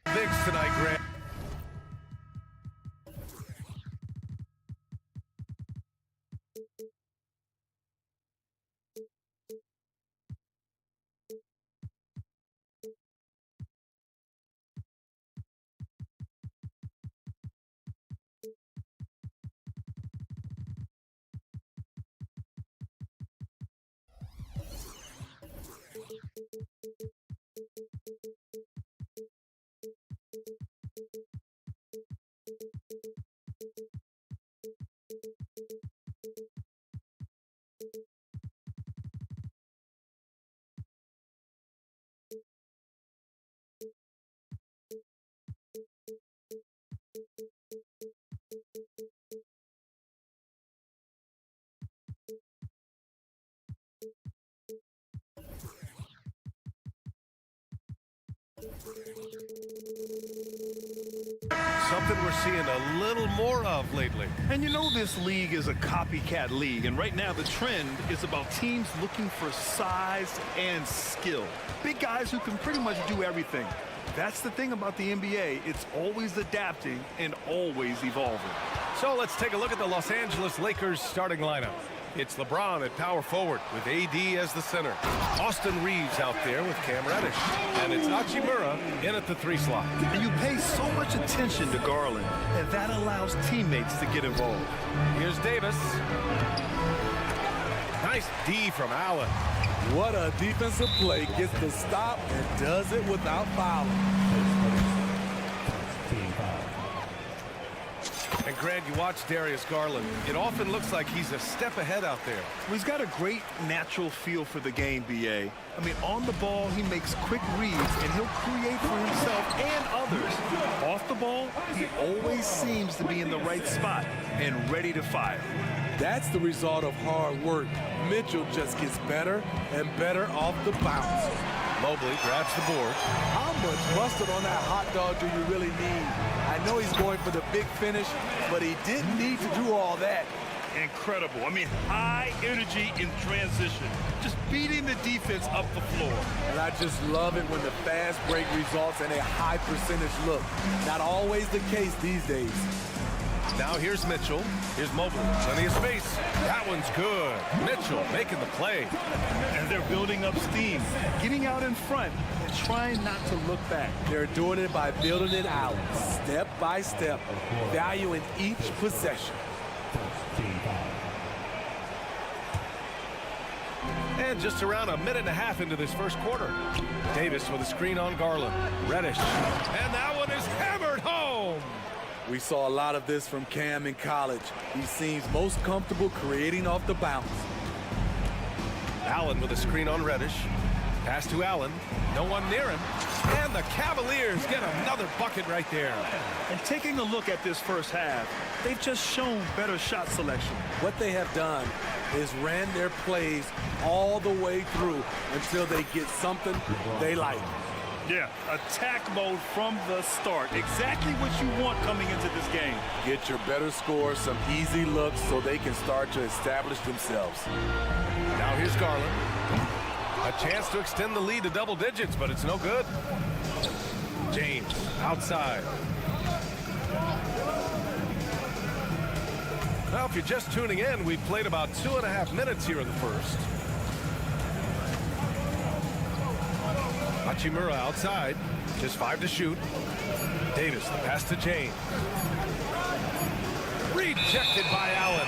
Thanks tonight, Grant. Something we're seeing a little more of lately. And you know this league is a copycat league, and right now the trend is about teams looking for size and skill. Big guys who can pretty much do everything. That's the thing about the NBA. It's always adapting and always evolving. So let's take a look at the Los Angeles Lakers starting lineup. It's LeBron at power forward with AD as the center. Austin Reeves out there with Cam Reddish. And it's Hachimura in at the 3 slot. And you pay so much attention to Garland, and that allows teammates to get involved. Here's Davis. Nice D from Allen. What a defensive play. Gets the stop and does it without fouling. And Grant, you watch Darius Garland. It often looks like he's a step ahead out there. Well, he's got a great natural feel for the game, B.A. I mean, on the ball, he makes quick reads, and he'll create for himself and others. Off the ball, he always seems to be in the right spot and ready to fire. That's the result of hard work. Mitchell just gets better and better off the bounce. Mobley grabs the board. How much mustard on that hot dog do you really need? I know he's going for the big finish, but he didn't need to do all that. Incredible. I mean, high energy in transition. Just beating the defense up the floor. And I just love it when the fast break results in a high percentage look. Not always the case these days. Now here's Mitchell. Here's Mobley. Plenty of space. That one's good. Mitchell making the play. And they're building up steam, getting out in front and trying not to look back. They're doing it by building it out, step by step, valuing each possession. And just around a minute and a half into this first quarter. Davis with a screen on Garland. Reddish. And that one is hammered home. We saw a lot of this from Cam in college. He seems most comfortable creating off the bounce. Allen with a screen on Reddish. Pass to Allen. No one near him. And the Cavaliers get another bucket right there. And taking a look at this first half, they've just shown better shot selection. What they have done is ran their plays all the way through until they get something they like. Yeah, attack mode from the start. Exactly what you want coming into this game. Get your better scores, some easy looks so they can start to establish themselves. Now here's Garland. A chance to extend the lead to double digits, but it's no good. James outside. Now, if you're just tuning in, we've played about 2.5 minutes here in the first. Hachimura outside, just 5 to shoot. Davis, the pass to James. Rejected by Allen.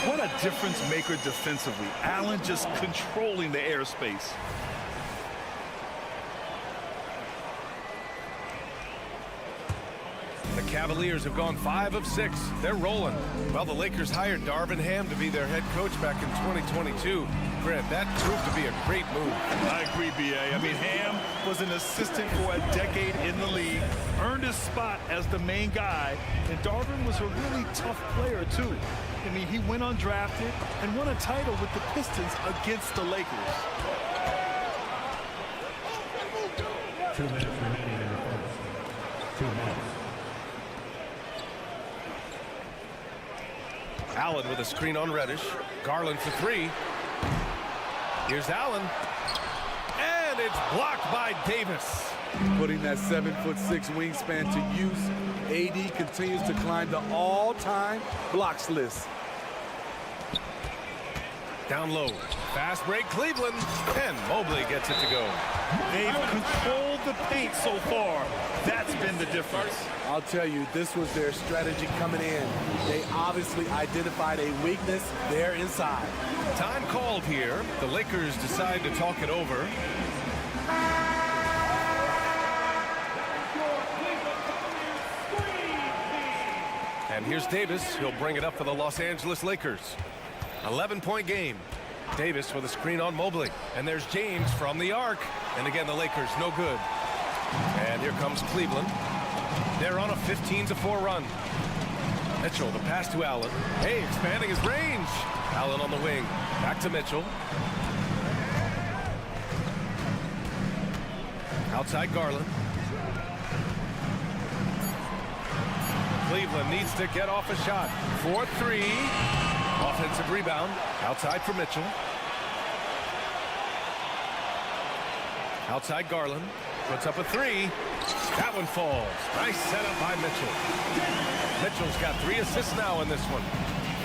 What a difference maker defensively. Allen just controlling the airspace. The Cavaliers have gone 5 of 6. They're rolling. Well, the Lakers hired Darvin Ham to be their head coach back in 2022. Grant, that proved to be a great move. I agree, B.A. I mean, Ham was an assistant for a decade in the league, earned his spot as the main guy, and Darvin was a really tough player, too. I mean, he went undrafted and won a title with the Pistons against the Lakers. 2 minutes remaining in the first. 2 minutes. Allen with a screen on Reddish. Garland for 3. Here's Allen. And it's blocked by Davis. Putting that 7'6" wingspan to use, AD continues to climb the all-time blocks list. Down low. Fast break, Cleveland. And Mobley gets it to go. They've controlled the paint so far. That's been the difference. I'll tell you, this was their strategy coming in. They obviously identified a weakness there inside. Time called here. The Lakers decide to talk it over. And here's Davis. He'll bring it up for the Los Angeles Lakers. 11-point game. Davis with a screen on Mobley. And there's James from the arc. And again, the Lakers no good. And here comes Cleveland. They're on a 15-4 run. Mitchell, the pass to Allen. Hey, expanding his range. Allen on the wing. Back to Mitchell. Outside Garland. Cleveland needs to get off a shot. 4-3. Offensive rebound. Outside for Mitchell. Outside Garland. Puts up a 3. That one falls. Nice setup by Mitchell. Mitchell's got 3 assists now in this one.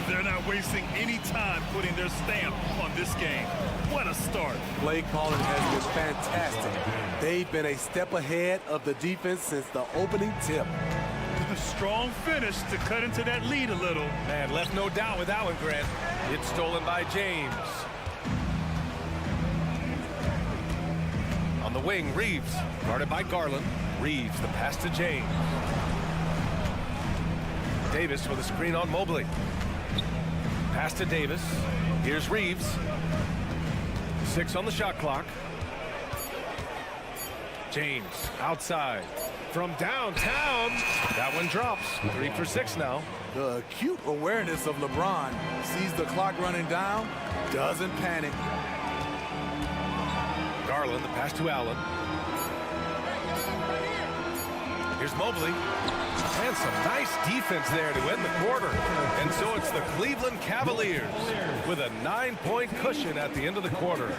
They're not wasting any time putting their stamp on this game. What a start. Play calling has been fantastic. They've been a step ahead of the defense since the opening tip. A strong finish to cut into that lead a little. Man, left no doubt with that one, Grant. It's stolen by James. On the wing, Reeves. Guarded by Garland. Reeves, the pass to James. Davis with a screen on Mobley. Pass to Davis. Here's Reeves. 6 on the shot clock. James outside. From downtown. That one drops. 3 for 6 now. The acute awareness of LeBron. Sees the clock running down. Doesn't panic. Garland, the pass to Allen. Here's Mobley. And some nice defense there to end the quarter. And so it's the Cleveland Cavaliers with a 9-point cushion at the end of the quarter.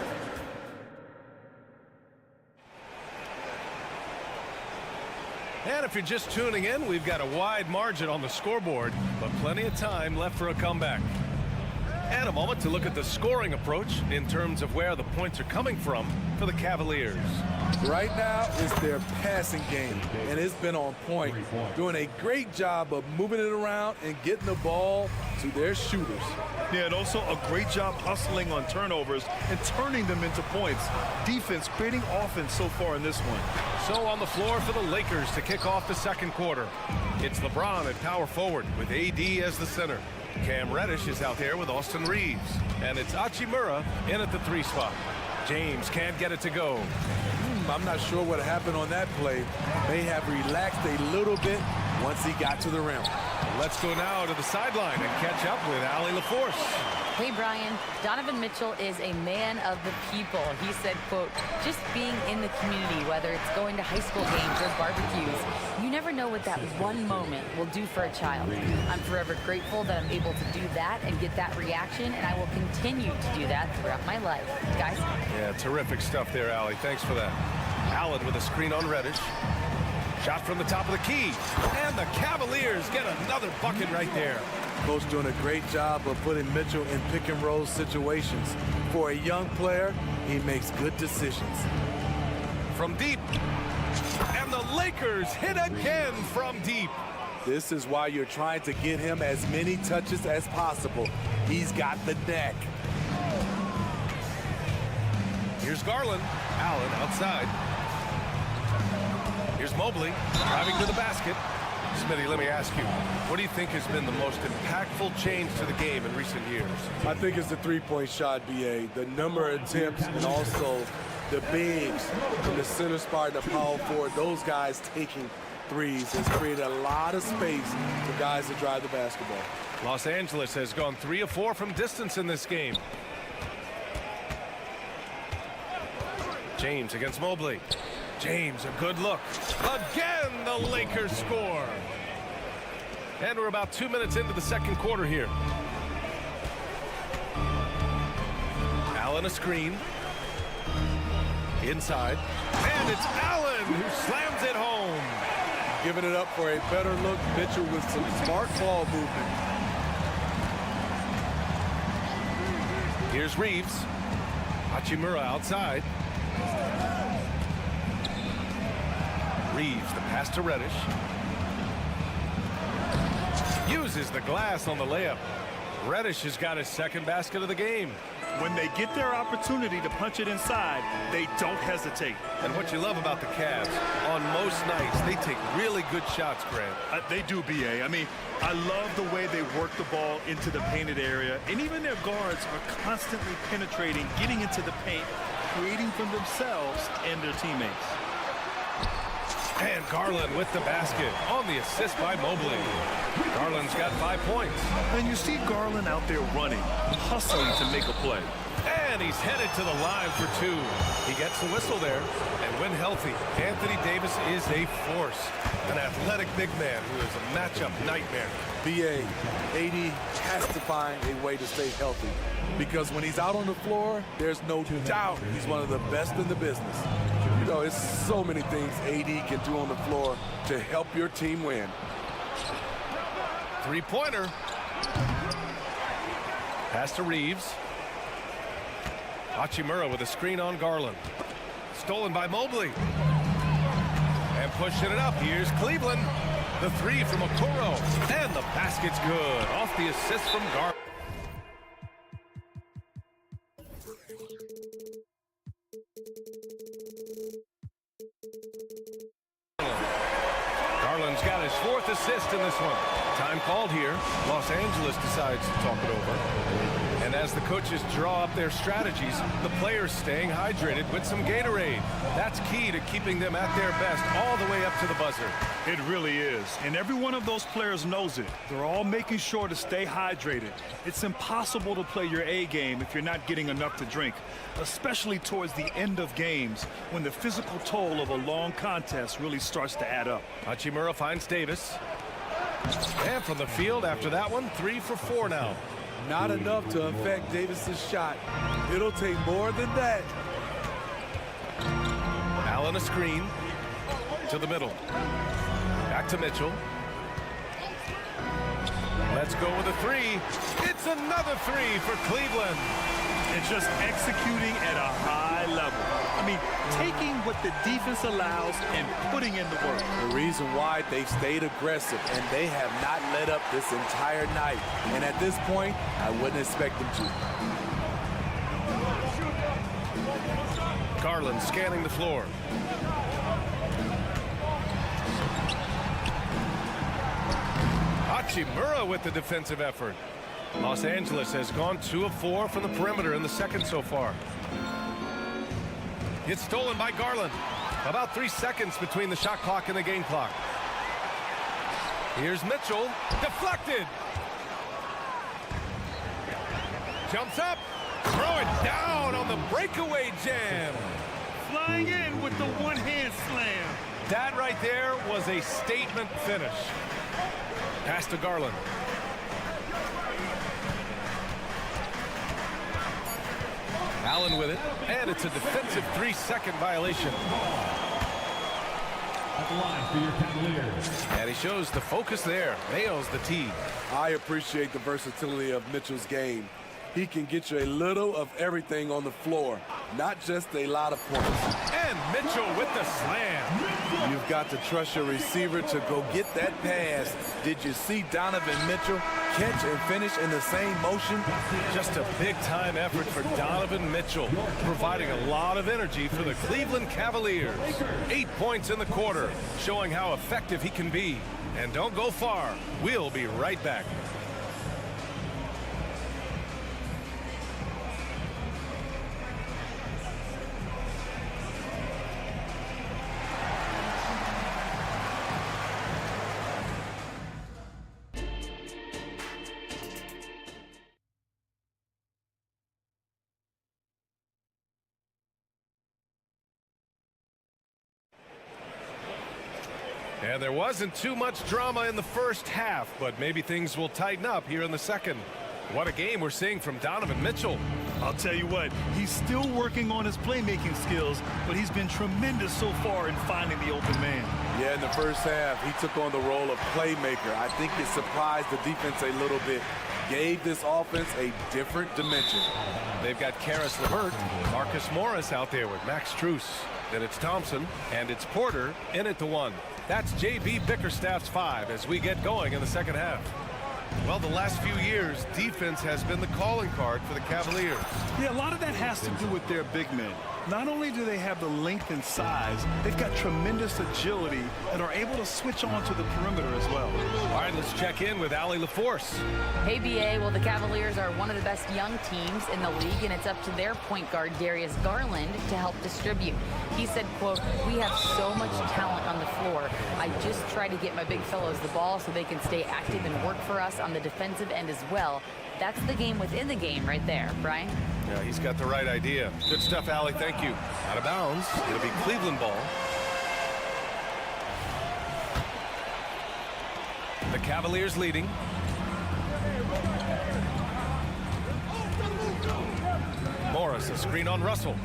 And if you're just tuning in, we've got a wide margin on the scoreboard, but plenty of time left for a comeback. And a moment to look at the scoring approach in terms of where the points are coming from for the Cavaliers. Right now, it's their passing game, and it's been on point. Doing a great job of moving it around and getting the ball to their shooters. Yeah, and also a great job hustling on turnovers and turning them into points. Defense creating offense so far in this one. So on the floor for the Lakers to kick off the second quarter. It's LeBron at power forward with AD as the center. Cam Reddish is out there with Austin Reeves. And it's Hachimura in at the 3 spot. James can't get it to go. I'm not sure what happened on that play. May have relaxed a little bit once he got to the rim. Let's go now to the sideline and catch up with Allie LaForce. Hey, Brian. Donovan Mitchell is a man of the people. He said, quote, just being in the community, whether it's going to high school games or barbecues, you never know what that one moment will do for a child. I'm forever grateful that I'm able to do that and get that reaction, and I will continue to do that throughout my life. Guys? Yeah, terrific stuff there, Allie. Thanks for that. Allen with a screen on Reddish. Shot from the top of the key. And the Cavaliers get another bucket right there. Coach doing a great job of putting Mitchell in pick-and-roll situations. For a young player, he makes good decisions. From deep. And the Lakers hit again from deep. This is why you're trying to get him as many touches as possible. He's got the neck. Here's Garland. Allen outside. Here's Mobley driving to the basket. Smitty, let me ask you, what do you think has been the most impactful change to the game in recent years? I think it's the three-point shot, BA. The number of attempts and also the bigs from the center spot and the power forward, those guys taking threes has created a lot of space for guys to drive the basketball. Los Angeles has gone 3 of 4 from distance in this game. James against Mobley. James, a good look. Again, the Lakers score. And we're about 2 minutes into the second quarter here. Allen a screen. Inside. And it's Allen who slams it home. Giving it up for a better look. Mitchell with some smart ball movement. Here's Reeves. Hachimura outside. Reeves, the pass to Reddish. Uses the glass on the layup. Reddish has got his second basket of the game. When they get their opportunity to punch it inside, they don't hesitate. And what you love about the Cavs, on most nights, they take really good shots, Grant. They do, BA. I mean, I love the way they work the ball into the painted area, and even their guards are constantly penetrating, getting into the paint, creating for themselves and their teammates. And Garland with the basket on the assist by Mobley. Garland's got 5 points. And you see Garland out there running, hustling to make a play. And he's headed to the line for 2. He gets the whistle there. And when healthy, Anthony Davis is a force. An athletic big man who is a matchup nightmare. BA, AD has to find a way to stay healthy. Because when he's out on the floor, there's no doubt he's one of the best in the business. You know, it's so many things AD can do on the floor to help your team win. Three-pointer. Pass to Reeves. Hachimura with a screen on Garland. Stolen by Mobley. And pushing it up. Here's Cleveland. The 3 from Okoro. And the basket's good. Off the assist from Garland. Garland's got his 4th assist in this one. Time called here. Los Angeles decides to talk it over. And as the coaches draw up their strategies, the players staying hydrated with some Gatorade. That's key to keeping them at their best all the way up to the buzzer. It really is. And every one of those players knows it. They're all making sure to stay hydrated. It's impossible to play your A game if you're not getting enough to drink, especially towards the end of games when the physical toll of a long contest really starts to add up. Hachimura finds Davis. And from the field after that one, 3 for 4 now. Not enough to affect Davis's shot. It'll take more than that. Allen a screen to the middle. Back to Mitchell. Let's go with a 3. It's another 3 for Cleveland. And just executing at a high level. I mean, taking what the defense allows and putting in the work. The reason why they've stayed aggressive and they have not let up this entire night. And at this point, I wouldn't expect them to. Garland scanning the floor. Hachimura with the defensive effort. Los Angeles has gone 2 of 4 from the perimeter in the second so far. It's stolen by Garland. About 3 seconds between the shot clock and the game clock. Here's Mitchell. Deflected. Jumps up. Throw it down on the breakaway jam. Flying in with the one-hand slam. That right there was a statement finish. Pass to Garland. Allen with it, and it's a defensive 3-second violation. At the line for your Cavaliers. And he shows the focus there. Nails the tee. I appreciate the versatility of Mitchell's game. He can get you a little of everything on the floor, not just a lot of points. And Mitchell with the slam. You've got to trust your receiver to go get that pass. Did you see Donovan Mitchell catch and finish in the same motion? Just a big-time effort for Donovan Mitchell, providing a lot of energy for the Cleveland Cavaliers. 8 points in the quarter, showing how effective he can be. And don't go far. We'll be right back. And there wasn't too much drama in the first half, but maybe things will tighten up here in the second. What a game we're seeing from Donovan Mitchell. I'll tell you what, he's still working on his playmaking skills, but he's been tremendous so far in finding the open man. Yeah, in the first half, he took on the role of playmaker. I think it surprised the defense a little bit. Gave this offense a different dimension. They've got Karis LeVert, Marcus Morris out there with Max Strus. Then it's Thompson, and it's Porter in at the 1. That's J.B. Bickerstaff's 5 as we get going in the second half. Well, the last few years, defense has been the calling card for the Cavaliers. Yeah, a lot of that has to do with their big men. Not only do they have the length and size, they've got tremendous agility and are able to switch on to the perimeter as well. All right, let's check in with Allie LaForce. Hey, BA. Well, the Cavaliers are one of the best young teams in the league, and it's up to their point guard, Darius Garland, to help distribute. He said, quote, "We have so much talent on the floor. I just try to get my big fellows the ball so they can stay active and work for us on the defensive end as well." That's the game within the game right there, Brian. Yeah, he's got the right idea. Good stuff, Allie. Thank you. Out of bounds. It'll be Cleveland ball. The Cavaliers leading. Morris, a screen on Russell.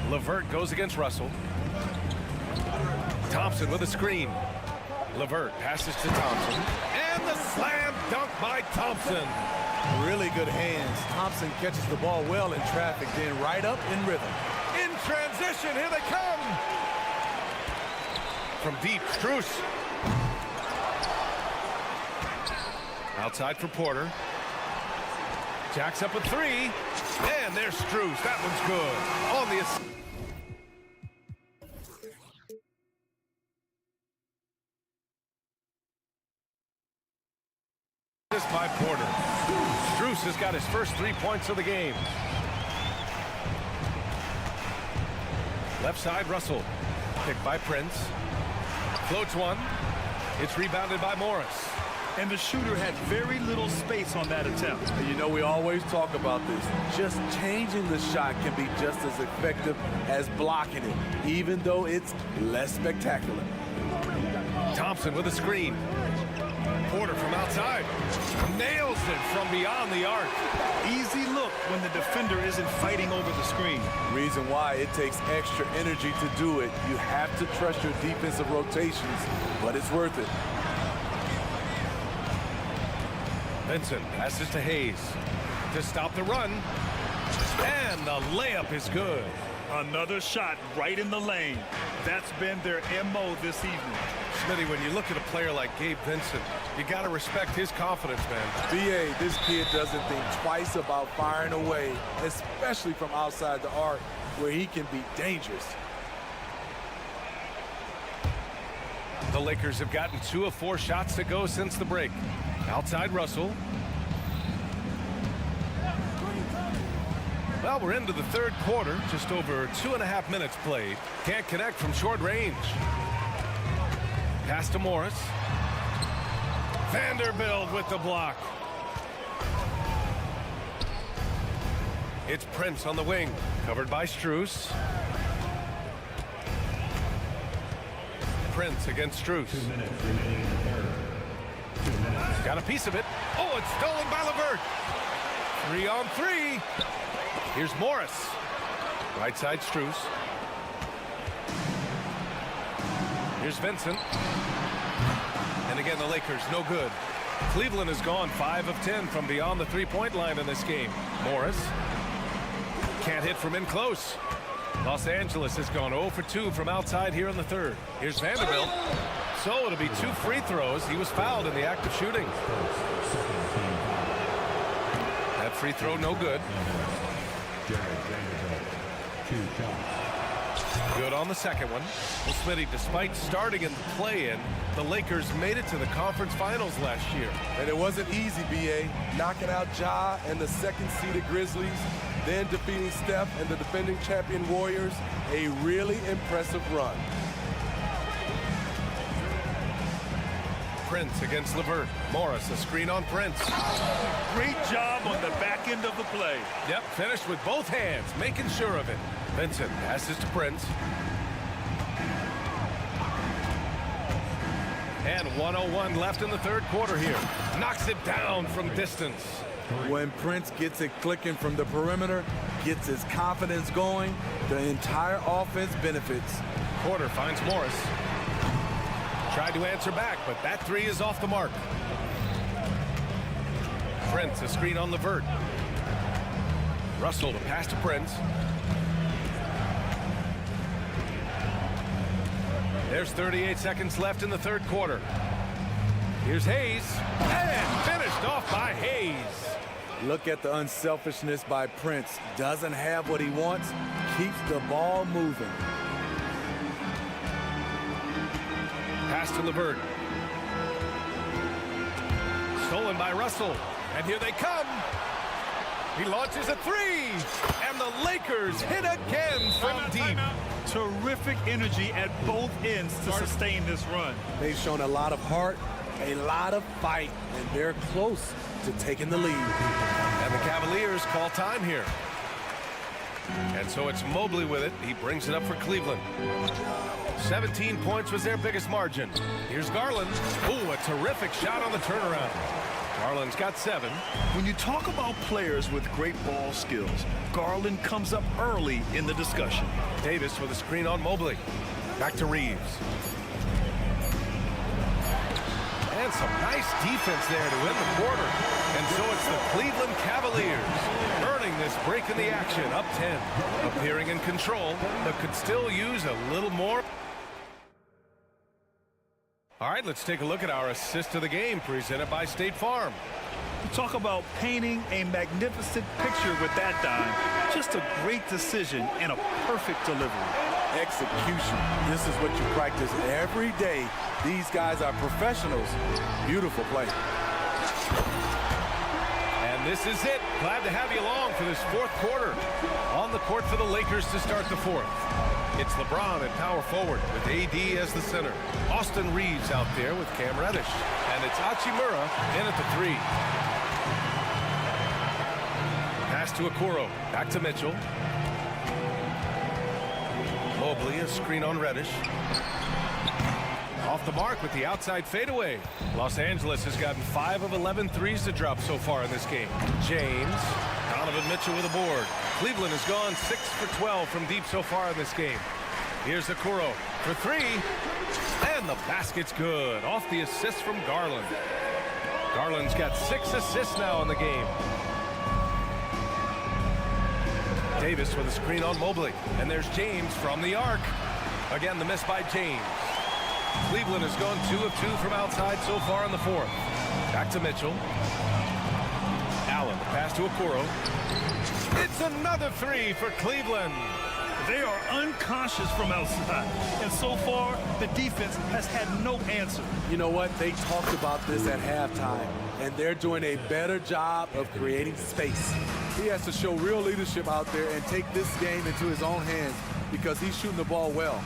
LeVert goes against Russell. Thompson with a screen. LeVert passes to Thompson. And the slam dunk by Thompson. Really good hands. Thompson catches the ball well in traffic, then right up in rhythm. In transition, here they come. From deep, Strus. Outside for Porter. Jacks up a 3. And there's Strus. That one's good. On the by Porter. Strus has got his first 3 points of the game. Left side, Russell. Picked by Prince. Floats one. It's rebounded by Morris. And the shooter had very little space on that attempt. And you know, we always talk about this. Just changing the shot can be just as effective as blocking it, even though it's less spectacular. Thompson with a screen. Porter from outside. Nails it from beyond the arc. Easy look when the defender isn't fighting over the screen. Reason why it takes extra energy to do it. You have to trust your defensive rotations, but it's worth it. Vincent passes to Hayes to stop the run. And the layup is good. Another shot right in the lane. That's been their MO this evening. Smitty, when you look at a player like Gabe Vincent, you got to respect his confidence, man. BA, this kid doesn't think twice about firing away, especially from outside the arc where he can be dangerous. The Lakers have gotten 2 of 4 shots to go since the break. Outside Russell. Well, we're into the third quarter. Just over 2.5 minutes played. Can't connect from short range. Pass to Morris. Vanderbilt with the block. It's Prince on the wing. Covered by Strus. Prince against Strus. 2 minutes remaining in the third. 2 minutes. Got a piece of it. Oh, it's stolen by LeVert. 3 on 3. Here's Morris. Right side Strus. Here's Vincent. And again, the Lakers, no good. Cleveland has gone 5 of 10 from beyond the three-point line in this game. Morris can't hit from in close. Los Angeles has gone 0 for 2 from outside here in the third. Here's Vanderbilt. So it'll be 2 free throws. He was fouled in the act of shooting. That free throw, no good. Jared Vanderbilt, 2 shots. Good on the second one. Well, Smitty, despite starting in the play-in, the Lakers made it to the conference finals last year. And it wasn't easy, B.A. Knocking out Ja and the second-seeded Grizzlies, then defeating Steph and the defending champion Warriors. A really impressive run. Prince against LeVert. Morris, a screen on Prince. Great job on the back end of the play. Yep, finished with both hands, making sure of it. Vincent passes to Prince. And 1:01 left in the third quarter here. Knocks it down from distance. When Prince gets it clicking from the perimeter, gets his confidence going, the entire offense benefits. Porter finds Morris. Tried to answer back, but that three is off the mark. Prince, a screen on LeVert. Russell to pass to Prince. There's 38 seconds left in the third quarter. Here's Hayes, and finished off by Hayes. Look at the unselfishness by Prince. Doesn't have what he wants, keeps the ball moving. Pass to LeVert. Stolen by Russell. And here they come. He launches a three. And the Lakers hit again from deep. Terrific energy at both ends to sustain this run. They've shown a lot of heart, a lot of fight, and they're close to taking the lead. And the Cavaliers call time here. And so it's Mobley with it. He brings it up for Cleveland. 17 points was their biggest margin. Here's Garland. Ooh, a terrific shot on the turnaround. Garland's got 7. When you talk about players with great ball skills, Garland comes up early in the discussion. Davis with a screen on Mobley. Back to Reeves. And some nice defense there to win the quarter. And so it's the Cleveland Cavaliers earning this break in the action, up 10. Appearing in control, but could still use a little more. All right, let's take a look at our assist of the game presented by State Farm. Talk about painting a magnificent picture with that dime. Just a great decision and a perfect delivery. Execution. This is what you practice every day. These guys are professionals. Beautiful play. And this is it. Glad to have you along for this fourth quarter. On the court for the Lakers to start the fourth. It's LeBron at power forward with AD as the center. Austin Reeves out there with Cam Reddish. And it's Hachimura in at the 3. Pass to Okoro. Back to Mitchell. Mobley, a screen on Reddish. Off the mark with the outside fadeaway. Los Angeles has gotten 5 of 11 threes to drop so far in this game. James. Donovan Mitchell with a board. Cleveland has gone 6 for 12 from deep so far in this game. Here's Okoro for 3. And the basket's good. Off the assist from Garland. Garland's got 6 assists now in the game. Davis with a screen on Mobley. And there's James from the arc. Again, the miss by James. Cleveland has gone 2 of 2 from outside so far in the fourth. Back to Mitchell. Allen, the pass to Okoro. It's another 3 for Cleveland. They are unconscious from outside, and so far, the defense has had no answer. You know what? They talked about this at halftime, and they're doing a better job of creating space. He has to show real leadership out there and take this game into his own hands because he's shooting the ball well.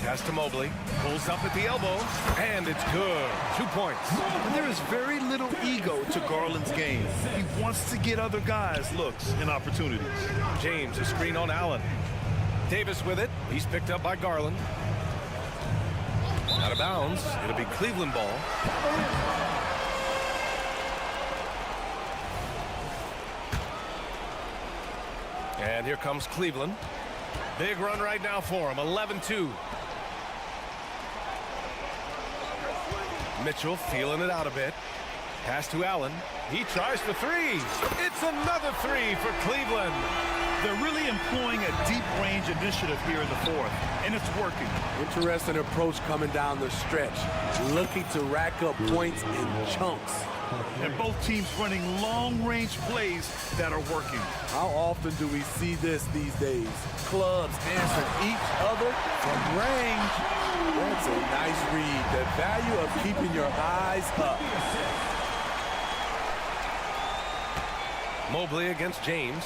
Pass to Mobley. Pulls up at the elbow, and it's good. 2 points. And there is very little ego to Garland's game. He wants to get other guys looks and opportunities. James, a screen on Allen. Davis with it. He's picked up by Garland. Out of bounds. It'll be Cleveland ball. And here comes Cleveland. Big run right now for him. 11-2. Mitchell feeling it out a bit. Pass to Allen. He tries for 3. It's another 3 for Cleveland. They're really employing a deep range initiative here in the fourth, and it's working. Interesting approach coming down the stretch. Looking to rack up points in chunks. And both teams running long-range plays that are working. How often do we see this these days? Clubs answering each other from range. That's a nice read. The value of keeping your eyes up. Mobley against James.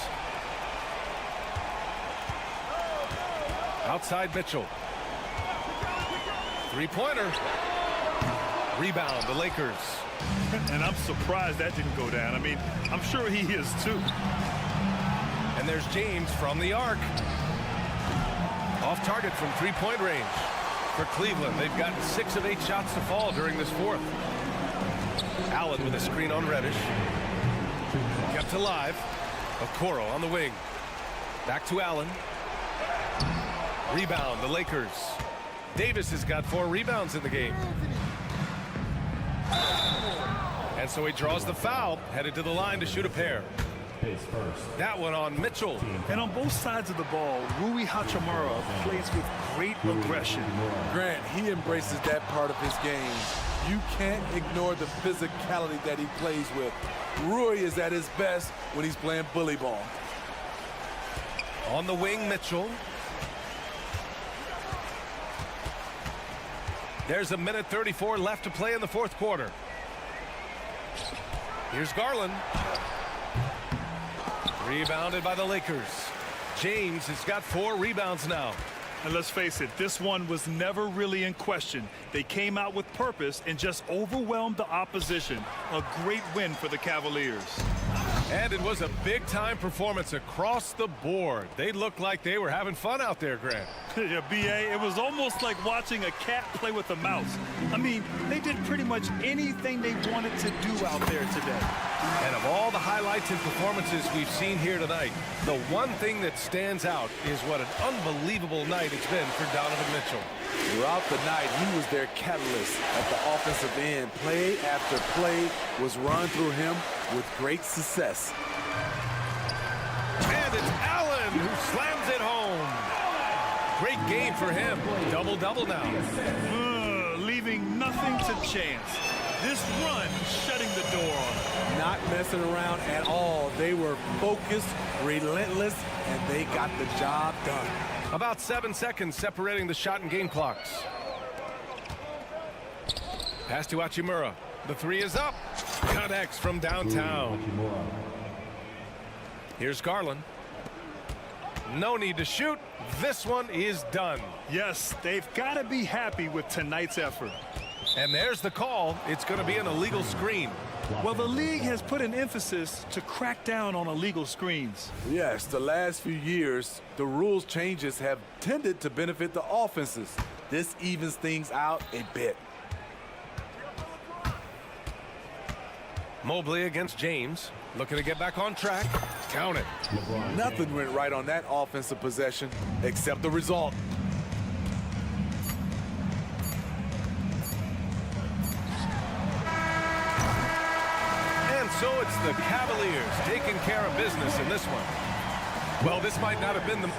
Outside Mitchell. Three-pointer. Rebound, the Lakers. And I'm surprised that didn't go down. I mean, I'm sure he is too. And there's James from the arc. Off target from three-point range. For Cleveland, they've gotten 6 of 8 shots to fall during this fourth. Allen with a screen on Reddish. Kept alive. Okoro on the wing. Back to Allen. Rebound, the Lakers. Davis has got 4 rebounds in the game. And so he draws the foul, headed to the line to shoot a pair. That one on Mitchell. And on both sides of the ball, Rui Hachimura plays with great aggression. Grant, he embraces that part of his game. You can't ignore the physicality that he plays with. Rui is at his best when he's playing bully ball. On the wing, Mitchell. There's a minute 34 left to play in the fourth quarter. Here's Garland. Rebounded by the Lakers. James has got 4 rebounds now. And let's face it, this one was never really in question. They came out with purpose and just overwhelmed the opposition. A great win for the Cavaliers. And it was a big-time performance across the board. They looked like they were having fun out there, Grant. Yeah, B.A., it was almost like watching a cat play with a mouse. I mean, they did pretty much anything they wanted to do out there today. And of all the highlights and performances we've seen here tonight, the one thing that stands out is what an unbelievable night it's been for Donovan Mitchell. Throughout the night, he was their catalyst at the offensive end. Play after play was run through him with great success. And it's Allen who slams it home. Great game for him. Double-double now. Leaving nothing to chance. This run shutting the door on him. Not messing around at all. They were focused, relentless, and they got the job done. About 7 seconds separating the shot and game clocks. Pass to Hachimura. The 3 is up. Connects from downtown. Here's Garland. No need to shoot. This one is done. Yes, they've got to be happy with tonight's effort. And there's the call. It's going to be an illegal screen. Well, the league has put an emphasis to crack down on illegal screens. Yes, the last few years, the rules changes have tended to benefit the offenses. This evens things out a bit. Mobley against James. Looking to get back on track. Count it. Nothing went right on that offensive possession except the result. So it's the Cavaliers taking care of business in this one. Well, this might not have been the...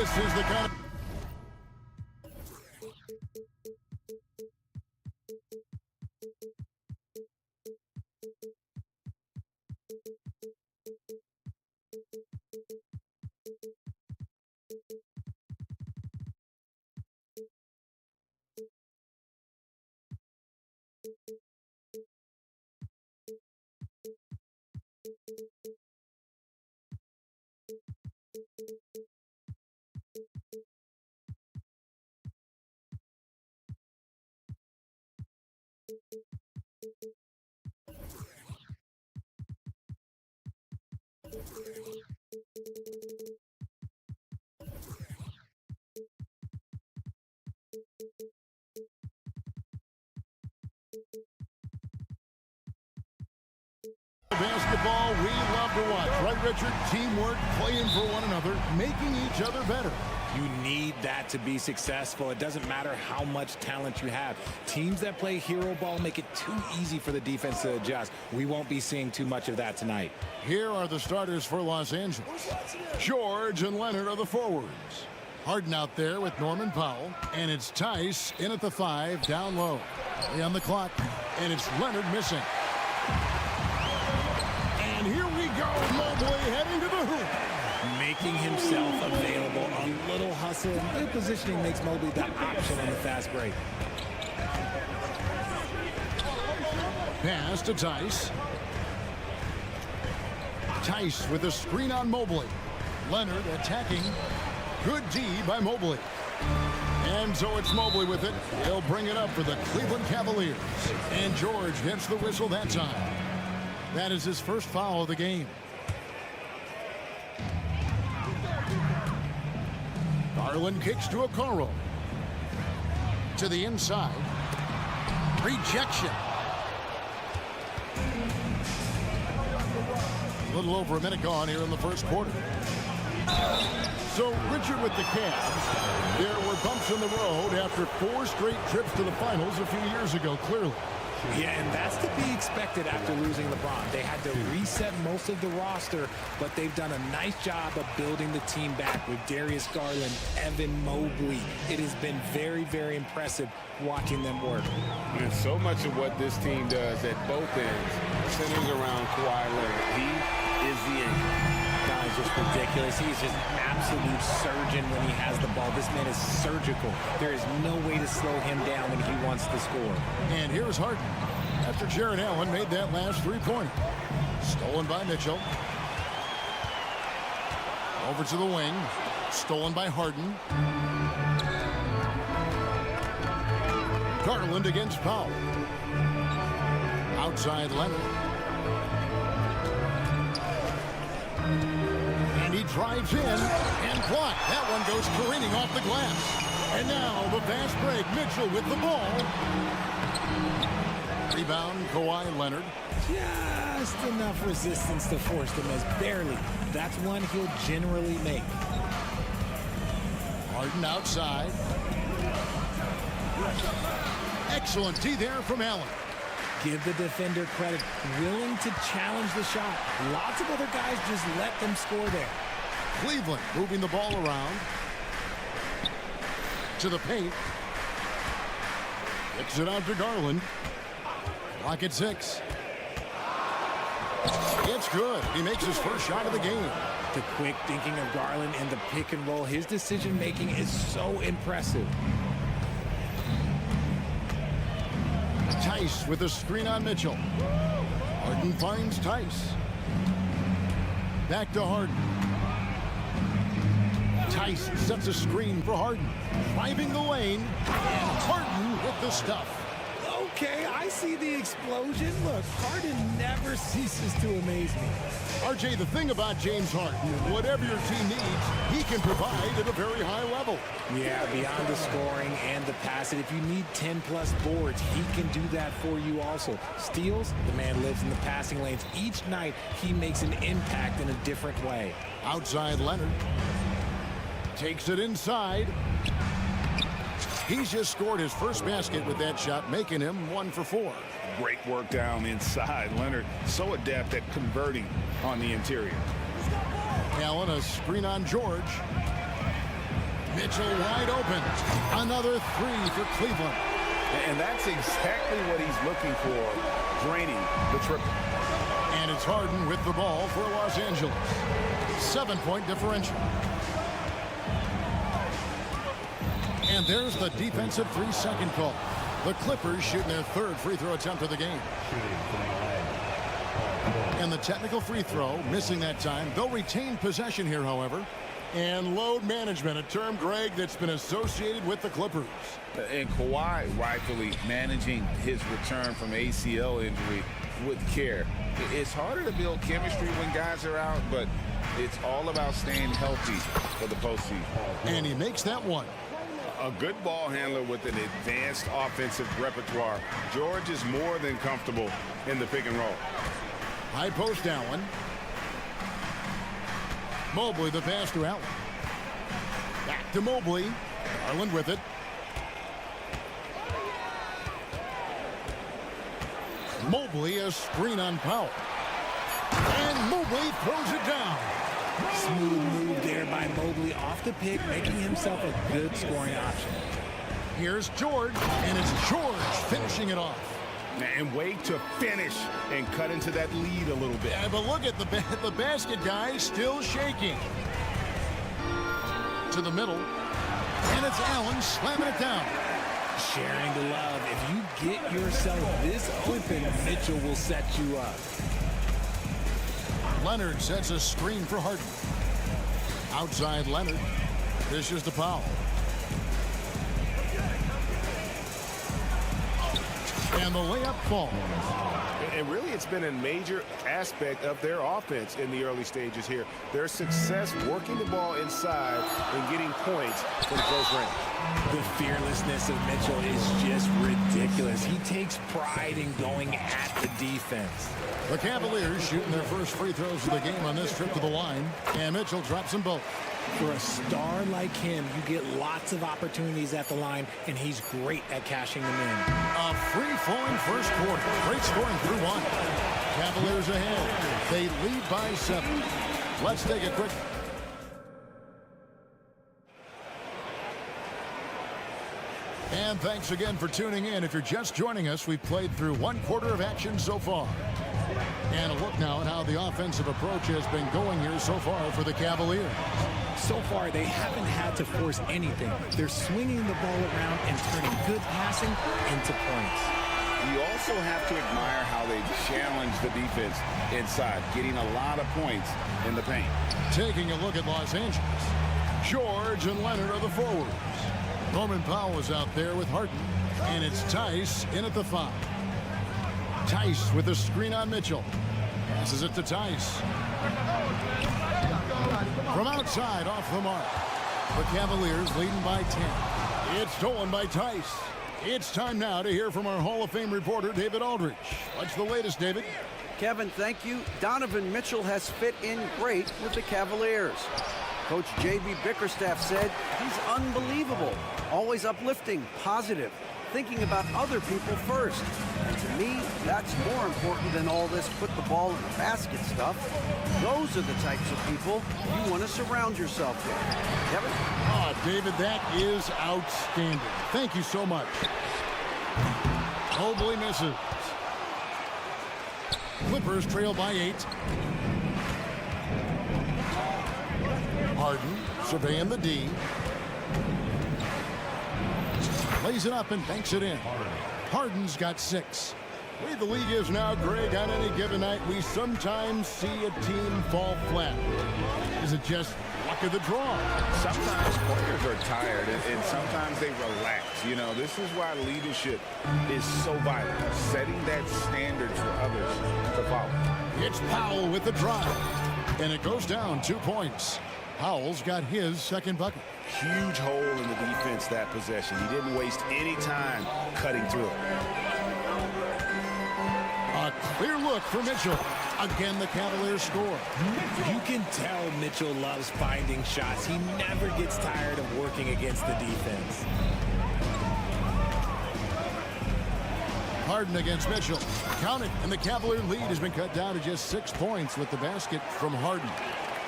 This is the kind of... Basketball we love to watch, right, Richard? Teamwork, playing for one another, making each other better. You need that to be successful. It doesn't matter how much talent you have. Teams that play hero ball make it too easy for the defense to adjust. We won't be seeing too much of that tonight. Here are the starters for Los Angeles. George and Leonard are the forwards. Harden out there with Norman Powell. And it's Tice in at the 5, down low. On the clock. And it's Leonard missing. And here we go. Mobley heading to the hoop. Making himself available. A little hustle. Good positioning makes Mobley the option on the fast break. Pass to Tice. Tice with a screen on Mobley. Leonard attacking. Good D by Mobley. And so it's Mobley with it. He'll bring it up for the Cleveland Cavaliers. And George gets the whistle that time. That is his first foul of the game. Garland kicks to Okoro. To the inside. Rejection. A little over a minute gone here in the first quarter. So, Richard, with the Cavs, there were bumps in the road after 4 straight trips to the finals a few years ago, clearly. Yeah, and that's to be expected after losing LeBron. They had to reset most of the roster, but they've done a nice job of building the team back with Darius Garland, Evan Mobley. It has been very, very impressive watching them work. And so much of what this team does at both ends centers around Kawhi Leonard. He is the anchor. Guy's just ridiculous. He's just an absolute surgeon when he has the ball. This man is surgical. There is no way to slow him down when he wants to score. And here's Harden after Jared Allen made that last three-pointer. Stolen by Mitchell. Over to the wing. Stolen by Harden. Garland against Powell. Outside Leonard. And he drives in and blocked. That one goes careening off the glass. And now the fast break. Mitchell with the ball. Rebound, Kawhi Leonard. Just enough resistance to force them as barely. That's one he'll generally make. Harden outside. Excellent D there from Allen. Give the defender credit. Willing to challenge the shot. Lots of other guys just let them score there. Cleveland moving the ball around. To the paint. Kicks it out to Garland. Clock at 6. It's good. He makes his first shot of the game. The quick thinking of Garland and the pick and roll. His decision making is so impressive. Tice with a screen on Mitchell. Harden finds Tice. Back to Harden. Tice sets a screen for Harden. Driving the lane. And Harden with the stuff. Okay, I see the explosion. Look, Harden never ceases to amaze me. RJ, the thing about James Harden, whatever your team needs, he can provide at a very high level. Yeah, beyond the scoring and the passing, if you need 10-plus boards, he can do that for you also. Steals, the man lives in the passing lanes. Each night, he makes an impact in a different way. Outside Leonard. Takes it inside. He's just scored his first basket with that shot, making him 1 for 4. Great work down inside. Leonard so adept at converting on the interior. Allen, a screen on George. Mitchell wide open. Another three for Cleveland. And that's exactly what he's looking for, draining the triple. And it's Harden with the ball for Los Angeles. 7-point differential. And there's the defensive 3-second call. The Clippers shooting their third free throw attempt of the game. And the technical free throw, missing that time. They'll retain possession here, however. And load management, a term, Greg, that's been associated with the Clippers. And Kawhi rightfully managing his return from ACL injury with care. It's harder to build chemistry when guys are out, but it's all about staying healthy for the postseason. And he makes that one. A good ball handler with an advanced offensive repertoire. George is more than comfortable in the pick and roll. High post Allen. Mobley the pass to Allen. Back to Mobley. Garland with it. Mobley a screen on Powell. And Mobley throws it down. Smooth move there by Mobley off the pick, making himself a good scoring option. Here's George, and it's George finishing it off. And wait to finish and cut into that lead a little bit. Yeah, but look at the basket guy still shaking. To the middle, and it's Allen slamming it down. Sharing the love. If you get yourself this open, Mitchell will set you up. Leonard sets a screen for Harden. Outside Leonard. Dishes to Powell. And the layup falls. And really, it's been a major aspect of their offense in the early stages here. Their success working the ball inside and getting points from close range. The fearlessness of Mitchell is just ridiculous. He takes pride in going at the defense. The Cavaliers shooting their first free throws of the game on this trip to the line. And Mitchell drops them both. For a star like him, you get lots of opportunities at the line, and he's great at cashing them in. A free-flowing first quarter. Great scoring through one. Cavaliers ahead. They lead by 7. Let's take a quick... And thanks again for tuning in. If you're just joining us, we've played through one quarter of action so far. And a look now at how the offensive approach has been going here so far for the Cavaliers. So far, they haven't had to force anything. They're swinging the ball around and turning good passing into points. You also have to admire how they challenge the defense inside, getting a lot of points in the paint. Taking a look at Los Angeles. George and Leonard are the forwards. Norman Powell is out there with Harden. And it's Tice in at the 5. Tice with a screen on Mitchell. Passes it to Tice. From outside, off the mark. The Cavaliers leading by 10. It's stolen by Tice. It's time now to hear from our Hall of Fame reporter, David Aldridge. What's the latest, David? Kevin, thank you. Donovan Mitchell has fit in great with the Cavaliers. Coach J.B. Bickerstaff said he's unbelievable, always uplifting, positive, thinking about other people first. And to me, that's more important than all this put the ball in the basket stuff. Those are the types of people you want to surround yourself with. Kevin? Oh, David, that is outstanding. Thank you so much. Mobley misses. Clippers trail by 8. Harden surveying the D. Lays it up and banks it in. Harden's got 6. The way the league is now, Greg, on any given night, we sometimes see a team fall flat. Is it just luck of the draw? Sometimes players are tired, and sometimes they relax. You know, this is why leadership is so vital, setting that standard for others to follow. It's Powell with the drive, and it goes down 2 points. Powell's got his second bucket. Huge hole in the defense that possession. He didn't waste any time cutting through it. A clear look for Mitchell. Again, the Cavaliers score. You can tell Mitchell loves finding shots. He never gets tired of working against the defense. Harden against Mitchell. Count it, and the Cavalier lead has been cut down to just 6 points with the basket from Harden.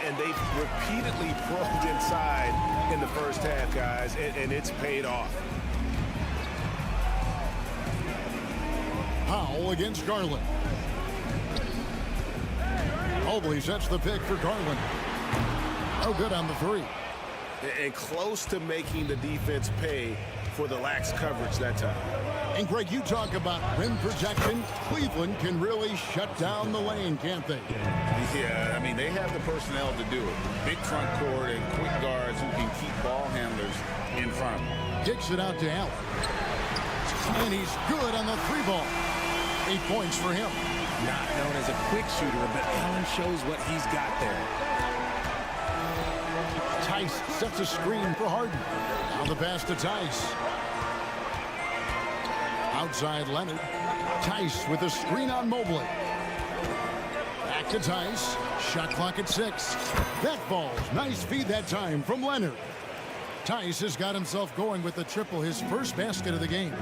And they've repeatedly probed inside in the first half, guys, and it's paid off. Powell against Garland. Mobley sets the pick for Garland. No good on the three. And close to making the defense pay for the lax coverage that time. And Greg, you talk about rim protection. Cleveland can really shut down the lane, can't they? Yeah, I mean, they have the personnel to do it. Big front court and quick guards who can keep ball handlers in front of them. Kicks it out to Allen. And he's good on the three ball. 8 points for him. Not known as a quick shooter, but Allen shows what he's got there. Tice sets a screen for Harden. Now the pass to Tice. Outside Leonard. Tice with a screen on Mobley. Back to Tice. Shot clock at 6. That falls. Nice feed that time from Leonard. Tice has got himself going with the triple, his first basket of the game.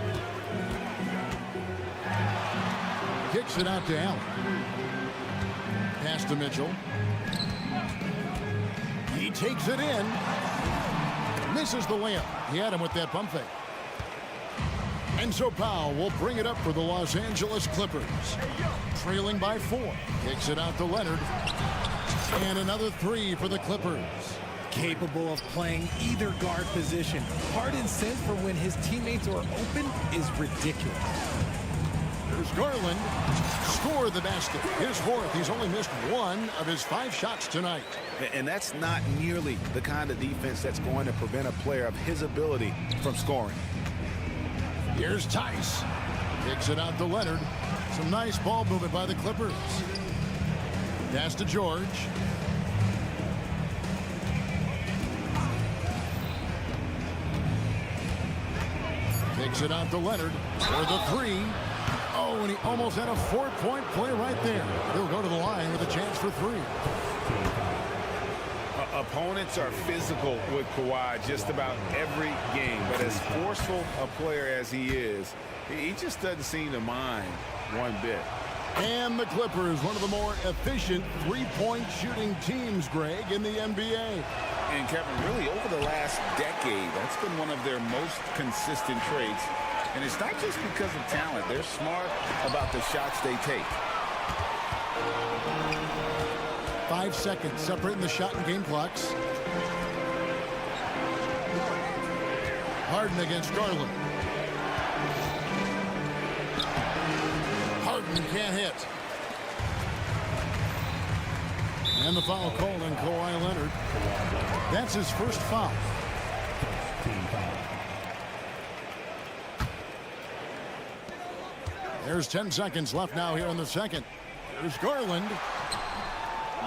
Kicks it out to Allen. Pass to Mitchell. He takes it in. Misses the layup. He had him with that pump fake. And so Powell will bring it up for the Los Angeles Clippers. Trailing by 4. Kicks it out to Leonard. And another 3 for the Clippers. Capable of playing either guard position. Harden's sense for when his teammates are open is ridiculous. Here's Garland. Score the basket. His 4th. He's only missed 1 of his 5 shots tonight. And that's not nearly the kind of defense that's going to prevent a player of his ability from scoring. Here's Tice. Kicks it out to Leonard. Some nice ball movement by the Clippers. Pass to George. Kicks it out to Leonard for the 3. Oh, and he almost had a 4-point play right there. He'll go to the line with a chance for 3. Opponents are physical with Kawhi just about every game, but as forceful a player as he is, he just doesn't seem to mind one bit. And the Clippers, one of the more efficient three-point shooting teams, Greg, in the NBA. And Kevin, really over the last decade, that's been one of their most consistent traits. And it's not just because of talent. They're smart about the shots they take. 5 seconds separating the shot and game clocks. Harden against Garland. Harden can't hit. And the foul called on Kawhi Leonard. That's his first foul. There's 10 seconds left now here in the second. Here's Garland.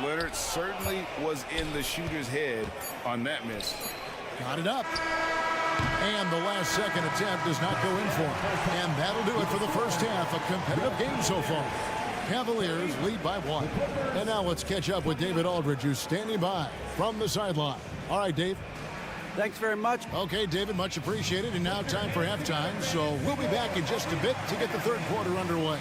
Leonard certainly was in the shooter's head on that miss. Got it up. And the last second attempt does not go in for him. And that'll do it for the first half. A competitive game so far. Cavaliers lead by 1. And now let's catch up with David Aldridge, who's standing by from the sideline. All right, Dave. Thanks very much. Okay, David, much appreciated. And now time for halftime. So we'll be back in just a bit to get the third quarter underway.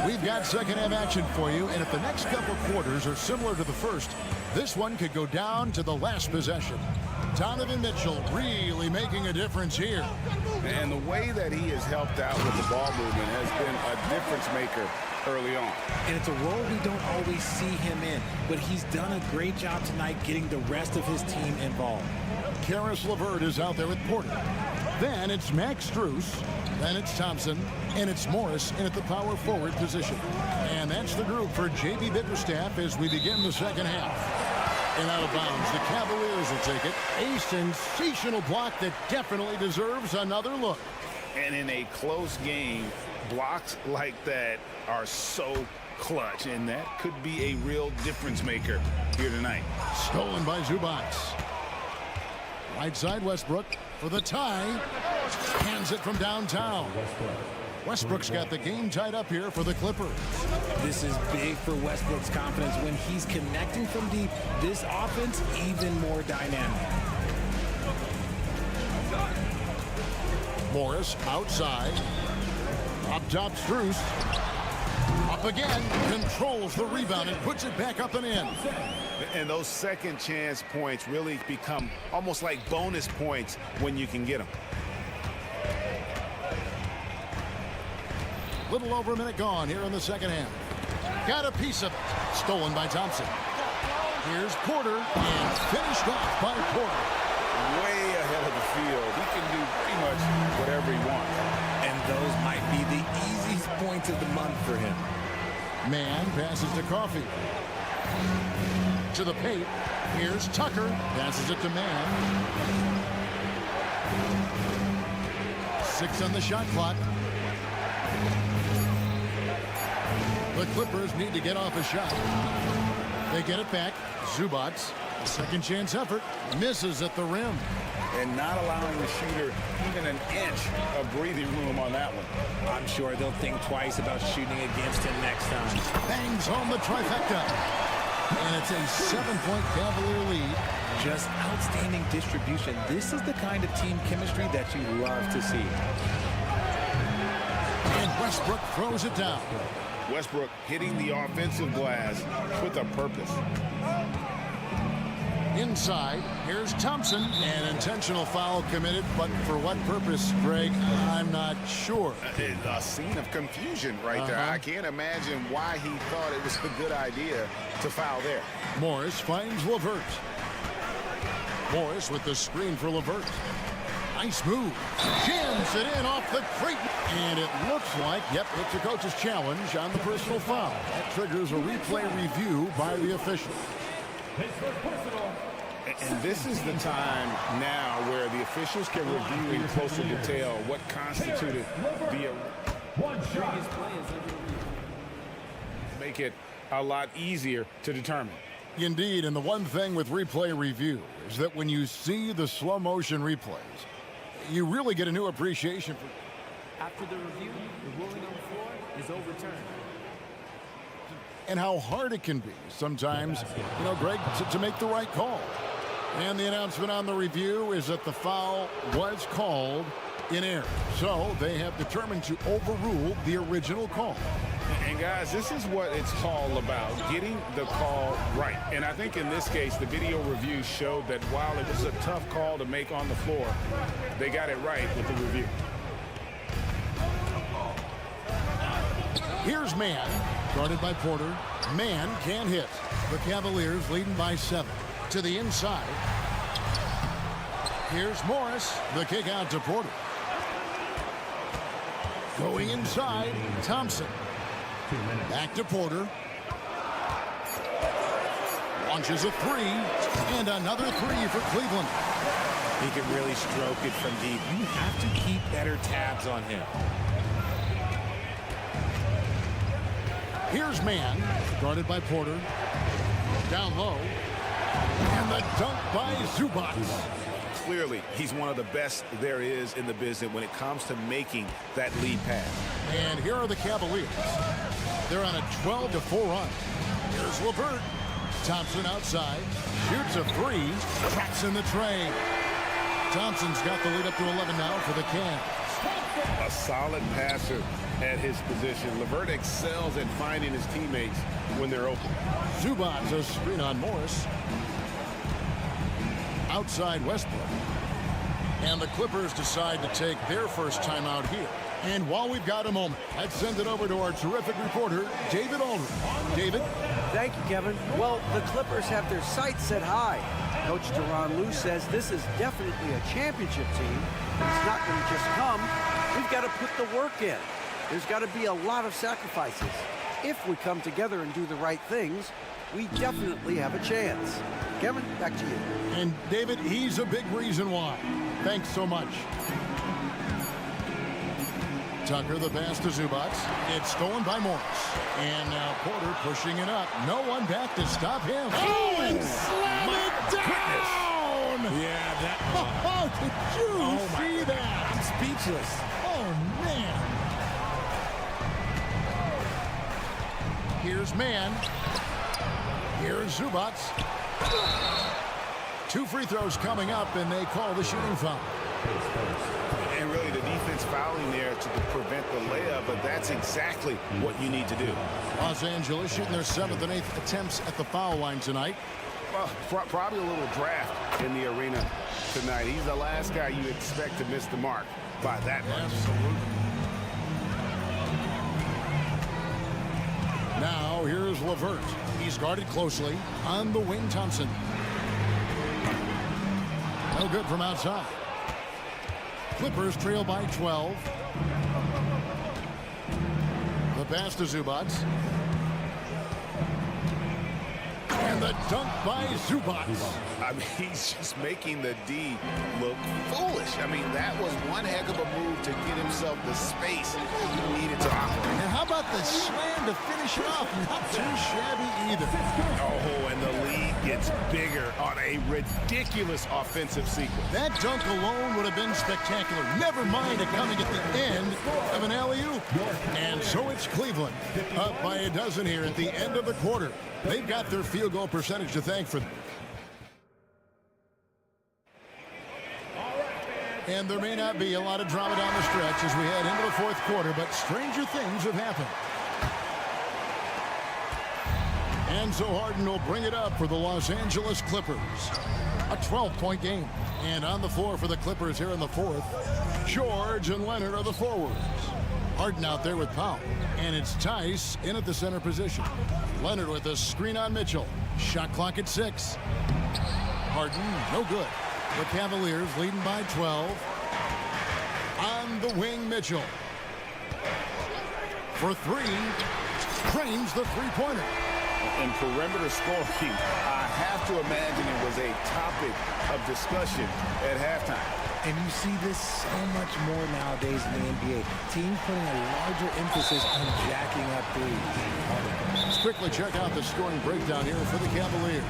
We've got second half action for you, and if the next couple quarters are similar to the first, this one could go down to the last possession. Donovan Mitchell really making a difference here. And the way that he has helped out with the ball movement has been a difference maker early on. And it's a role we don't always see him in, but he's done a great job tonight getting the rest of his team involved. Karis LeVert is out there with Porter. Then it's Max Strus. Then it's Thompson. And it's Morris in at the power forward position. And that's the group for J.B. Bickerstaff as we begin the second half. And out of bounds, the Cavaliers will take it. A sensational block that definitely deserves another look. And in a close game, blocks like that are so clutch, and that could be a real difference maker here tonight. Stolen by Zubac. Right side, Westbrook for the tie. Hands it from downtown. Westbrook's got the game tied up here for the Clippers. This is big for Westbrook's confidence. When he's connecting from deep, this offense even more dynamic. Morris outside. Up top, Strus. Up again. Controls the rebound and puts it back up and in. And those second chance points really become almost like bonus points when you can get them. Little over a minute gone here in the second half. Got a piece of it. Stolen by Thompson. Here's Porter and finished off by Porter. Way ahead of the field. He can do pretty much whatever he wants. And those might be the easiest points of the month for him. Man passes to Coffee. To the paint. Here's Tucker. Passes it to Man. 6 on the shot clock. The Clippers need to get off a shot. They get it back. Zubac, a second chance effort, misses at the rim. And not allowing the shooter even an inch of breathing room on that one. I'm sure they'll think twice about shooting against him next time. Bangs home the trifecta. And it's a 7-point Cavalier lead. Just outstanding distribution. This is the kind of team chemistry that you love to see. And Westbrook throws it down. Westbrook hitting the offensive glass with a purpose. Inside, here's Thompson. An intentional foul committed, but for what purpose, Greg, I'm not sure. A scene of confusion right there. I can't imagine why he thought it was a good idea to foul there. Morris finds LeVert. Morris with the screen for LeVert. Nice move. Jams it in off the creep. And it looks like, yep, it's a coach's challenge on the personal foul. That triggers a replay review by the official. And this is the time now where the officials can review in closer detail what constituted the previous plays. Make it a lot easier to determine. Indeed, and the one thing with replay review is that when you see the slow motion replays, you really get a new appreciation for. After the review, the ruling on the floor is overturned. And how hard it can be sometimes, you know, Greg, to make the right call. And the announcement on the review is that the foul was called in error. So they have determined to overrule the original call. And guys, this is what it's all about, getting the call right. And I think in this case, the video review showed that while it was a tough call to make on the floor, they got it right with the review. Here's Man, guarded by Porter. Man can't hit. The Cavaliers leading by 7. To the inside. Here's Morris. The kick out to Porter. Going inside, Thompson. Back to Porter. Launches a 3. And another 3 for Cleveland. He can really stroke it from deep. You have to keep better tabs on him. Here's Man, guarded by Porter. Down low. And the dunk by Zubac. Clearly, he's one of the best there is in the business when it comes to making that lead pass. And here are the Cavaliers. They're on a 12-4 run. Here's LeVert. Thompson outside. Shoots a 3. Tracks in the tray. Thompson's got the lead up to 11 now for the Cavs. A solid passer at his position. LeVert excels at finding his teammates when they're open. Zubac, a screen on Morris. Outside Westbrook. And the Clippers decide to take their first timeout here. And while we've got a moment, let's send it over to our terrific reporter, David Aldridge. David? Thank you, Kevin. Well, the Clippers have their sights set high. Coach Tyronn Lue says this is definitely a championship team. It's not going to just come. We've got to put the work in. There's got to be a lot of sacrifices. If we come together and do the right things, we definitely have a chance. Kevin, back to you. And David, he's a big reason why. Thanks so much. Tucker, the pass to Zubac. It's stolen by Morris. And now Porter pushing it up. No one back to stop him. Oh, and slam it down! Yeah, that. Oh, did you see that? I'm speechless. Oh, man. Here's man. Here's Zubats. 2 free throws coming up, and they call the shooting foul. And really the defense fouling there to prevent the layup, but that's exactly what you need to do. Los Angeles shooting their 7th and 8th attempts at the foul line tonight. Well, probably a little draft in the arena tonight. He's the last guy you expect to miss the mark by that much. Absolutely. Now here's Levert. He's guarded closely on the wing. Thompson. No good from outside. Clippers trail by 12. The pass to Zubats. And the dunk by Zubats. I mean, he's just making the D look foolish. I mean, that was one heck of a move to get himself the space he needed to operate. And how about the slam to finish it off? Not too shabby either. Oh, and the lead gets bigger on a ridiculous offensive sequence. That dunk alone would have been spectacular. Never mind it coming at the end of an alley-oop. And so it's Cleveland up by a dozen here at the end of the quarter. They've got their field goal percentage to thank for them. And there may not be a lot of drama down the stretch as we head into the 4th quarter, but stranger things have happened. And so Harden will bring it up for the Los Angeles Clippers. A 12-point game. And on the floor for the Clippers here in the 4th, George and Leonard are the forwards. Harden out there with Powell. And it's Tice in at the center position. Leonard with a screen on Mitchell. Shot clock at 6. Harden, no good. The Cavaliers leading by 12. On the wing, Mitchell. For 3. Drains the three-pointer. And perimeter scoring, I have to imagine it was a topic of discussion at halftime. And you see this so much more nowadays in the NBA. Teams putting a larger emphasis on jacking up threes. Let's quickly check out the scoring breakdown here for the Cavaliers.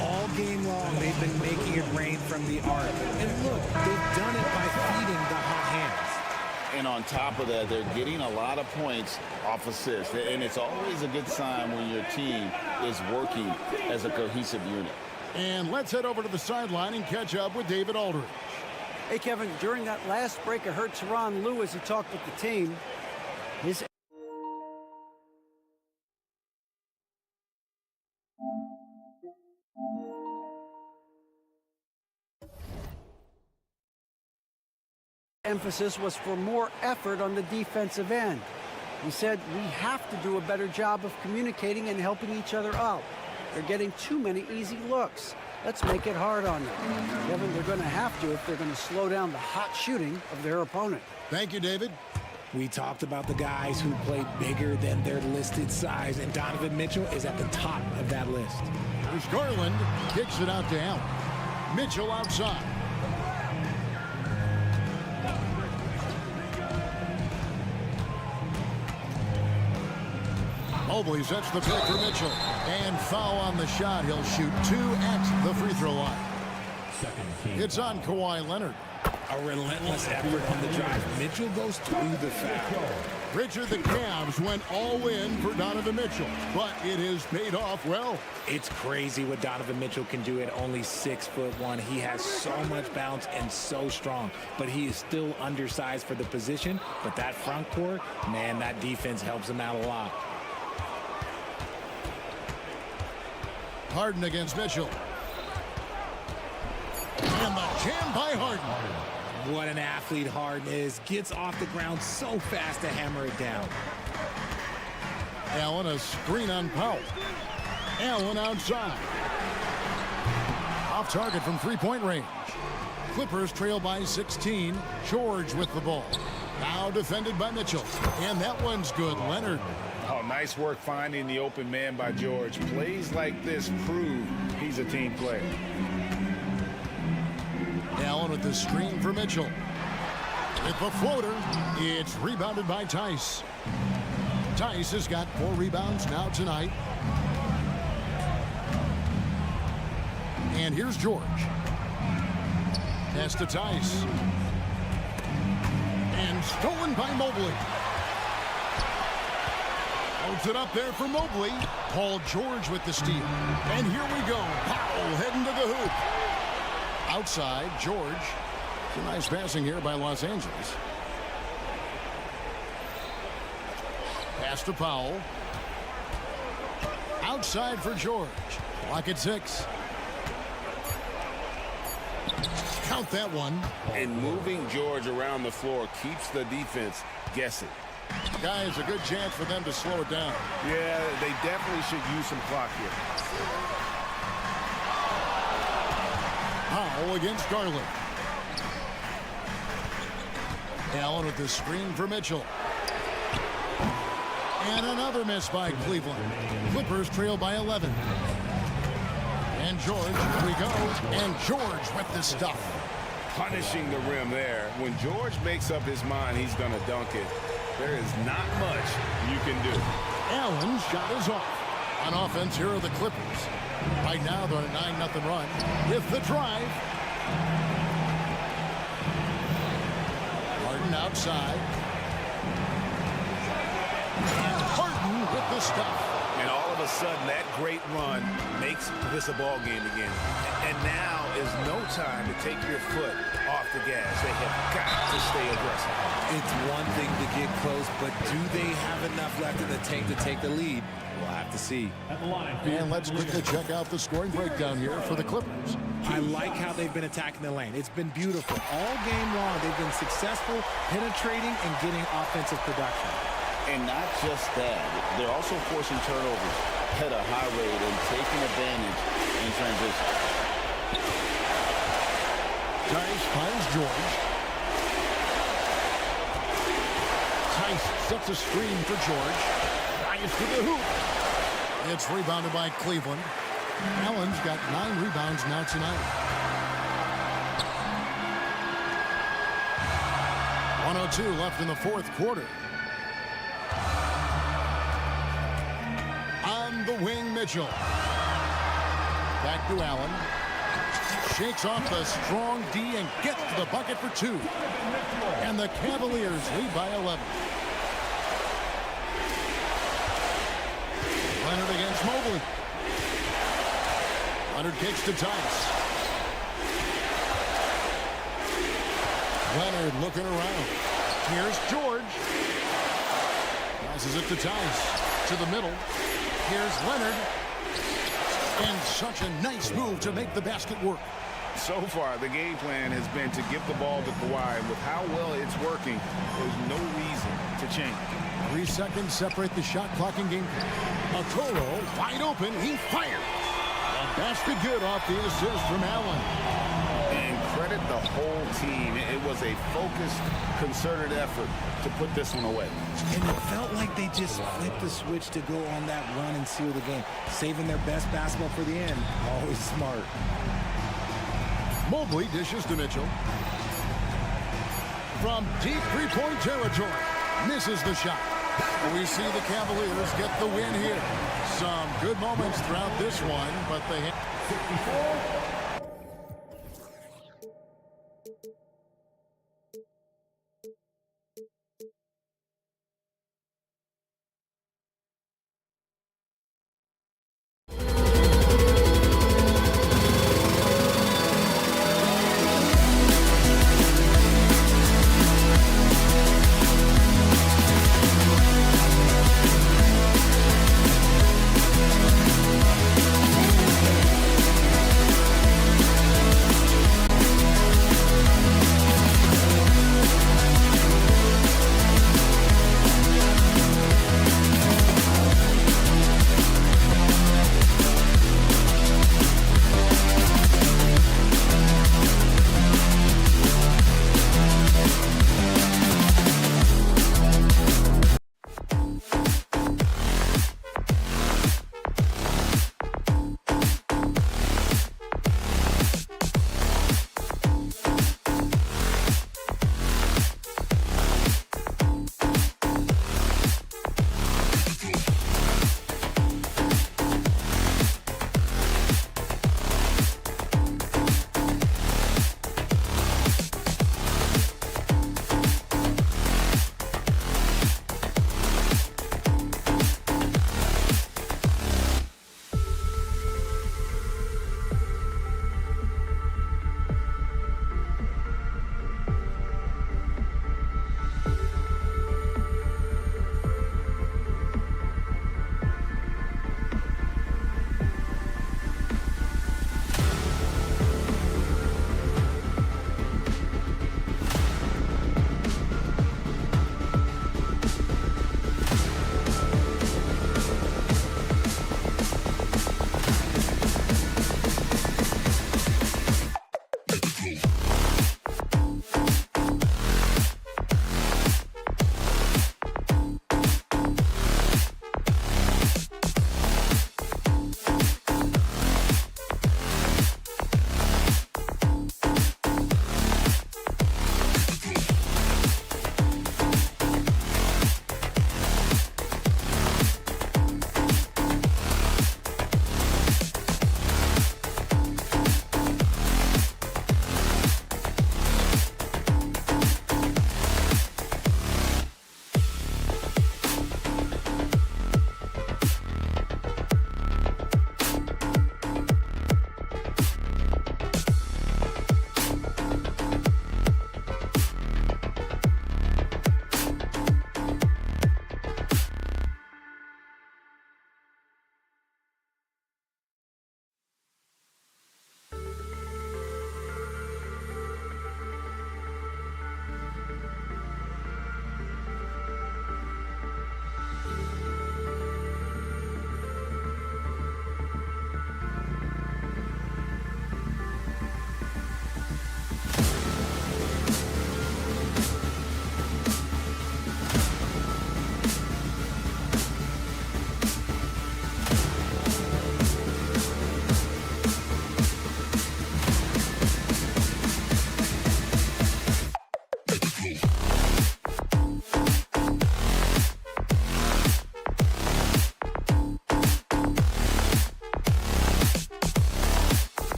All game long, they've been making it rain from the arc. And look, they've done it by feeding the hot hands. And on top of that, they're getting a lot of points off assists. And it's always a good sign when your team is working as a cohesive unit. And let's head over to the sideline and catch up with David Aldridge. Hey, Kevin, during that last break, I heard Tyronn Lue as he talked with the team. His emphasis was for more effort on the defensive end. He said, we have to do a better job of communicating and helping each other out. They're getting too many easy looks. Let's make it hard on them. Kevin, they're going to have to if they're going to slow down the hot shooting of their opponent. Thank you, David. We talked about the guys who played bigger than their listed size, and Donovan Mitchell is at the top of that list. Here's Garland, kicks it out to Allen. Mitchell outside. Mobley sets the pick for Mitchell. And foul on the shot. He'll shoot 2 at the free throw line. It's on Kawhi Leonard. A relentless effort on the drive. Mitchell goes through the foul. Richard, the Cavs went all in for Donovan Mitchell, but it has paid off well. It's crazy what Donovan Mitchell can do at only 6'1". He has so much bounce and so strong, but he is still undersized for the position. But that front court, man, that defense helps him out a lot. Harden against Mitchell. And the jam by Harden. What an athlete Harden is. Gets off the ground so fast to hammer it down. Allen, a screen on Powell. Allen outside. Off target from three-point range. Clippers trail by 16. George with the ball. Now defended by Mitchell. And that one's good. Leonard. Oh, nice work finding the open man by George. Plays like this prove he's a team player. Allen with the screen for Mitchell. With the floater, it's rebounded by Tice. Tice has got 4 rebounds now tonight. And here's George. Pass to Tice. And stolen by Mobley. Loads it up there for Mobley. Paul George with the steal. And here we go. Powell heading to the hoop. Outside, George. Some nice passing here by Los Angeles. Pass to Powell. Outside for George. Clock at 6. Count that one. And moving George around the floor keeps the defense guessing. Guys, a good chance for them to slow it down. Yeah, they definitely should use some clock here. Powell against Garland. Allen with the screen for Mitchell. And another miss by Cleveland. Clippers trail by 11. And George, here we go. And George with the stuff. Punishing the rim there. When George makes up his mind he's going to dunk it, there is not much you can do. Allen's shot is off. On offense, here are the Clippers. Right now, they're on a 9-0 run with the drive. Harden outside. And Harden with the stuff. And all of a sudden, that great run makes this a ball game again. And now is no time to take your foot off the gas. They have got to stay aggressive. It's one thing to get close, but do they have enough left in the tank to take the lead? We'll have to see. And let's quickly check out the scoring breakdown here for the Clippers. I like how they've been attacking the lane. It's been beautiful. All game long, they've been successful penetrating and getting offensive production. And not just that, they're also forcing turnovers at a high rate and taking advantage in transition. Tice finds George. Tice sets a screen for George. Tice to the hoop. It's rebounded by Cleveland. Allen's got 9 rebounds now tonight. 1:02 left in the fourth quarter. On the wing, Mitchell. Back to Allen. Shakes off the strong D and gets to the bucket for 2. And the Cavaliers lead by 11. Leonard against Mobley. Leonard kicks to Tice. Leonard looking around. Here's George. Passes it to Tice. To the middle. Here's Leonard. And such a nice move to make the basket work. So far, the game plan has been to give the ball to Kawhi. With how well it's working, there's no reason to change. 3 seconds separate the shot clock and game. Okoro wide open. He fired. A basket good off the assist from Allen. And credit the whole team. It was a focused, concerted effort to put this one away. And it felt like they just flipped the switch to go on that run and seal the game. Saving their best basketball for the end. Always smart. Mobley dishes to Mitchell. From deep three-point territory. Misses the shot. We see the Cavaliers get the win here. Some good moments throughout this one, but they have...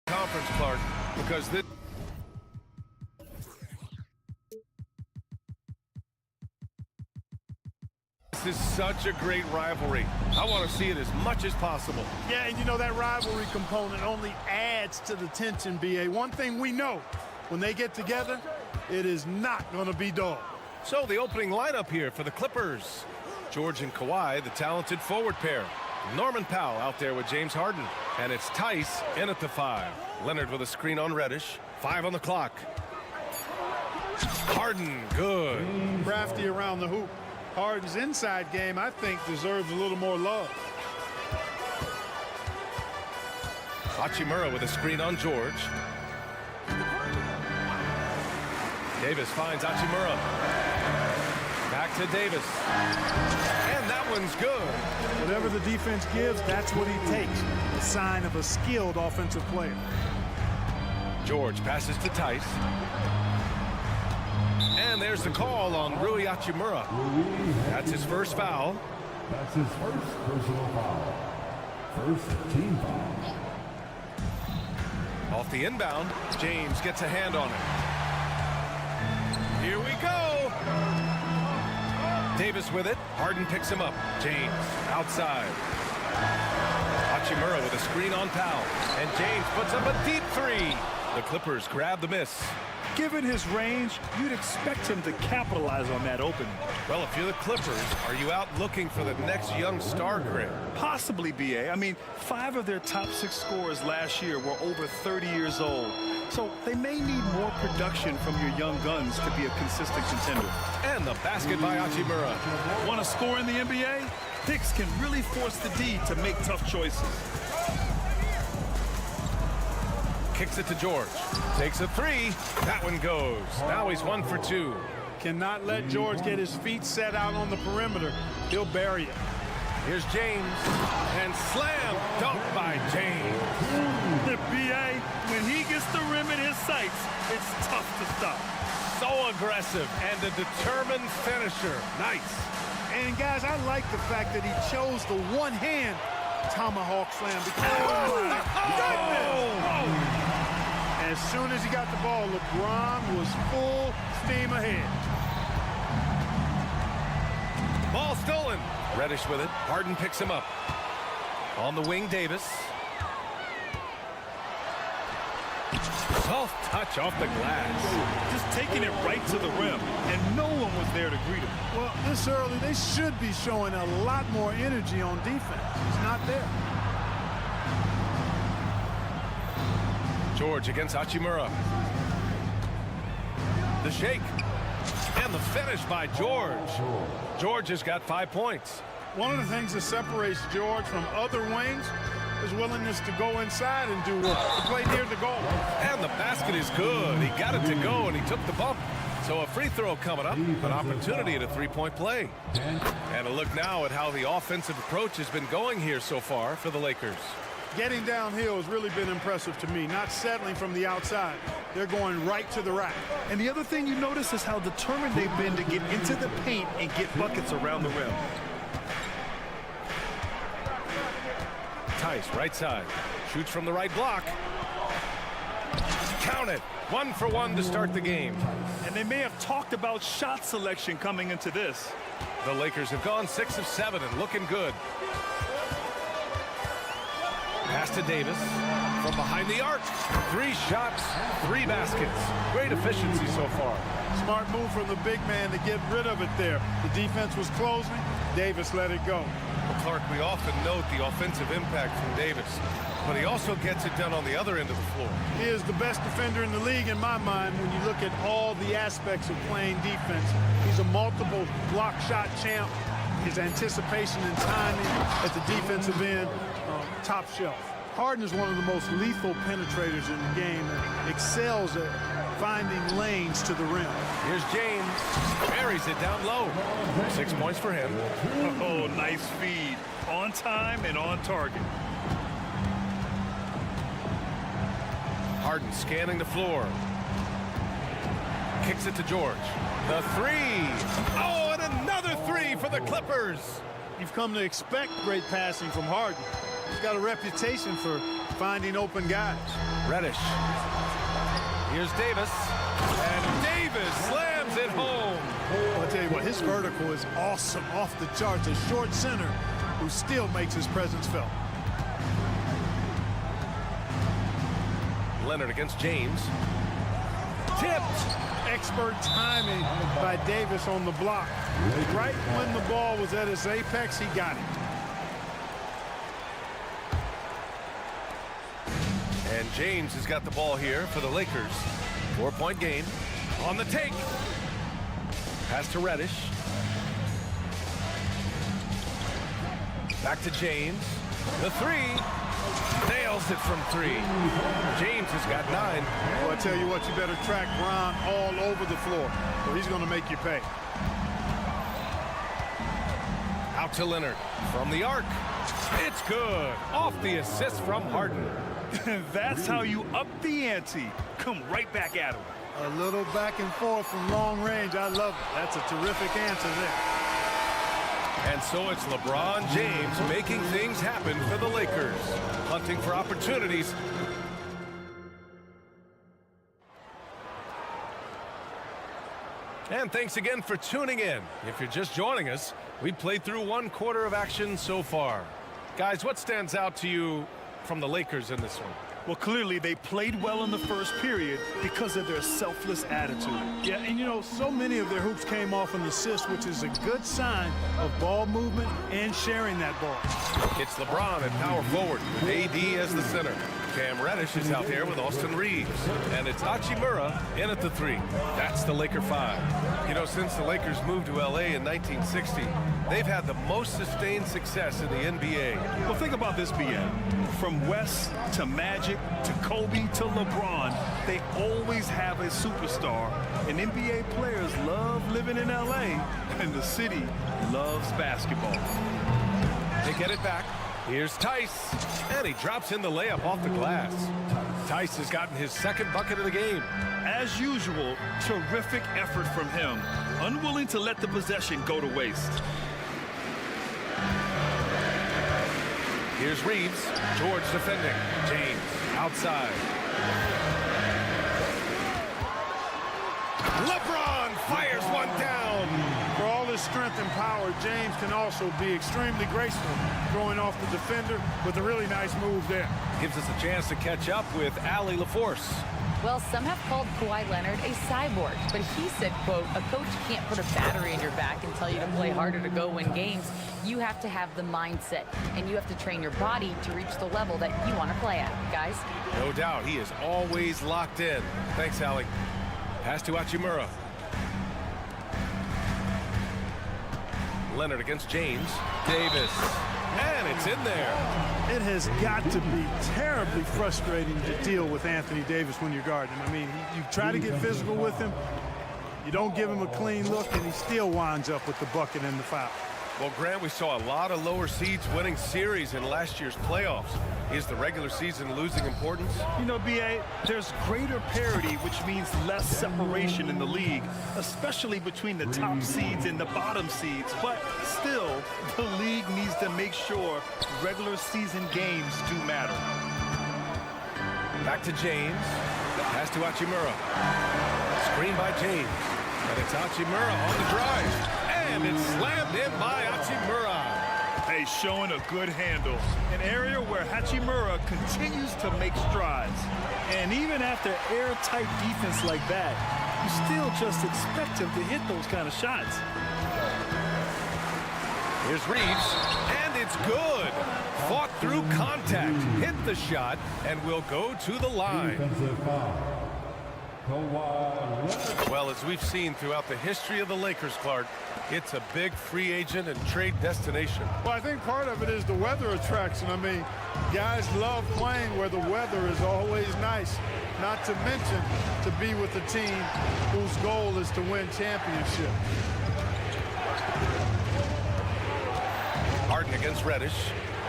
Conference, Clark, because this is such a great rivalry. I want to see it as much as possible. Yeah, and you know that rivalry component only adds to the tension, B.A. One thing we know, when they get together, it is not going to be dull. So the opening lineup here for the Clippers. George and Kawhi, the talented forward pair. Norman Powell out there with James Harden. And it's Tice in at the 5. Leonard with a screen on Reddish. 5 on the clock. Harden, good. Crafty around the hoop. Harden's inside game, I think, deserves a little more love. Hachimura with a screen on George. Davis finds Hachimura. Back to Davis. And that one's good. Whatever the defense gives, that's what he takes. A sign of a skilled offensive player. George passes to Tice. And there's the call on Rui Hachimura. That's his first foul. That's his first personal foul. First team foul. Off the inbound, James gets a hand on it. Here we go. Davis with it. Harden picks him up. James outside. Hachimura with a screen on Powell. And James puts up a deep 3. The Clippers grab the miss. Given his range, you'd expect him to capitalize on that opening. Well, if you're the Clippers, are you out looking for the next young star grade? Possibly, B.A. I mean, 5 of their top 6 scorers last year were over 30 years old. So they may need more production from your young guns to be a consistent contender. And the basket by Hachimura. Want to score in the NBA? Picks can really force the D to make tough choices. Kicks it to George. Takes a 3. That one goes. Now he's 1 for 2. Cannot let George get his feet set out on the perimeter. He'll bury it. Here's James. And slam dunk by James. The B.A., when he gets the rim in his sights, it's tough to stop. So aggressive and a determined finisher. Nice. And guys, I like the fact that he chose the one-hand tomahawk slam. Oh my goodness! As soon as he got the ball, LeBron was full steam ahead. Ball stolen. Reddish with it. Harden picks him up. On the wing, Davis. Soft touch off the glass. Just taking it right to the rim, and no one was there to greet him. Well, this early, they should be showing a lot more energy on defense. It's not there. George against Hachimura. The shake. And the finish by George. George has got 5 points. One of the things that separates George from other wings is willingness to go inside and do work, to play near the goal. And the basket is good. He got it to go, and he took the bump. So a free throw coming up, an opportunity at a three-point play. And a look now at how the offensive approach has been going here so far for the Lakers. Getting downhill has really been impressive to me, not settling from the outside. They're going right to the rack. And the other thing you notice is how determined they've been to get into the paint and get buckets around the rim. Tice, right side. Shoots from the right block. Count it. 1 for 1 to start the game. And they may have talked about shot selection coming into this. The Lakers have gone 6 of 7 and looking good. Pass to Davis from behind the arc. 3 shots, 3 baskets. Great efficiency so far. Smart move from the big man to get rid of it there. The defense was closing. Davis let it go. Well, Clark, we often note the offensive impact from Davis, but he also gets it done on the other end of the floor. He is the best defender in the league in my mind when you look at all the aspects of playing defense. He's a multiple block shot champ. His anticipation and timing at the defensive end, top shelf. Harden is one of the most lethal penetrators in the game and excels at finding lanes to the rim. Here's James. Buries it down low. 6 points for him. Oh, nice feed. On time and on target. Harden scanning the floor. Kicks it to George. The three. Oh, and another three for the Clippers. You've come to expect great passing from Harden. He's got a reputation for finding open guys. Reddish. Here's Davis. And Davis slams it home. I'll tell you what, his vertical is awesome, off the charts. A short center who still makes his presence felt. Leonard against James. Tipped. Expert timing by Davis on the block. Right when the ball was at its apex, he got it. And James has got the ball here for the Lakers. 4-point game. On the take. Pass to Reddish. Back to James. The three. Nails it from three. James has got 9. Well, I tell you what, you better track Bron all over the floor, or he's going to make you pay. Out to Leonard. From the arc. It's good. Off the assist from Harden. That's how you up the ante. Come right back at him. A little back and forth from long range. I love it. That's a terrific answer there. And so it's LeBron James making things happen for the Lakers. Hunting for opportunities. And thanks again for tuning in. If you're just joining us, we played through 1 quarter of action so far. Guys, what stands out to you from the Lakers in this one? Well, clearly they played well in the first period because of their selfless attitude. Yeah, and you know, so many of their hoops came off an assist, which is a good sign of ball movement and sharing that ball. It's LeBron at power forward with AD as the center. Cam Reddish is out there with Austin Reeves. And it's Hachimura in at the 3. That's the Laker 5. You know, since the Lakers moved to LA in 1960, they've had the most sustained success in the NBA. Well, think about this, BA. From West to Magic to Kobe to LeBron, they always have a superstar. And NBA players love living in LA, and the city loves basketball. They get it back. Here's Tice, and he drops in the layup off the glass. Tice has gotten his 2nd bucket of the game. As usual, terrific effort from him, unwilling to let the possession go to waste. Here's Reeves. George defending. James outside. LeBron fires one down. For all his strength and power, James can also be extremely graceful, throwing off the defender with a really nice move there. Gives us a chance to catch up with Allie LaForce. Well, some have called Kawhi Leonard a cyborg, but he said, quote, a coach can't put a battery in your back and tell you to play harder to go win games. You have to have the mindset, and you have to train your body to reach the level that you want to play at, guys. No doubt, he is always locked in. Thanks, Allie. Pass to Hachimura. Leonard against James. Davis. And it's in there. It has got to be terribly frustrating to deal with Anthony Davis when you're guarding him. I mean, you try to get physical with him, you don't give him a clean look, and he still winds up with the bucket and the foul. Well, Grant, we saw a lot of lower seeds winning series in last year's playoffs. Is the regular season losing importance? You know, B.A., there's greater parity, which means less separation in the league, especially between the top seeds and the bottom seeds. But still, the league needs to make sure regular season games do matter. Back to James. Pass to Hachimura. Screen by James. And it's Hachimura on the drive. And it's slammed in by Hachimura. Hey, showing a good handle. An area where Hachimura continues to make strides. And even after airtight defense like that, you still just expect him to hit those kind of shots. Here's Reeves, and it's good. Fought through contact, hit the shot, and will go to the line. Defensive foul. Well, as we've seen throughout the history of the Lakers, Clark, it's a big free agent and trade destination. Well, I think part of it is the weather attraction. I mean, guys love playing where the weather is always nice. not to mention to be with a team whose goal is to win championship. Harden against Reddish,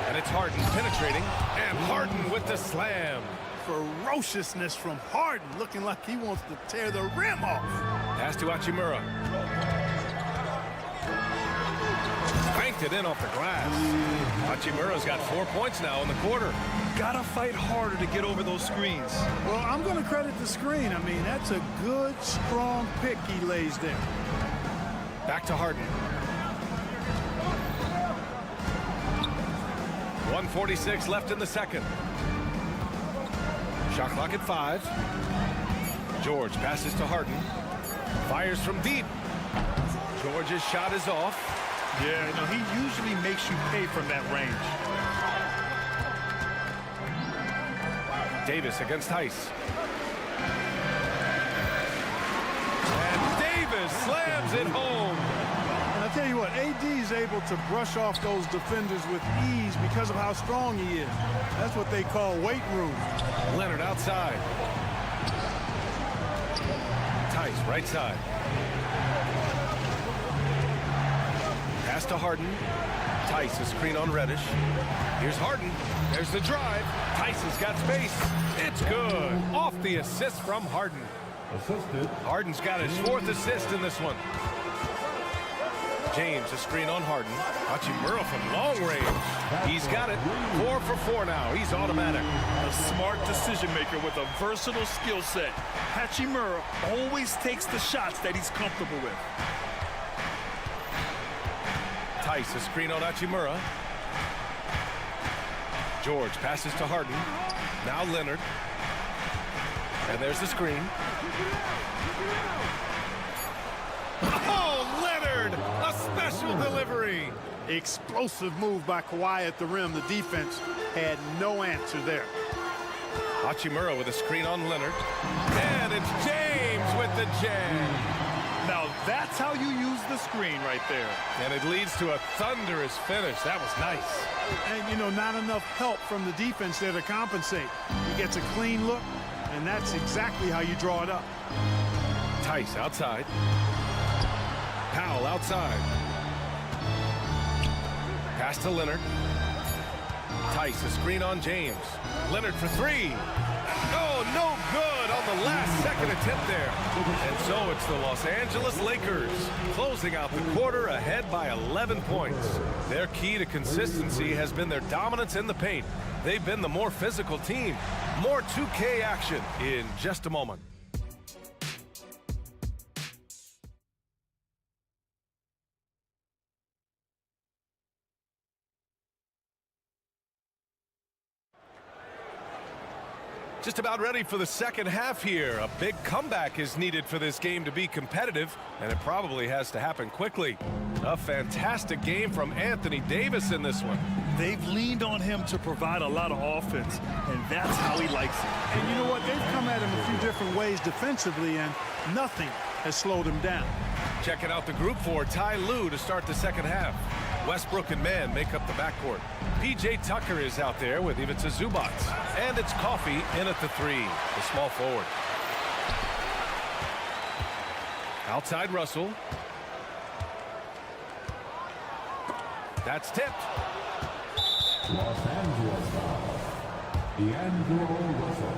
and it's Harden penetrating, and Harden with the slam. Ferociousness from Harden, looking like he wants to tear the rim off. Pass to Hachimura. Banked it in off the glass. Hachimura's got 4 points now in the quarter. Gotta fight harder to get over those screens. Well, I'm going to credit the screen. I mean, that's a good, strong pick he lays there. Back to Harden. 1:46 left in the second. Shot clock at 5. George passes to Harden. Fires from deep. George's shot is off. Yeah, you know, he usually makes you pay from that range. Davis against Heiss. And Davis slams it home. And I'll tell you what, AD is able to brush off those defenders with ease because of how strong he is. That's what they call weight room. Leonard outside. Tice right side. Pass to Harden. Tice a screen on Reddish. Here's Harden. There's the drive. Tice has got space. It's good. Off the assist from Harden. Assisted. Harden's got his 4th assist in this one. James a screen on Harden. Hachimura from long range. He's got it. 4 for 4 now. He's automatic. A smart decision maker with a versatile skill set. Hachimura always takes the shots that he's comfortable with. Tice a screen on Hachimura. George passes to Harden. Now Leonard. And there's the screen. Oh, Leonard! A special delivery. Explosive move by Kawhi at the rim. The defense had no answer there. Hachimura with a screen on Leonard. And it's James with the jam. Now that's how you use the screen right there. And it leads to a thunderous finish. That was nice. And, you know, not enough help from the defense there to compensate. He gets a clean look, and that's exactly how you draw it up. Tice outside. Powell outside. Pass to Leonard. Tice a screen on James. Leonard for 3. Oh, no good on the last second attempt there. And so it's the Los Angeles Lakers closing out the quarter ahead by 11 points. Their key to consistency has been their dominance in the paint. They've been the more physical team. More 2K action in just a moment. Just about ready for the second half here. A big comeback is needed for this game to be competitive, and it probably has to happen quickly. A fantastic game from Anthony Davis in this one. They've leaned on him to provide a lot of offense, and that's how he likes it. And you know what? They've come at him a few different ways defensively, and nothing has slowed him down. Checking out the group for Ty Lue to start the second half. Westbrook and Mann make up the backcourt. P.J. Tucker is out there with Ivica Zubac. And it's Coffey in at the 3, the small forward. Outside Russell. That's tipped. Los Angeles foul. D'Angelo Russell.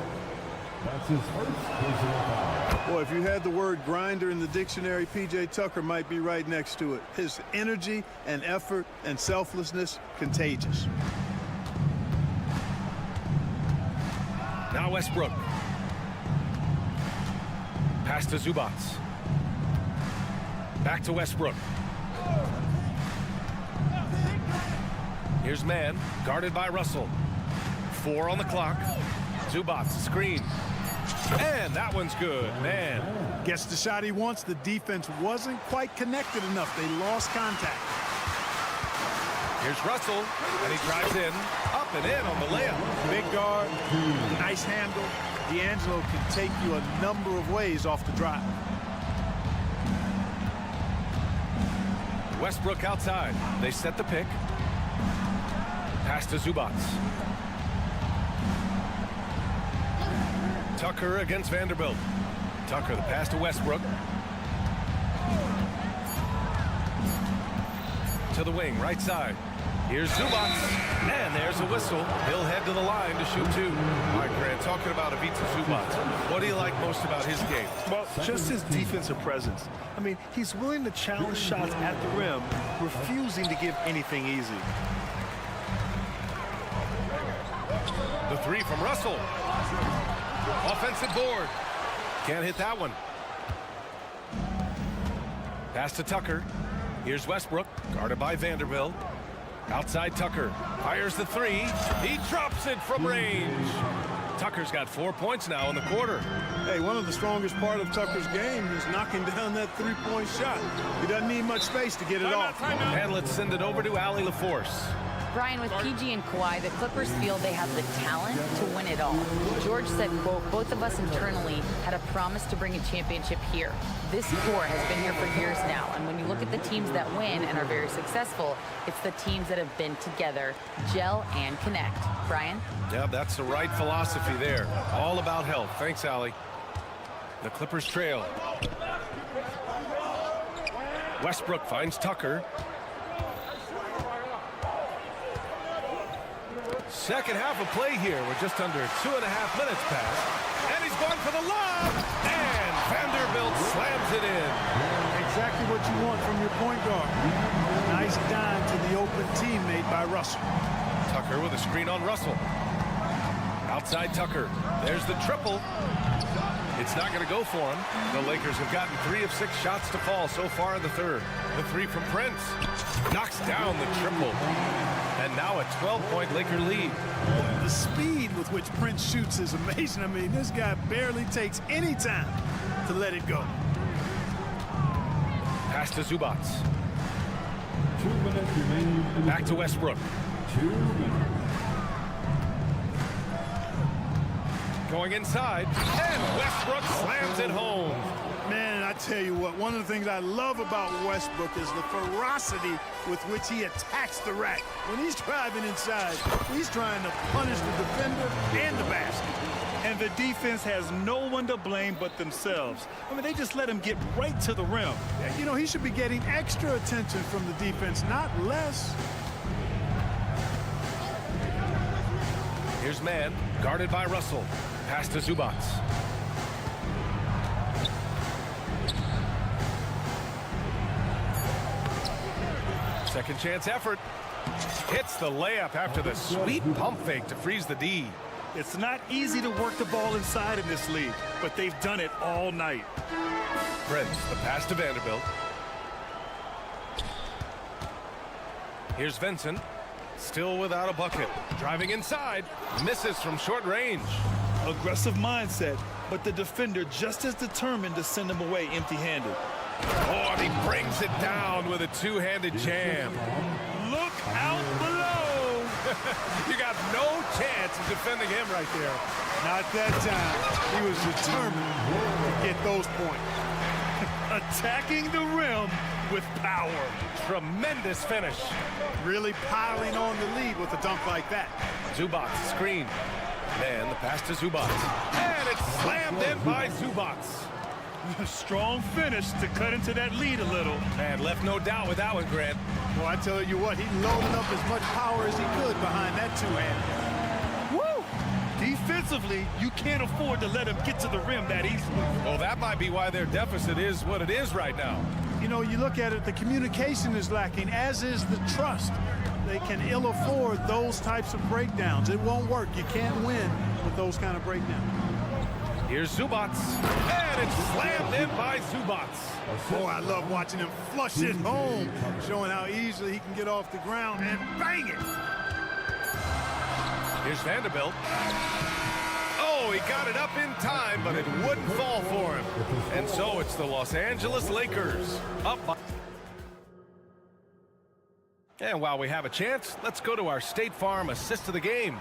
That's his first personal foul. Boy, if you had the word grinder in the dictionary, P.J. Tucker might be right next to it. His energy and effort and selflessness, contagious. Now Westbrook. Pass to Zubac. Back to Westbrook. Here's Mann, guarded by Russell. 4 on the clock. Zubac, screen. And that one's good, man. Gets the shot he wants. The defense wasn't quite connected enough. They lost contact. Here's Russell, and he drives in, up and in on the layup. Big guard, nice handle. D'Angelo can take you a number of ways off the drive. Westbrook outside. They set the pick. Pass to Zubac. Tucker against Vanderbilt. Tucker, the pass to Westbrook. To the wing, right side. Here's Zubats, and there's a whistle. He'll head to the line to shoot two. All right, Grant, talking about Ivica Zubats, what do you like most about his game? Well, just his defensive presence. I mean, he's willing to challenge shots at the rim, refusing to give anything easy. The three from Russell. Offensive board. Can't hit that one. Pass to Tucker. Here's Westbrook, guarded by Vanderbilt. Outside Tucker, fires the three. He drops it from range. Tucker's got 4 points now in the quarter. Hey, one of the strongest part of Tucker's game is knocking down that three-point shot. He doesn't need much space to get it off. And let's send it over to Allie LaForce. Brian, with PG and Kawhi, the Clippers feel they have the talent to win it all. George said, quote, both of us internally had a promise to bring a championship here. This core has been here for years now, and when you look at the teams that win and are very successful, it's the teams that have been together, gel and connect. Brian? Yeah, that's the right philosophy there. All about health. Thanks, Allie. The Clippers trail. Westbrook finds Tucker. Second half of play here. We're just under 2.5 minutes past. And he's going for the lob. And Vanderbilt slams it in. Exactly what you want from your point guard. Nice dime to the open teammate by Russell. Tucker with a screen on Russell. Outside Tucker. There's the triple. It's not going to go for him. The Lakers have gotten 3 of 6 shots to fall so far in the third. The three from Prince. Knocks down the triple. And now a 12-point Laker lead. The speed with which Prince shoots is amazing. I mean, this guy barely takes any time to let it go. Pass to Zubats. 2 minutes remaining. Back to Westbrook. 2 minutes. Going inside. And Westbrook slams it home. Man, I tell you what, one of the things I love about Westbrook is the ferocity with which he attacks the rack. When he's driving inside, he's trying to punish the defender and the basket. And the defense has no one to blame but themselves. I mean, they just let him get right to the rim. You know, he should be getting extra attention from the defense, not less. Here's Mann, guarded by Russell. Pass to Zubats. Second chance effort. Hits the layup after the sweet pump fake to freeze the D. It's not easy to work the ball inside in this league, but they've done it all night. Prince, the pass to Vanderbilt. Here's Vincent. Still without a bucket. Driving inside. Misses from short range. Aggressive mindset, but the defender just as determined to send him away empty-handed. Oh, and he brings it down with a two-handed jam. Look out below! You got no chance of defending him right there. Not that time. He was determined to get those points. Attacking the rim with power. Tremendous finish. Really piling on the lead with a dunk like that. Zubats screen. Man, the pass to Zubats. And it's slammed in by Zubats. Strong finish to cut into that lead a little. And left no doubt with that one, Grant. Well, I tell you what, he loaded up as much power as he could behind that two-hand. Woo! Defensively, you can't afford to let him get to the rim that easily. Well, that might be why their deficit is what it is right now. You know, you look at it, the communication is lacking, as is the trust. They can ill afford those types of breakdowns. It won't work. You can't win with those kind of breakdowns. Here's Zubats. And it's slammed in by Zubats. Oh, I love watching him flush it home, showing how easily he can get off the ground and bang it. Here's Vanderbilt. Oh, he got it up in time, but it wouldn't fall for him. And so it's the Los Angeles Lakers up by... And while we have a chance, let's go to our State Farm assist of the game.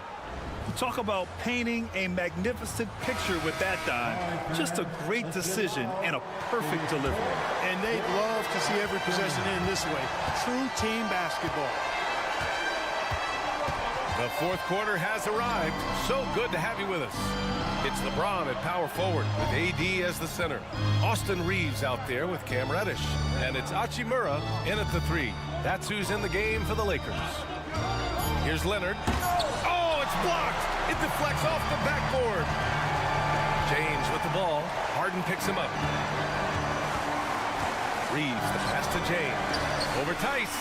Talk about painting a magnificent picture with that dime. Just a great decision and a perfect delivery. And they'd love to see every possession end this way. True team basketball. The fourth quarter has arrived. So good to have you with us. It's LeBron at power forward with AD as the center. Austin Reeves out there with Cam Reddish. And it's Hachimura in at the 3. That's who's in the game for the Lakers. Here's Leonard. Oh, it's blocked. It deflects off the backboard. James with the ball. Harden picks him up. Reeves, the pass to James. Over Tice.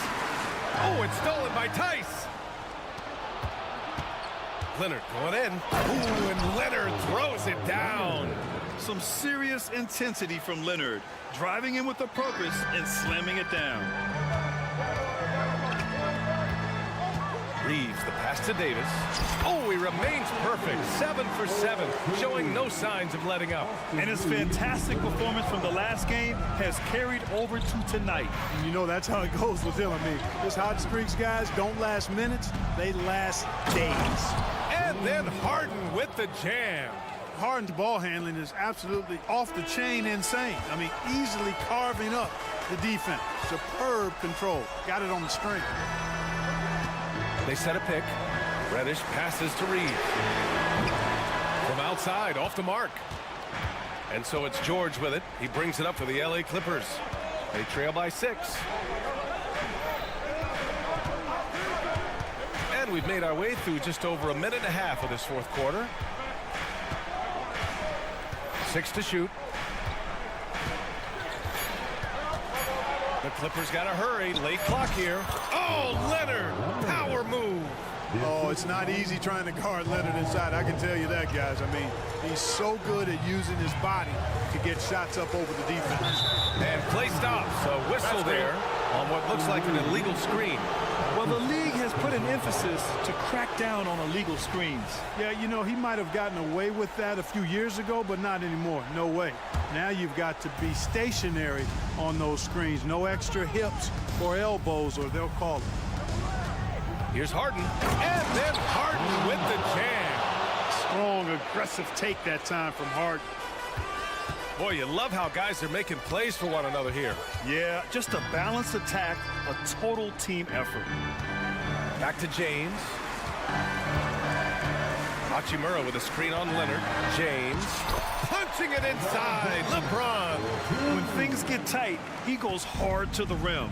Oh, it's stolen by Tice. Leonard going in. Ooh, and Leonard throws it down. Some serious intensity from Leonard, driving in with a purpose and slamming it down. Reeves, the pass to Davis. Oh, he remains perfect. 7 for 7, showing no signs of letting up. And his fantastic performance from the last game has carried over to tonight. You know, that's how it goes with him. I mean, this hot streaks, guys, don't last minutes. They last days. And then Harden with the jam. Harden's ball handling is absolutely off the chain insane. I mean, easily carving up the defense. Superb control. Got it on the string. They set a pick. Reddish passes to Reeves. From outside, off the mark. And so it's George with it. He brings it up for the LA Clippers. They trail by 6. And we've made our way through just over a minute and a half of this fourth quarter. 6 to shoot. The Clippers got to hurry. Late clock here. Oh, Leonard! Power move. Oh, it's not easy trying to guard Leonard inside. I can tell you that, guys. I mean, he's so good at using his body to get shots up over the defense. And play stops. A whistle there on what looks like an illegal screen. Well, the league has put an emphasis to crack down on illegal screens. Yeah, you know, he might have gotten away with that a few years ago, but not anymore. No way. Now you've got to be stationary on those screens. No extra hips or elbows, or they'll call it. Here's Harden. And then Harden with the jam. Strong, aggressive take that time from Harden. Boy, you love how guys are making plays for one another here. Yeah, just a balanced attack, a total team effort. Back to James. Hachimura with a screen on Leonard. James punching it inside. LeBron. When things get tight, he goes hard to the rim.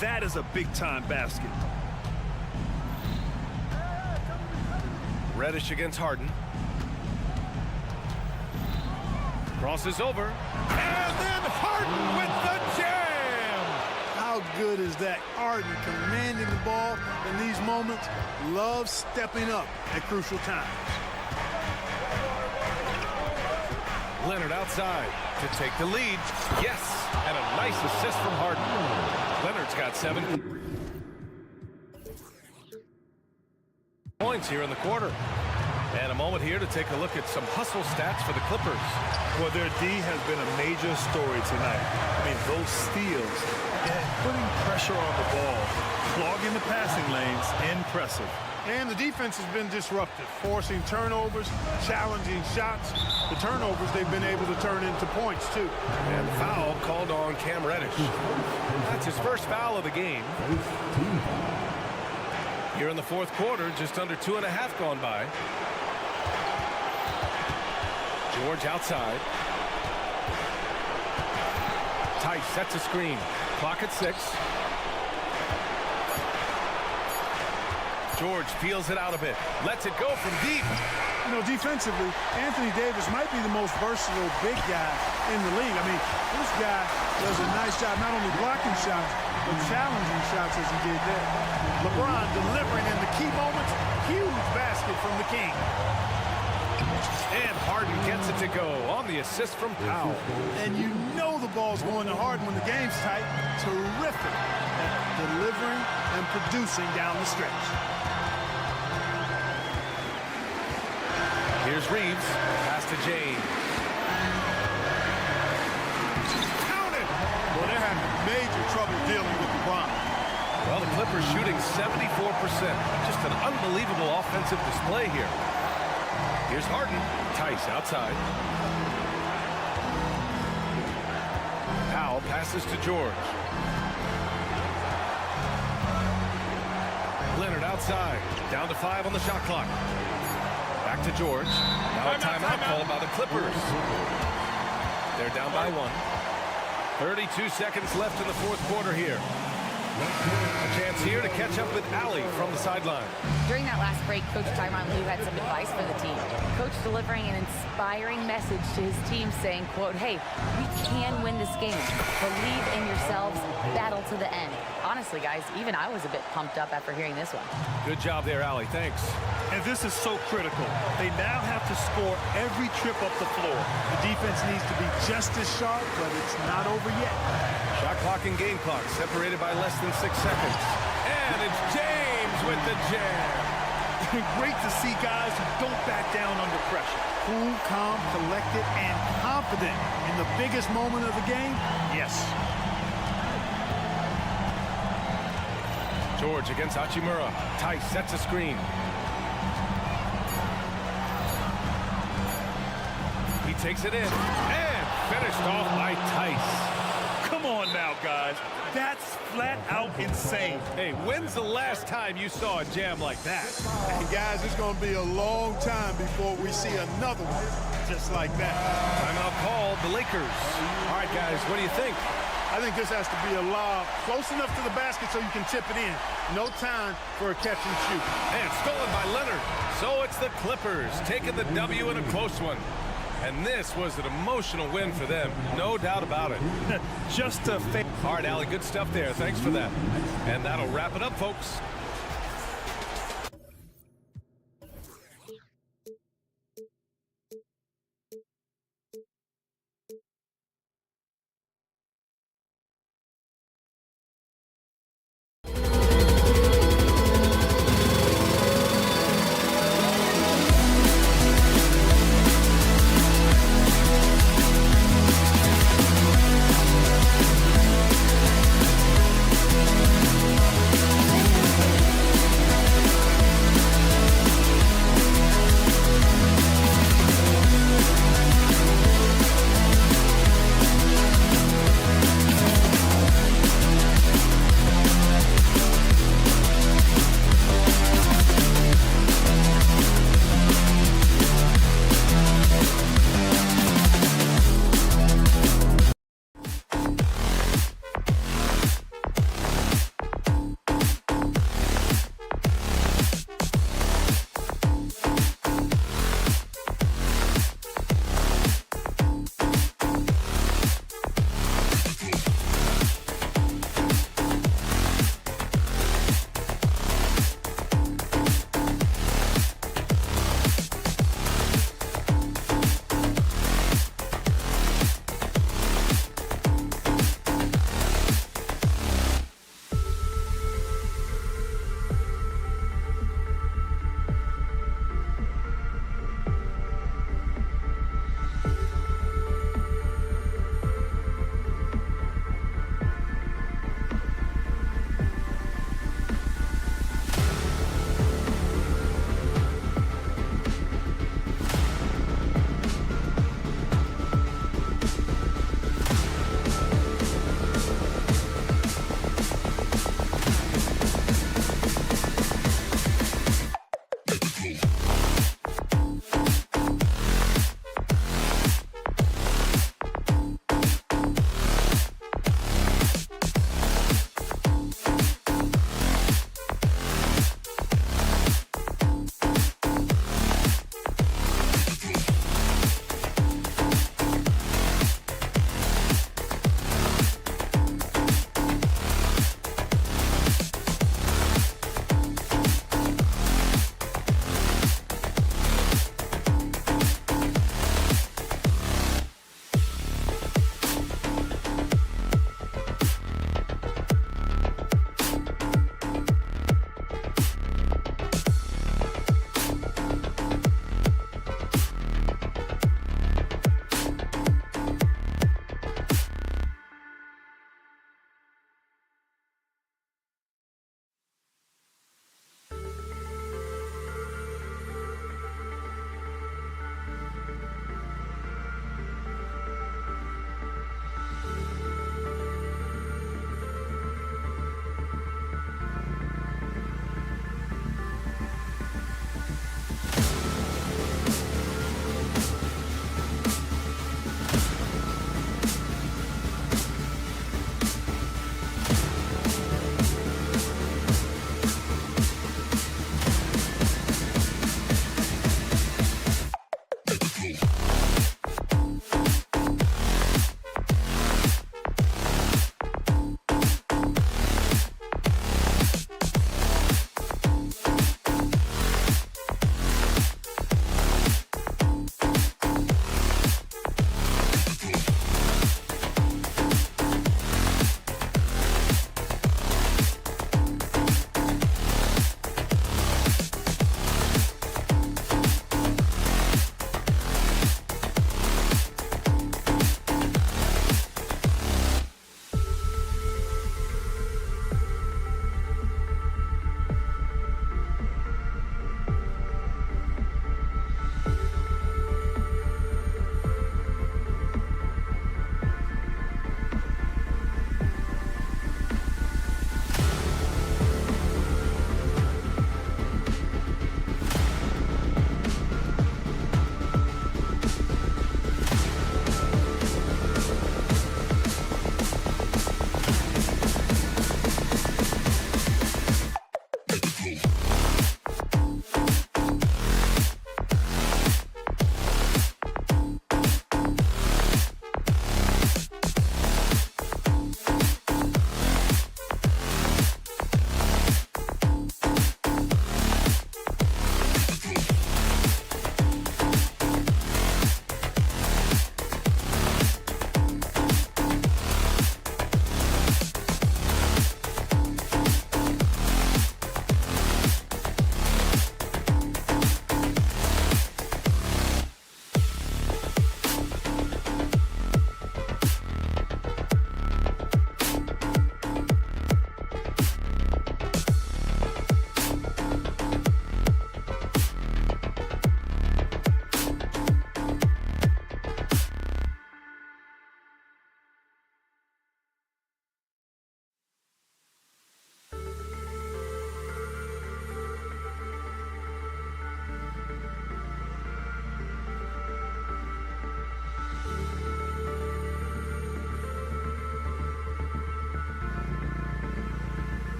That is a big-time basket. Reddish against Harden. Crosses over. And then Harden with the jam. How good is that? Harden commanding the ball in these moments. Loves stepping up at crucial times. Leonard outside to take the lead. Yes, and a nice assist from Harden. Leonard's got 7 points here in the quarter. And a moment here to take a look at some hustle stats for the Clippers. Well, their D has been a major story tonight. I mean, those steals and putting pressure on the ball, clogging the passing lanes, impressive. And the defense has been disruptive, forcing turnovers, challenging shots. The turnovers they've been able to turn into points, too. And foul called on Cam Reddish. That's his first foul of the game. Here in the fourth quarter, just under 2.5 gone by. George outside. Tice sets a screen. Clock at 6. George feels it out a bit. Lets it go from deep. You know, defensively, Anthony Davis might be the most versatile big guy in the league. I mean, this guy does a nice job not only blocking shots, but challenging shots as he did there. LeBron delivering in the key moments. Huge basket from the King. And Harden gets it to go on the assist from Powell. And you know the ball's going to Harden when the game's tight. Terrific at delivering and producing down the stretch. Here's Reeves. Pass to James. Count it! Well, they're having major trouble dealing with LeBron. Well, the Clippers shooting 74%. Just an unbelievable offensive display here. Here's Harden. Tice outside. Powell passes to George. Leonard outside. inside. Down to 5 on the shot clock. Back to George. Now a timeout called by the Clippers. They're down by 1. 32 seconds left in the fourth quarter here. A chance here to catch up with Allie from the sideline. During that last break, Coach Tyronn Lue had some advice for the team. Coach delivering an inspiring message to his team saying, quote, "Hey, we can win this game. Believe in yourselves. Battle to the end." Honestly, guys, even I was a bit pumped up after hearing this one. Good job there, Allie. Thanks. And this is so critical. They now have to score every trip up the floor. The defense needs to be just as sharp, but it's not over yet. Shot clock and game clock separated by less than 6 seconds. And it's James with the jam. Great to see guys who don't back down under pressure. Cool, calm, collected, and confident in the biggest moment of the game. Yes. George against Hachimura. Tice sets a screen. He takes it in and finished off by Tice. Come on now, guys. That's flat out insane. Hey, when's the last time you saw a jam like that? And guys, it's going to be a long time before we see another one just like that. Timeout called, the Lakers. All right, guys, what do you think? I think this has to be a lob close enough to the basket so you can tip it in. No time for a catch and shoot. And stolen by Leonard. So it's the Clippers taking the W in a close one. And this was an emotional win for them, no doubt about it. Just a fake. All right, Allie, good stuff there. Thanks for that. And that'll wrap it up, folks.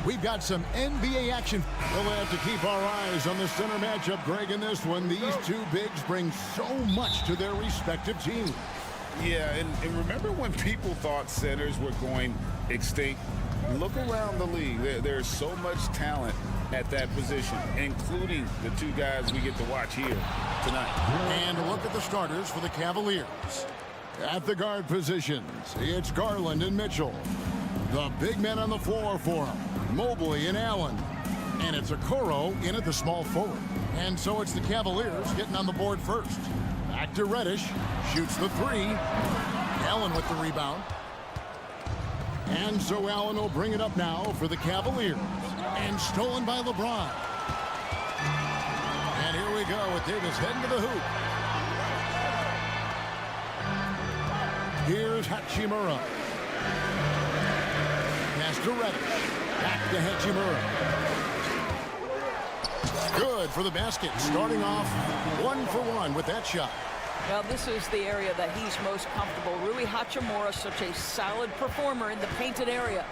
We've got some NBA action. We'll have to keep our eyes on the center matchup, Greg, in this one. These two bigs bring so much to their respective teams. Yeah, and remember when people thought centers were going extinct? Look around the league. There's so much talent at that position, including the two guys we get to watch here tonight. And look at the starters for the Cavaliers. At the guard positions, it's Garland and Mitchell. The big men on the floor for them, Mobley and Allen. And it's Okoro in at the small forward. And so it's the Cavaliers getting on the board first. Back to Reddish, shoots the three. Allen with the rebound. And so Allen will bring it up now for the Cavaliers. And stolen by LeBron. And here we go with Davis heading to the hoop. Here's Hachimura. Pass to Reddish. Back to Hachimura. Good for the basket. Starting off 1-for-1 with that shot. Well, this is the area that he's most comfortable. Rui Hachimura, such a solid performer in the painted area.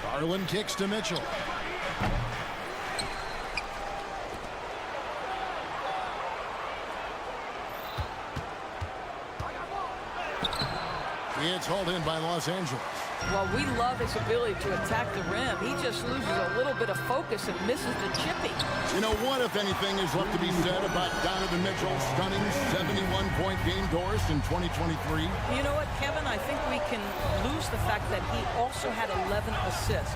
Garland kicks to Mitchell. It's hauled in by Los Angeles. Well, we love his ability to attack the rim. He just loses a little bit of focus and misses the chippy. You know what, if anything, is left to be said about Donovan Mitchell's stunning 71-point game, Doris, in 2023? You know what, Kevin? I think we can lose the fact that he also had 11 assists.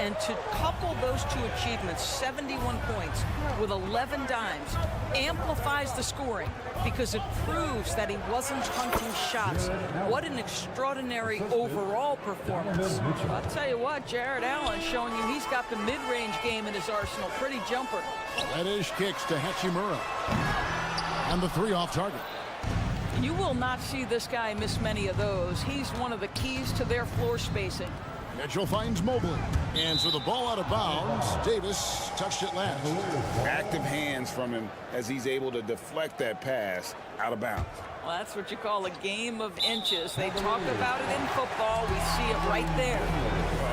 And to couple those two achievements, 71 points with 11 dimes, amplifies the scoring because it proves that he wasn't hunting shots. What an extraordinary overall performance. I'll tell you what, Jared Allen showing you he's got the mid-range game in his arsenal. Pretty jumper. Reddish kicks to Hachimura. And the three off target. You will not see this guy miss many of those. He's one of the keys to their floor spacing. Mitchell finds Mobley. And so the ball out of bounds. Davis touched it last. Active hands from him as he's able to deflect that pass out of bounds. Well, that's what you call a game of inches. They talk about it in football. We see it right there.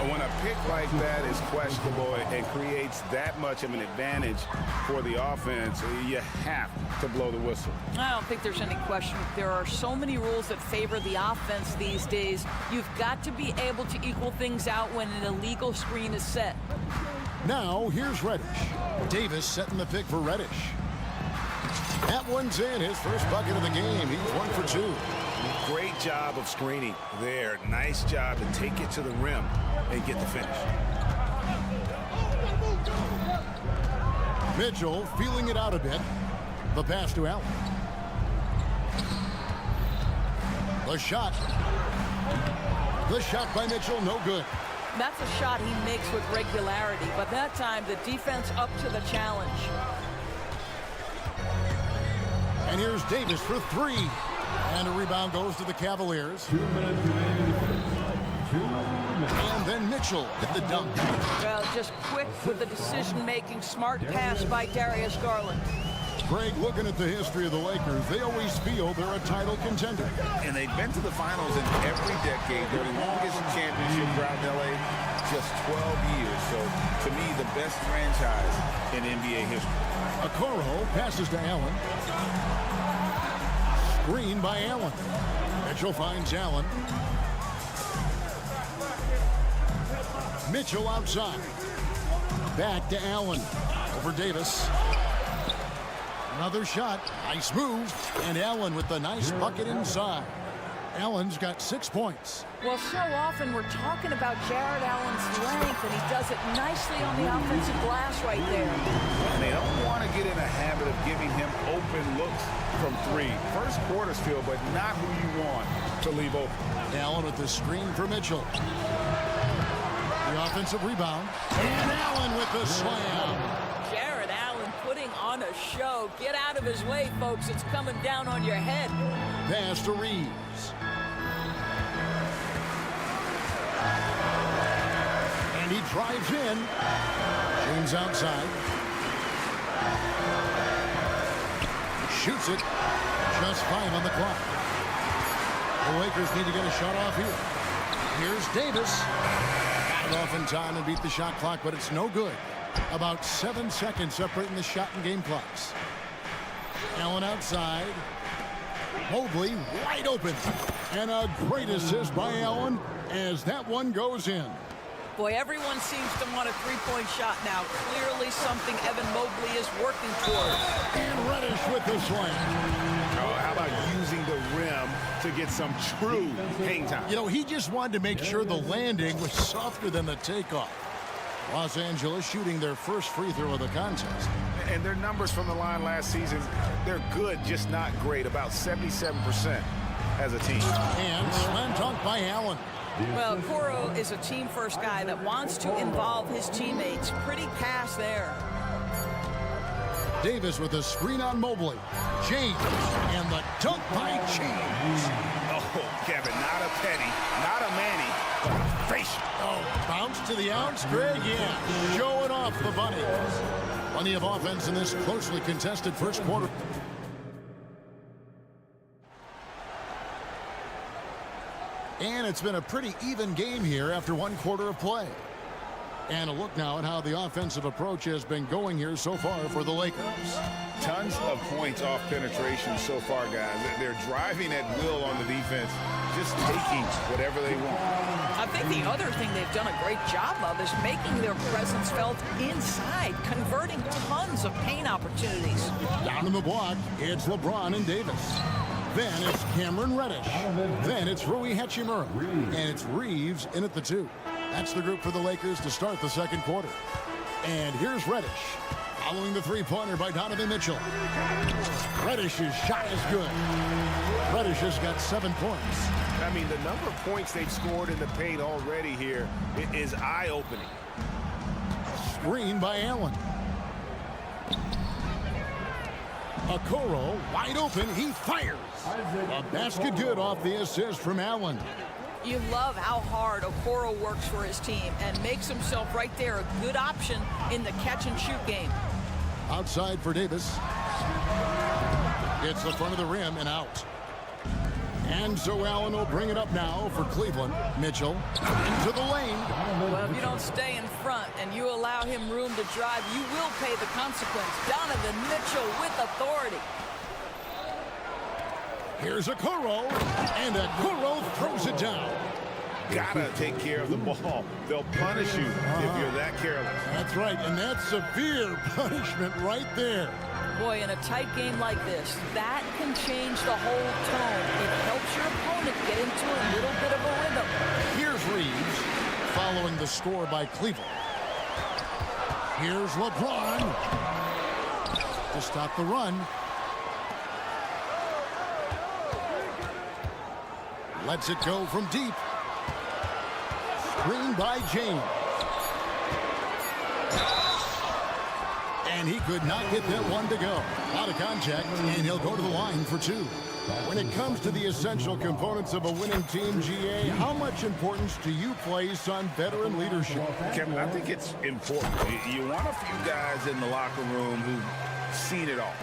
When a pick like that is questionable and creates that much of an advantage for the offense, you have to blow the whistle. I don't think there's any question. There are so many rules that favor the offense these days. You've got to be able to equal things out when an illegal screen is set. Now, here's Reddish. Davis setting the pick for Reddish. That one's in, his first bucket of the game. He's 1 for 2. Great job of screening there. Nice job to take it to the rim and get the finish. Mitchell feeling it out a bit. The pass to Allen. The shot. The shot by Mitchell, no good. That's a shot he makes with regularity, but that time the defense up to the challenge. And here's Davis for three. And a rebound goes to the Cavaliers. And then Mitchell hit the dunk. Well, just quick with the decision-making, smart pass by Darius Garland. Greg, looking at the history of the Lakers, they always feel they're a title contender. And they've been to the finals in every decade. They're the longest championship drought in LA, just 12 years. So, to me, the best franchise in NBA history. Okoro passes to Allen. Screen by Allen. Mitchell finds Allen. Mitchell outside. Back to Allen. Over Davis. Another shot. Nice move. And Allen with the nice bucket inside. Allen's got 6 points. Well, so often we're talking about Jared Allen's length, and he does it nicely on the offensive glass right there. And they don't want to get in a habit of giving him open looks from three. First quarter still, but not who you want to leave open. Allen with the screen for Mitchell. The offensive rebound. And Allen with the slam. Jared Allen putting on a show. Get out of his way, folks. It's coming down on your head. Pass to Reeves. And he drives in. James outside. Shoots it. Just 5 on the clock. The Lakers need to get a shot off here. Here's Davis. Got it off in time and beat the shot clock, but it's no good. About 7 seconds separating the shot and game clocks. Allen outside. Mobley wide open. And a great assist by Allen as that one goes in. Boy, everyone seems to want a three-point shot now. Clearly something Evan Mobley is working towards. And Reddish with the slam. Oh, how about using the rim to get some true hang time? You know, he just wanted to make sure the landing was softer than the takeoff. Los Angeles shooting their first free throw of the contest. And their numbers from the line last season, they're good, just not great. About 77% as a team. And slam dunk by Allen. Well, Coro is a team-first guy that wants to involve his teammates. Pretty pass there. Davis with a screen on Mobley. James, and the dunk by James. Oh, Kevin, not a Petty, not a Manny, but a facial. Oh, bounce to the outs, Greg, yeah. Showing off the bunny. Plenty of offense in this closely contested first quarter. And it's been a pretty even game here after 1 quarter of play. And a look now at how the offensive approach has been going here so far for the Lakers. Tons of points off penetration so far, guys. They're driving at will on the defense, just taking whatever they want. I think the other thing they've done a great job of is making their presence felt inside, converting tons of paint opportunities. Down in the block, it's LeBron and Davis. Then it's Cameron Reddish. Then it's Rui Hachimura. And it's Reeves in at the 2. That's the group for the Lakers to start the second quarter. And here's Reddish. Following the three-pointer by Donovan Mitchell. Reddish's shot is good. Reddish has got 7 points. I mean, the number of points they've scored in the paint already here is eye-opening. Screen by Allen. Okoro wide open. He fires. A basket good off the assist from Allen. You love how hard Okoro works for his team and makes himself right there a good option in the catch-and-shoot game. Outside for Davis. It's the front of the rim and out. And so Allen will bring it up now for Cleveland. Mitchell into the lane. Well, if you don't stay in front and you allow him room to drive, you will pay the consequence. Donovan Mitchell with authority. Here's Okoro, and Okoro throws it down. Gotta take care of the ball. They'll punish you if you're that careless. That's right, and that's severe punishment right there. Boy, in a tight game like this, that can change the whole tone. It helps your opponent get into a little bit of a rhythm. Here's Reeves, following the score by Cleveland. Here's LeBron to stop the run. Lets it go from deep. Screen by James. And he could not get that one to go. Out of contact, and he'll go to the line for 2. When it comes to the essential components of a winning team, GA, how much importance do you place on veteran leadership? Kevin, I think it's important. You want a few guys in the locker room who've seen it all.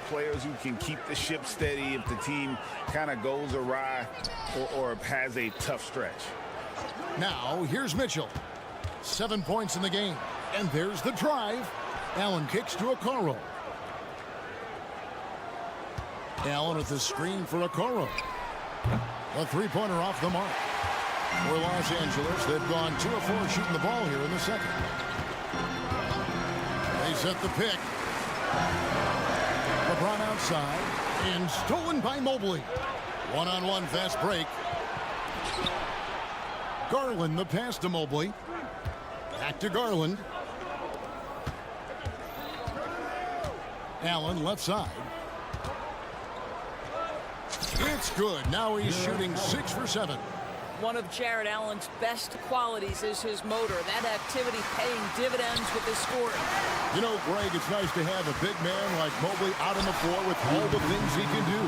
Players who can keep the ship steady if the team kind of goes awry or has a tough stretch. Now, here's Mitchell. 7 points in the game. And there's the drive. Allen kicks to Okoro. Allen with the screen for Okoro. A three-pointer off the mark. For Los Angeles, they've gone 2 of 4 shooting the ball here in the second. They set the pick. LeBron outside, and stolen by Mobley. One-on-one fast break. Garland the pass to Mobley. Back to Garland. Allen left side. It's good. Now he's shooting 6 for 7. One of Jared Allen's best qualities is his motor. That activity paying dividends with his scoring. You know, Greg, it's nice to have a big man like Mobley out on the floor with all the things he can do.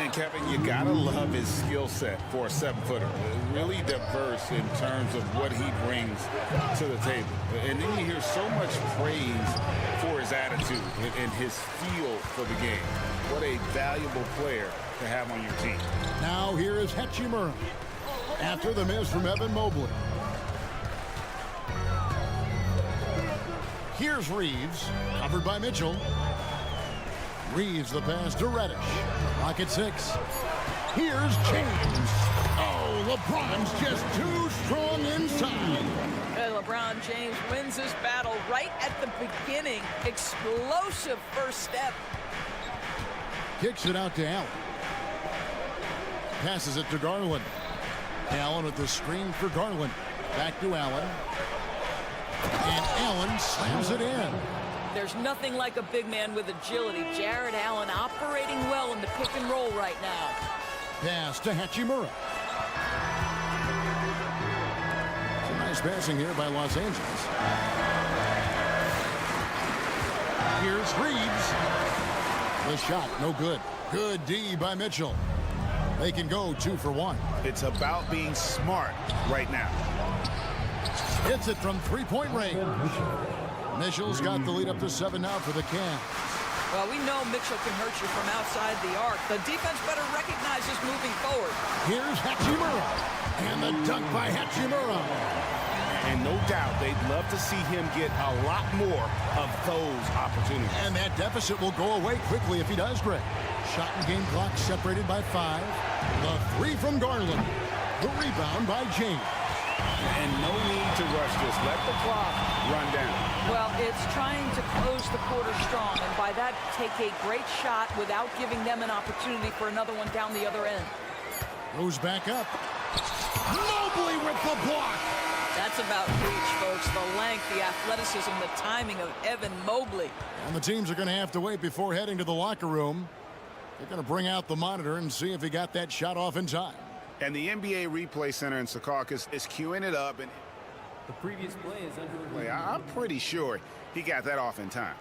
And Kevin, you gotta love his skill set for a 7-footer. Really diverse in terms of what he brings to the table. And then you hear so much praise for his attitude and his feel for the game. What a valuable player to have on your team. Now here is Hachimura after the miss from Evan Mobley. Here's Reeves, covered by Mitchell. Reeves the pass to Reddish. Lock at 6. Here's James. Oh, LeBron's just too strong inside. LeBron James wins this battle right at the beginning. Explosive first step. Kicks it out to Allen. Passes it to Garland. Allen with the screen for Garland. Back to Allen. And Allen slams it in. There's nothing like a big man with agility. Jared Allen operating well in the pick and roll right now. Pass to Hachimura. Some nice passing here by Los Angeles. Here's Reeves. The shot, no good. Good D by Mitchell. They can go 2 for 1. It's about being smart right now. Hits it from 3-point range. Mitchell's got the lead up to 7 now for the Cavs. Well, we know Mitchell can hurt you from outside the arc. The defense better recognize this moving forward. Here's Hachimura. And the dunk by Hachimura. And no doubt they'd love to see him get a lot more of those opportunities. And that deficit will go away quickly if he does, Greg. Shot and game clock separated by 5. The 3 from Garland. The rebound by James. And no need to rush this. Let the clock run down. Well, it's trying to close the quarter strong, and by that, take a great shot without giving them an opportunity for another one down the other end. Goes back up. Mobley with the block. That's about reach, folks. The length, the athleticism, the timing of Evan Mobley. And the teams are going to have to wait before heading to the locker room. They're going to bring out the monitor and see if he got that shot off in time. And the NBA Replay Center in Secaucus is queuing it up. And The previous play is under review. I'm pretty sure he got that off in time.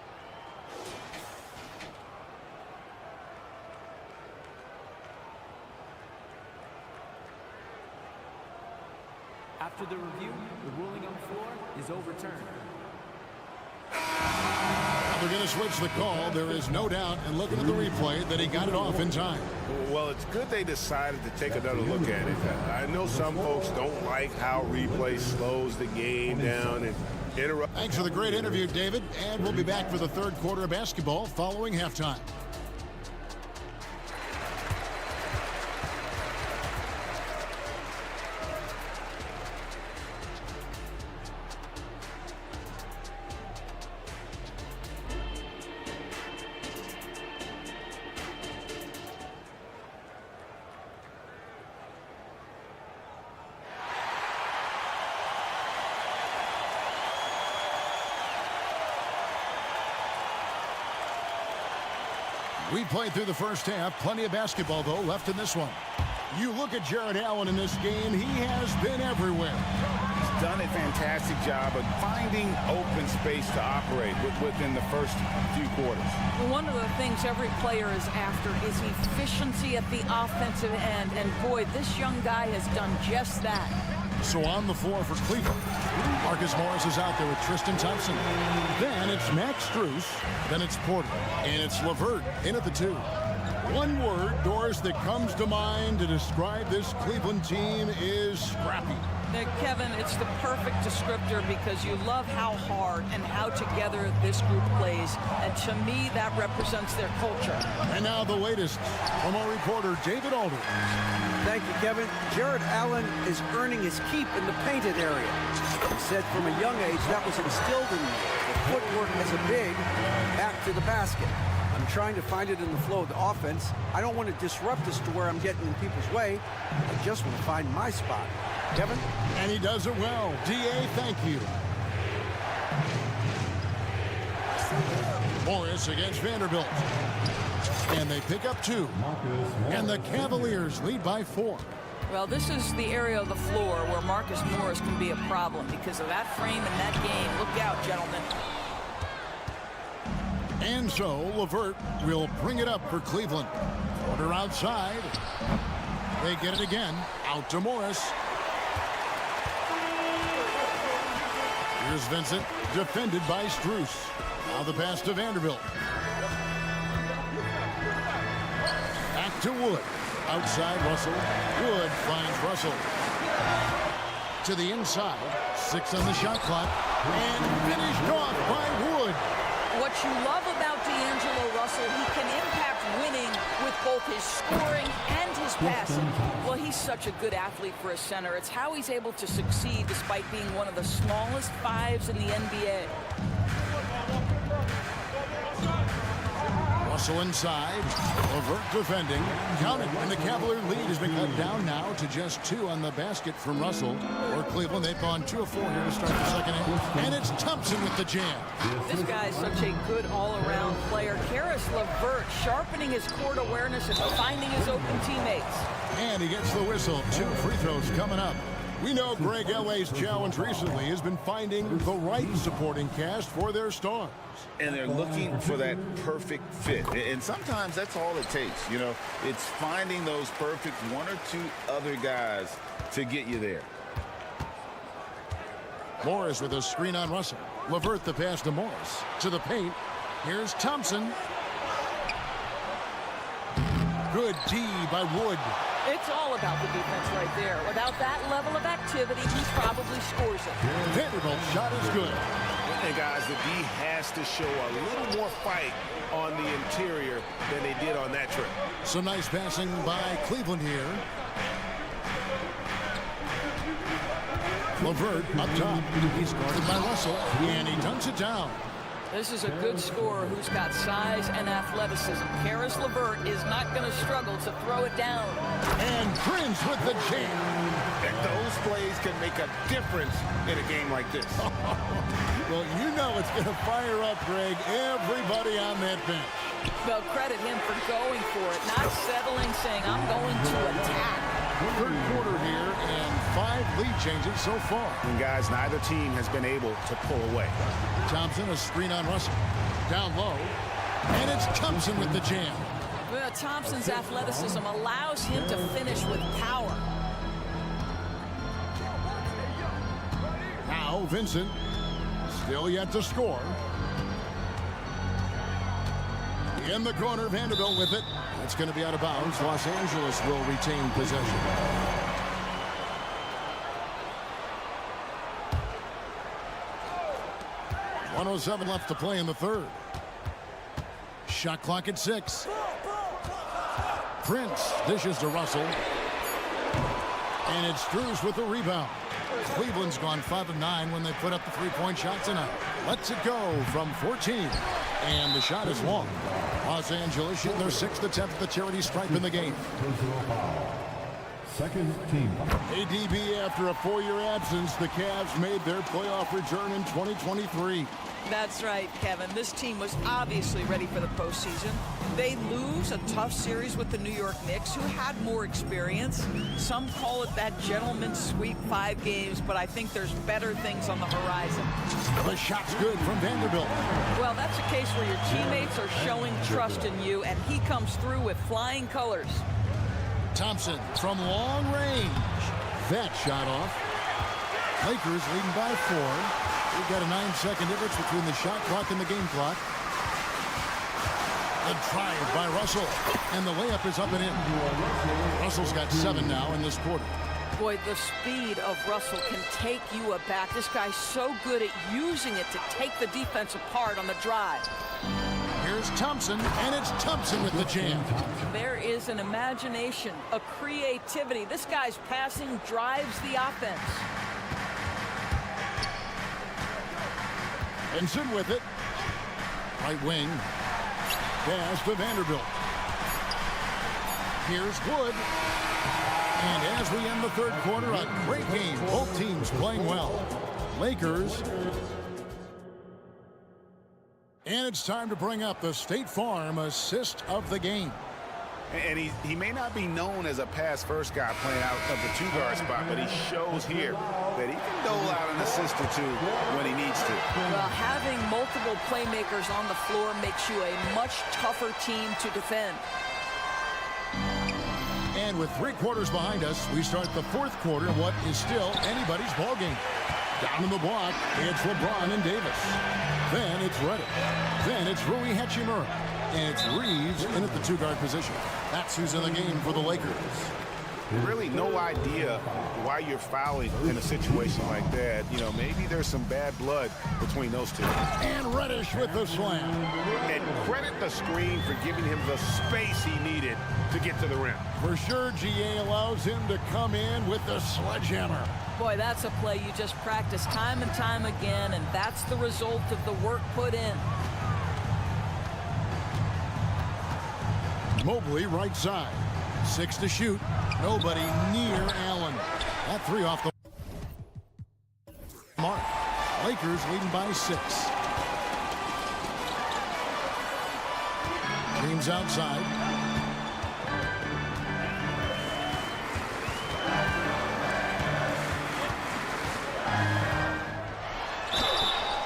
After the review, the ruling on the floor is overturned. They're going to switch the call. There is no doubt, and looking at the replay, that he got it off in time. Well, it's good they decided to take another look at it. I know some folks don't like how replay slows the game down and interrupts. Thanks for the great interview, David. And we'll be back for the third quarter of basketball following halftime. We played through the first half. Plenty of basketball, though, left in this one. You look at Jared Allen in this game. He has been everywhere. He's done a fantastic job of finding open space to operate within the first few quarters. One of the things every player is after is efficiency at the offensive end. And, boy, this young guy has done just that. So on the floor for Cleveland, Marcus Morris is out there with Tristan Thompson. Then it's Max Strus. Then it's Porter. And it's LeVert in at the 2. One word, Doris, that comes to mind to describe this Cleveland team is scrappy. Now, Kevin, it's the perfect descriptor because you love how hard and how together this group plays. And to me, that represents their culture. And now the latest from our reporter, David Aldridge. Thank you, Kevin. Jared Allen is earning his keep in the painted area. He said from a young age that was instilled in me. The footwork as a big, back to the basket. I'm trying to find it in the flow of the offense. I don't want to disrupt this to where I'm getting in people's way. I just want to find my spot. Kevin? And he does it well. D.A., thank you. Morris against Vanderbilt. And they pick up 2. And the Cavaliers lead by 4. Well, this is the area of the floor where Marcus Morris can be a problem because of that frame and that game. Look out, gentlemen. And so LeVert will bring it up for Cleveland. Quarter outside. They get it again. Out to Morris. Here's Vincent, defended by Strus. Now the pass to Vanderbilt. Back to Wood. Outside Russell. Wood finds Russell. To the inside. 6 on the shot clock. And finished off by Wood. What you love about D'Angelo Russell, he can impact winning with both his scoring and his passing. Well, he's such a good athlete for a center. It's how he's able to succeed despite being one of the smallest 5s in the NBA. Russell inside. LeVert defending. Counted. And the Cavalier lead has been cut down now to just 2 on the basket from Russell. For Cleveland, they've gone 2 of 4 here to start the second half. And it's Thompson with the jam. This guy is such a good all-around player. Karis LeVert sharpening his court awareness and finding his open teammates. And he gets the whistle. 2 free throws coming up. We know Greg Elway's challenge recently has been finding the right supporting cast for their stars. And they're looking for that perfect fit. And sometimes that's all it takes. You know, it's finding those perfect 1 or 2 other guys to get you there. Morris with a screen on Russell. LeVert the pass to Morris. To the paint. Here's Thompson. Good D by Wood. It's all about the defense right there. Without that level of activity, he probably scores it. Vanderbilt's shot is good. And guys, the D has to show a little more fight on the interior than they did on that trip. Some nice passing by Cleveland here. LeVert up top. He's guarded by Russell, and he dunks it down. This is a good scorer who's got size and athleticism. Karis LeVert is not going to struggle to throw it down. And Prince with the jam. And those plays can make a difference in a game like this. Well, you know it's going to fire up, Greg, everybody on that bench. Well, credit him for going for it, not settling, saying, I'm going to attack. Third quarter here, and 5 lead changes so far. And guys, neither team has been able to pull away. Thompson, a screen on Russell. Down low. And it's Thompson with the jam. Well, Thompson's athleticism allows him to finish with power. Now Vincent, still yet to score. In the corner, Vanderbilt with it. It's going to be out of bounds. Los Angeles will retain possession. .107 left to play in the third. Shot clock at 6. Prince dishes to Russell. And it's Strus with the rebound. Cleveland's gone 5 of 9 when they put up the 3-point shot tonight. Lets it go from 14. And the shot is long. Los Angeles shooting their 6th attempt at the charity stripe in the game. Second team. ADB, after a 4-year absence, the Cavs made their playoff return in 2023. That's right, Kevin. This team was obviously ready for the postseason. They lose a tough series with the New York Knicks, who had more experience. Some call it that gentleman's sweep 5 games, but I think there's better things on the horizon. The shot's good from Vanderbilt. Well, that's a case where your teammates are showing trust in you, and he comes through with flying colors. Thompson from long range. That shot off. Lakers leading by 4. We've got a 9-second difference between the shot clock and the game clock. The drive by Russell. And the layup is up and in. Russell's got 7 now in this quarter. Boy, the speed of Russell can take you aback. This guy's so good at using it to take the defense apart on the drive. Here's Thompson, and it's Thompson with the jam. There is an imagination, a creativity. This guy's passing drives the offense. Vincent with it. Right wing. Pass to Vanderbilt. Here's Wood. And as we end the third quarter, a great game. Both teams playing well. Lakers. And it's time to bring up the State Farm assist of the game. And he may not be known as a pass-first guy playing out of the 2-guard spot, but he shows here that he can dole out an assist or two when he needs to. Well, having multiple playmakers on the floor makes you a much tougher team to defend. And with 3 quarters behind us, we start the 4th quarter in what is still anybody's ball game. Down in the block, it's LeBron and Davis. Then it's Reddish. Then it's Rui Hachimura. And it's Reeves in at the 2-guard position. That's who's in the game for the Lakers. Really no idea why you're fouling in a situation like that. You know, maybe there's some bad blood between those two. And Reddish with the slam. And credit the screen for giving him the space he needed to get to the rim. For sure, GA allows him to come in with the sledgehammer. Boy, that's a play you just practice time and time again, and that's the result of the work put in. Mobley right side. 6 to shoot. Nobody near Allen. That 3 off the mark. Lakers leading by 6. James outside.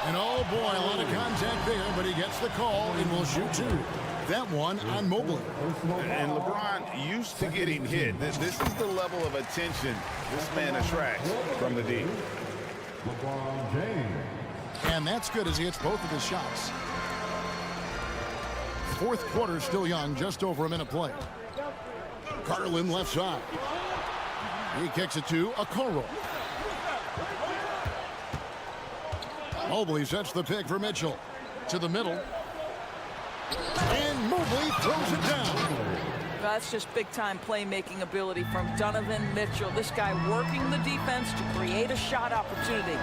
And oh boy, a lot of contact there, but he gets the call and will shoot 2. That one on Mobley. And LeBron used to getting hit. This is the level of attention this man attracts from the D. LeBron James. And that's good as he hits both of his shots. 4th quarter still young, just over a minute play. Garland left side. He kicks it to Okoro. Mobley sets the pick for Mitchell. To the middle. And Mobley throws it down. That's just big-time playmaking ability from Donovan Mitchell. This guy working the defense to create a shot opportunity.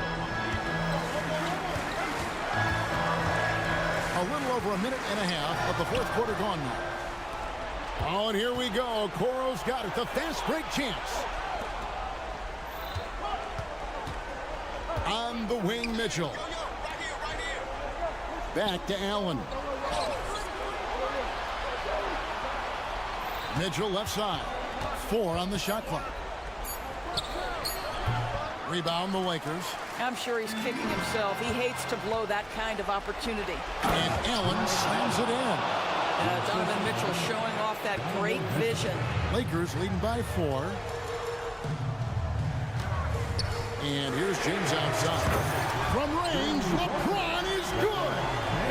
A little over a minute and a half of the 4th quarter gone now. Oh, and here we go. Okoro's got it. The fast break chance. On the wing, Mitchell. Back to Allen. Mitchell left side. 4 on the shot clock. Rebound the Lakers. I'm sure he's kicking himself. He hates to blow that kind of opportunity. And Allen slams it in. Donovan Mitchell showing off that great vision. Lakers leading by 4. And here's James outside. From range, LeBron is good.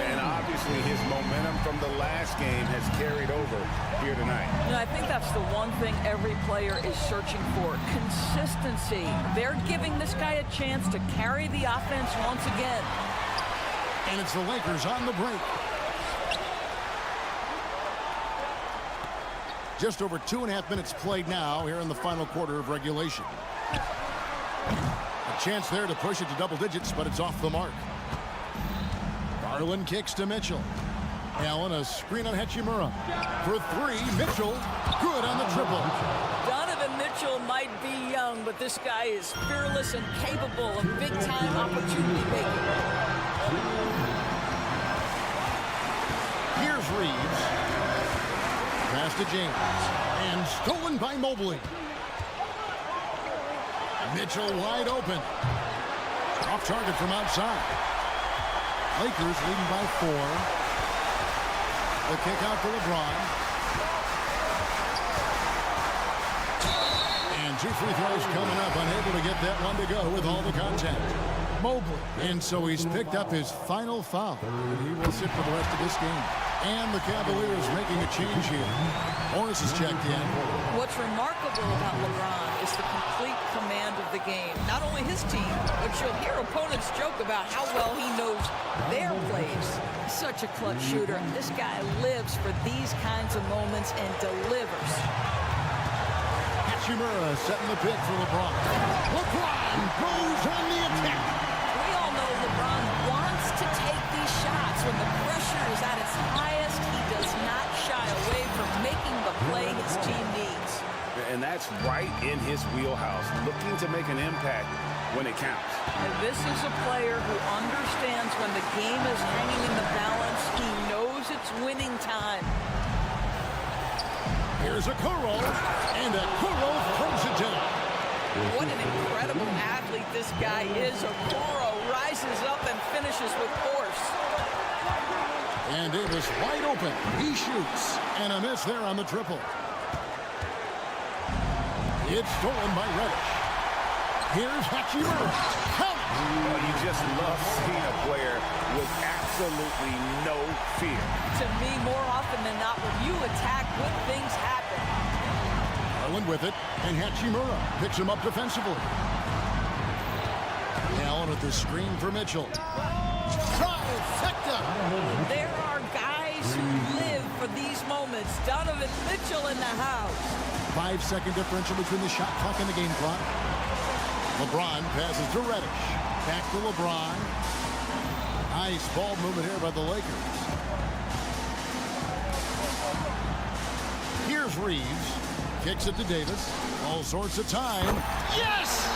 And obviously his momentum from the last game has carried over here tonight. You know, I think that's the one thing every player is searching for. Consistency. They're giving this guy a chance to carry the offense once again. And it's the Lakers on the break. Just over 2.5 minutes played now here in the final quarter of regulation. A chance there to push it to double digits, but it's off the mark. Garland kicks to Mitchell. Allen, a screen on Hachimura. For 3, Mitchell, good on the triple. Donovan Mitchell might be young, but this guy is fearless and capable of big-time opportunity making. Here's Reeves. Pass to James. And stolen by Mobley. Mitchell wide open. Off target from outside. Lakers leading by 4. The kick out to LeBron. And 2 free throws coming up. Unable to get that one to go with all the contact. Mobley. And so he's picked up his final foul. He will sit for the rest of this game. And the Cavaliers making a change here. Morris is checked in. What's remarkable about LeBron is the complete command of the game. Not only his team, but you'll hear opponents joke about how well he knows their plays. Such a clutch shooter. This guy lives for these kinds of moments and delivers. Hachimura setting the pick for LeBron. LeBron goes on the attack. We all know LeBron wants to take these shots. When the pressure is at its highest, he does not shy away from making the play his team needs. And that's right in his wheelhouse, looking to make an impact when it counts. And this is a player who understands when the game is hanging in the balance. He knows it's winning time. Here's Okoro, and Okoro throws it down. What an incredible athlete this guy is. Okoro rises up and finishes with force. And Davis wide open. He shoots. And a miss there on the triple. It's stolen by Reddish. Here's Hachimura. Well, you just love seeing a player with absolutely no fear. To me, more often than not, when you attack, good things happen. Garland with it, and Hachimura picks him up defensively. Allen at the screen for Mitchell. Trifecta! There are guys who live for these moments. Donovan Mitchell in the house. 5-second differential between the shot clock and the game clock. LeBron passes to Reddish. Back to LeBron. Nice ball movement here by the Lakers. Here's Reeves. Kicks it to Davis. All sorts of time. Yes!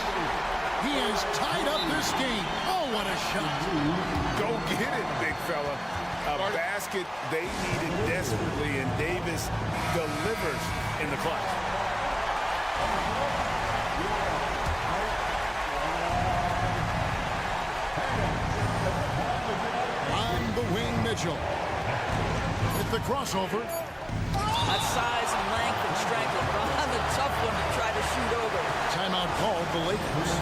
He has tied up this game. Oh, what a shot. Go get it, big fella. A basket they needed desperately, and Davis delivers in the clutch. On the wing, Mitchell. With the crossover. That size and length and strength. LeBron, the tough one to try to shoot over. Timeout called the Lakers.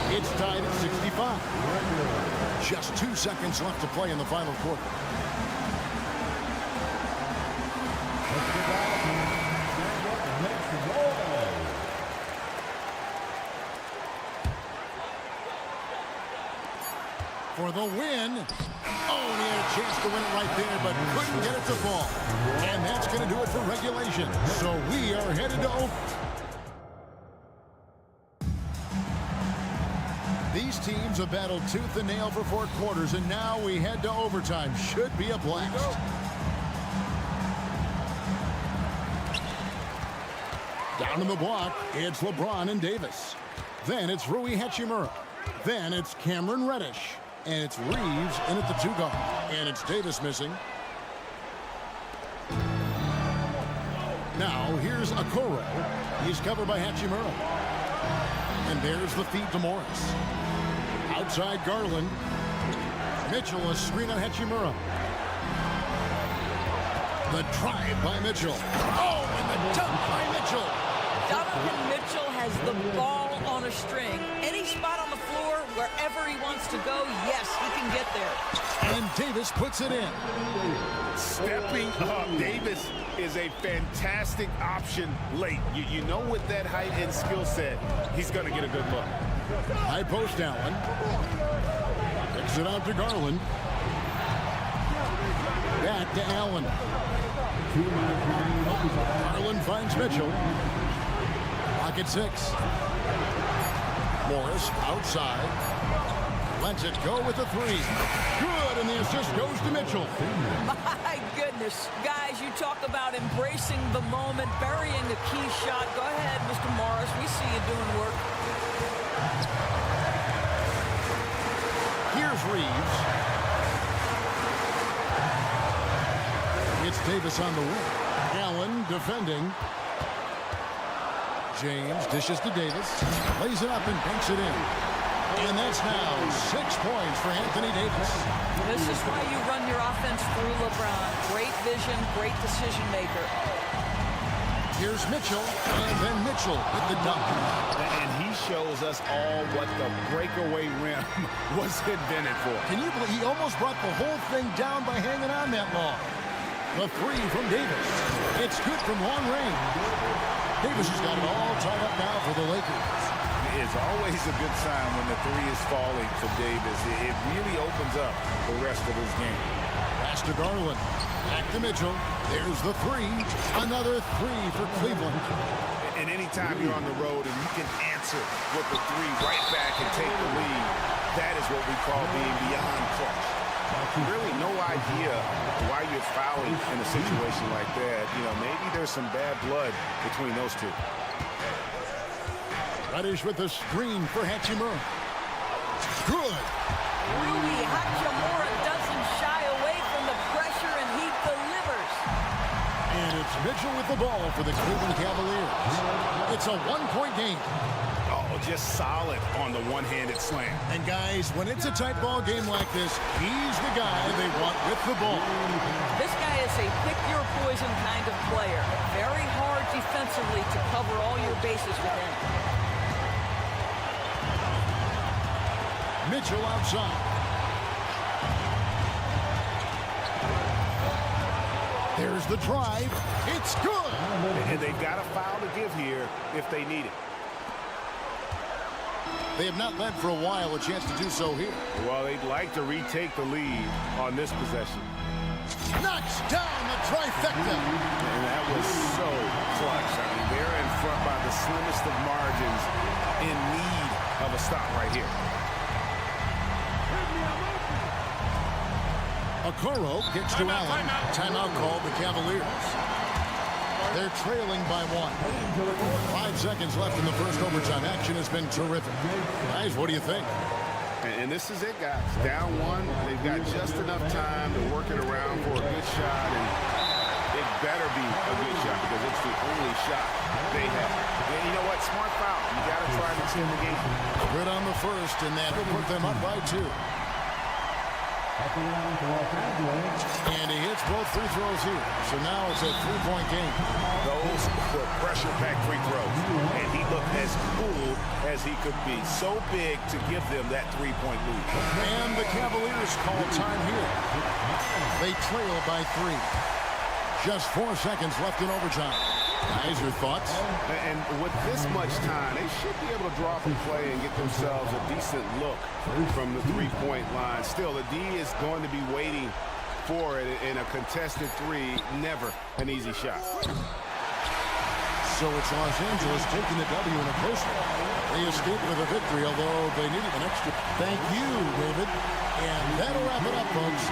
It's tied at 65. Just 2 seconds left to play in the final quarter. For the win. Oh, he had a chance to win it right there, but couldn't get it to fall. And that's going to do it for regulation. So we are headed to over. These teams have battled tooth and nail for 4 quarters, and now we head to overtime. Should be a blast. Down in the block, it's LeBron and Davis. Then it's Rui Hachimura. Then it's Cameron Reddish. And it's Reeves in at the 2 guard. And it's Davis missing. Now here's Okoro. He's covered by Hachimura. And there's the feed to Morris. Outside Garland. Mitchell, a screen on Hachimura. The drive by Mitchell. Oh, and the dunk by Mitchell. Donovan Mitchell has the ball on a string. Any spot on the floor, wherever he wants to go, yes, he can get there. And Davis puts it in. Stepping up. Davis is a fantastic option late. You know, with that height and skill set, he's going to get a good look. High post Allen. Picks it out to Garland. Back to Allen. Garland finds Mitchell. Pocket 6. Morris outside. Lets it go with the 3. Good, and the assist goes to Mitchell. My goodness. Guys, you talk about embracing the moment, burying a key shot. Go ahead, Mr. Morris. We see you doing work. Here's Reeves. It's Davis on the wing. Allen defending. James dishes to Davis. Lays it up and banks it in. And that's now 6 points for Anthony Davis. This is why you run your offense through LeBron. Great vision, great decision maker. Here's Mitchell, and then Mitchell with the dunk. And he shows us all what the breakaway rim was invented for. Can you believe he almost brought the whole thing down by hanging on that long? The 3 from Davis. It's good from long range. Davis has got it all tied up now for the Lakers. It's always a good sign when the 3 is falling for Davis. It really opens up the rest of his game. Pass to Garland. Back to Mitchell. There's the 3. Another 3 for Cleveland. And anytime you're on the road and you can answer with the 3 right back and take the lead, that is what we call being beyond clutch. Really no idea why you're fouling in a situation like that. You know, maybe there's some bad blood between those 2. Reddish with the screen for Hachimura. Good. Rui Hachimura doesn't shy away from the pressure, and he delivers. And it's Mitchell with the ball for the Cleveland Cavaliers. It's a 1-point game. just solid on the one-handed slam. And guys, when it's a tight ball game like this, he's the guy they want with the ball. This guy is a pick-your-poison kind of player. Very hard defensively to cover all your bases with him. Mitchell outside. There's the drive. It's good. And they've got a foul to give here if they need it. They have not led for a while, a chance to do so here. Well, they'd like to retake the lead on this possession. Knocks down the trifecta. And that was so clutch. I mean, they're in front by the slimmest of margins, in need of a stop right here. Okoro kicks to Allen. Timeout called the Cavaliers. They're trailing by 1. 5 seconds left in the first overtime. Action has been terrific. Guys, what do you think? And this is it, guys. Down 1. They've got just enough time to work it around for a good shot, and it better be a good shot because it's the only shot they have. And you know what? Smart foul. You got to try and extend the game. Good on the first, and that will put them up by 2. And he hits both free throws here. So now it's a 3-point game. Those were pressure-packed free throws. And he looked as cool as he could be. So big to give them that 3-point lead. And the Cavaliers call time here. They trail by 3. Just 4 seconds left in overtime. Guys, your thoughts? And with this much time, they should be able to draw up a play and get themselves a decent look from the three-point line. Still, the D is going to be waiting for it in a contested 3. Never an easy shot. So it's Los Angeles taking the W in a close one. They escaped with a victory, although they needed an extra. Thank you, David. And that'll wrap it up, folks.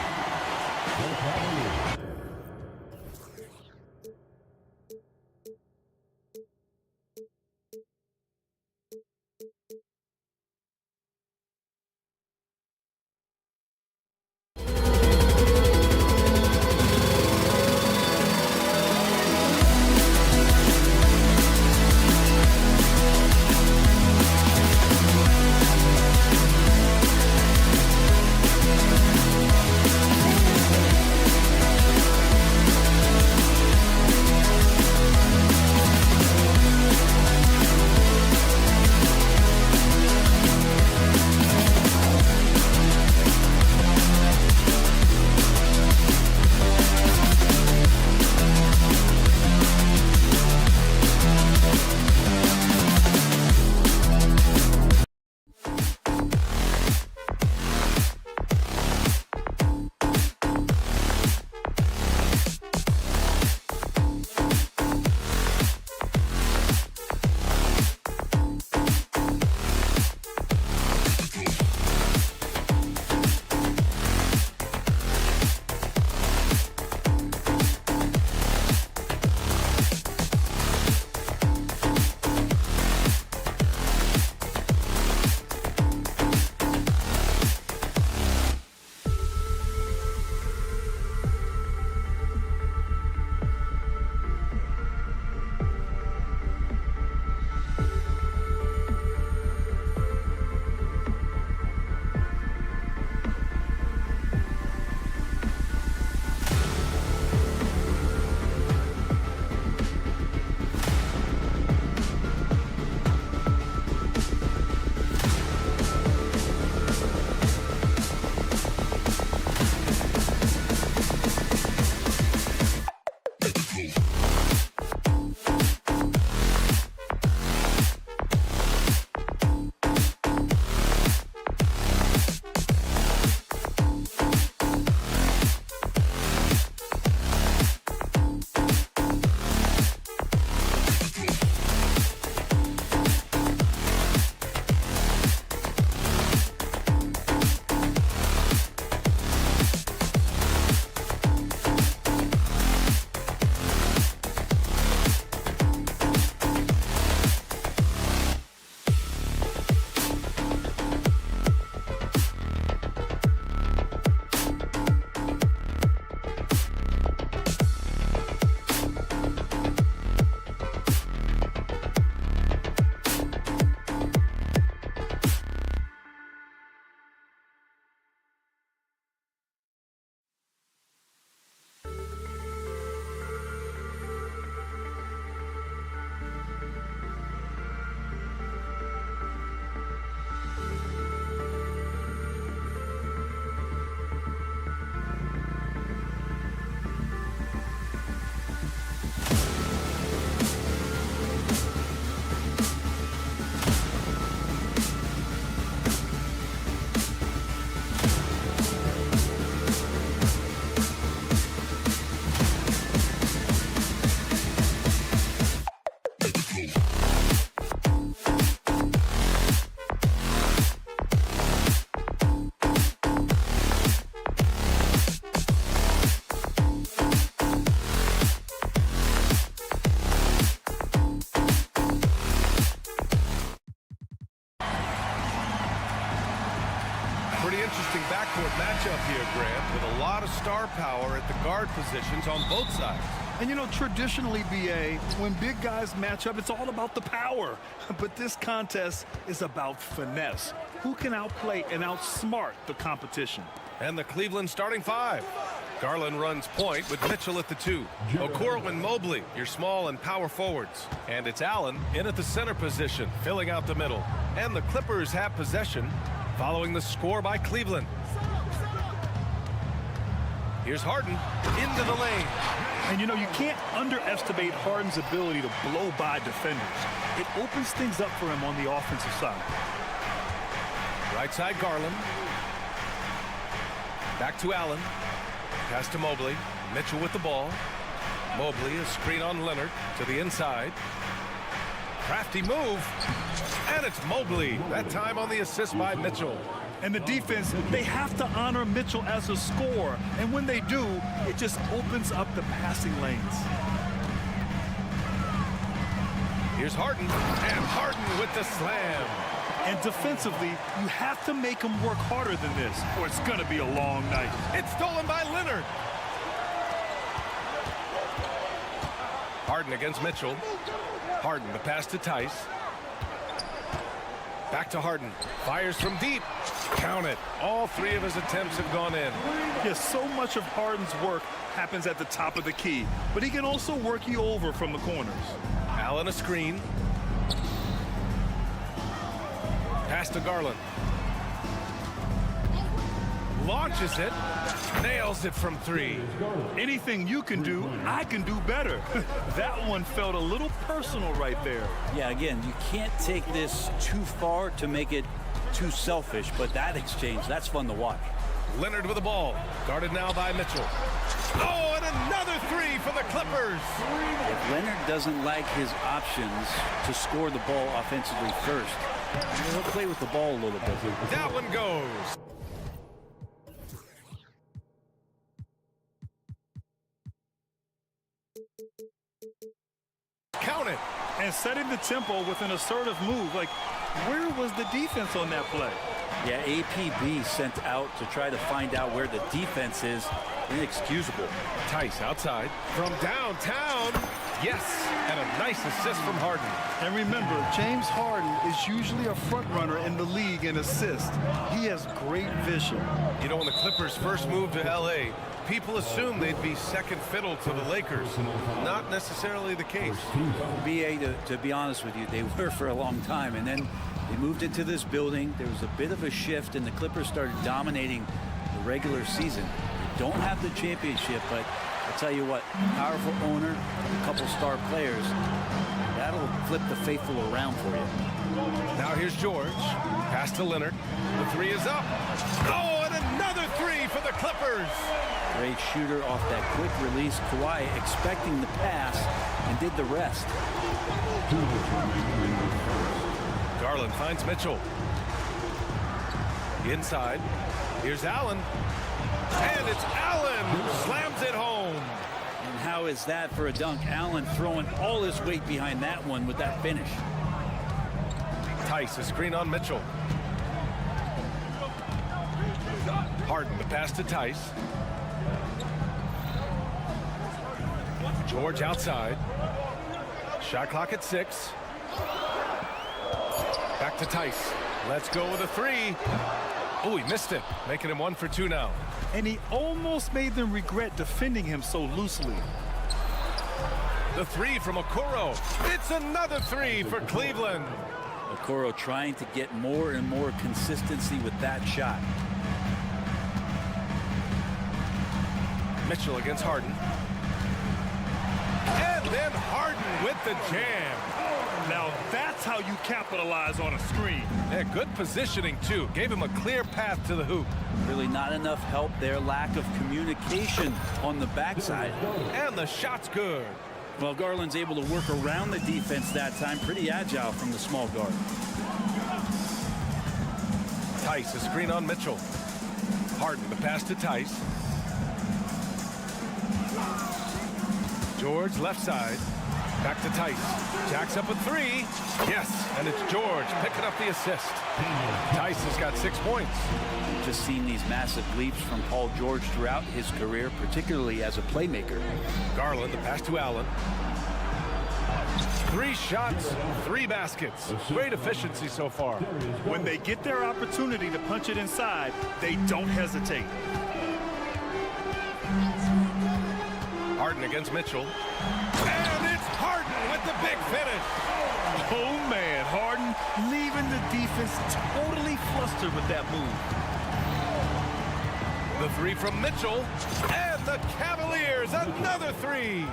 half-court matchup here, Grant, with a lot of star power at the guard positions on both sides. And, you know, traditionally, BA, when big guys match up, it's all about the power. But this contest is about finesse. Who can outplay and outsmart the competition? And the Cleveland starting five. Garland runs point with Mitchell at the 2. Okoro and Mobley, your small and power forwards. And it's Allen in at the center position, filling out the middle. And the Clippers have possession, following the score by Cleveland. Here's Harden into the lane. And, you know, you can't underestimate Harden's ability to blow by defenders. It opens things up for him on the offensive side. Right side, Garland. Back to Allen. Pass to Mobley. Mitchell with the ball. Mobley, a screen on Leonard to the inside. Crafty move. And it's Mobley. That time on the assist by Mitchell. And the defense, they have to honor Mitchell as a scorer. And when they do, it just opens up the passing lanes. Here's Harden. And Harden with the slam. And defensively, you have to make them work harder than this, or it's going to be a long night. It's stolen by Leonard. Harden against Mitchell. Harden, the pass to Tice. Back to Harden. Fires from deep. Count it. All three of his attempts have gone in. Yes, so much of Harden's work happens at the top of the key, but he can also work you over from the corners. Allen a screen. Pass to Garland. Launches it. Nails it from 3. Anything you can do, I can do better. That one felt a little personal right there. Yeah, again, you can't take this too far to make it too selfish, but that exchange, that's fun to watch. Leonard with the ball. Guarded now by Mitchell. Oh, and another 3 for the Clippers. If Leonard doesn't like his options to score the ball offensively first, he'll play with the ball a little bit. That one goes. Count it. And setting the tempo with an assertive move. Like, where was the defense on that play? Yeah, APB sent out to try to find out where the defense is. Inexcusable. Tice outside from downtown. Yes, and a nice assist from Harden. And remember, James Harden is usually a front runner in the league in assists. He has great vision. You know, when the Clippers first moved to L.A., people assumed they'd be second fiddle to the Lakers. Not necessarily the case. BA, to be honest with you, they were for a long time, and then they moved into this building. There was a bit of a shift, and the Clippers started dominating the regular season. They don't have the championship, but I'll tell you what, powerful owner, a couple star players, that'll flip the faithful around for you. Now here's George. Pass to Leonard. The 3 is up. Oh, and another 3 for the Clippers. Great shooter off that quick release. Kawhi expecting the pass and did the rest. Garland finds Mitchell. Inside. Here's Allen. And it's Allen who slams it home. And how is that for a dunk? Allen throwing all his weight behind that one with that finish. Tice, a screen on Mitchell. Harden, the pass to Tice. George outside. Shot clock at 6. Back to Tice. Let's go with a 3. Oh, he missed it, making him 1 for 2 now. And he almost made them regret defending him so loosely. The 3 from Okoro. It's another 3 for Cleveland. Okoro trying to get more and more consistency with that shot. Mitchell against Harden. And then Harden with the jam. Now that's how you capitalize on a screen. Yeah, good positioning too. Gave him a clear path to the hoop. Really not enough help there. Lack of communication on the backside. And the shot's good. Well, Garland's able to work around the defense that time. Pretty agile from the small guard. Tice, a screen on Mitchell. Harden, the pass to Tice. George left side. Back to Tice. Jacks up a three. Yes, and it's George picking up the assist. Tice has got 6 points. We've just seen these massive leaps from Paul George throughout his career, particularly as a playmaker. Garland, the pass to Allen. 3 shots, 3 baskets. Great efficiency so far. When they get their opportunity to punch it inside, they don't hesitate. Harden against Mitchell. And it's Harden with the big finish. Oh, man, Harden leaving the defense totally flustered with that move. The 3 from Mitchell. And the Cavaliers, another 3.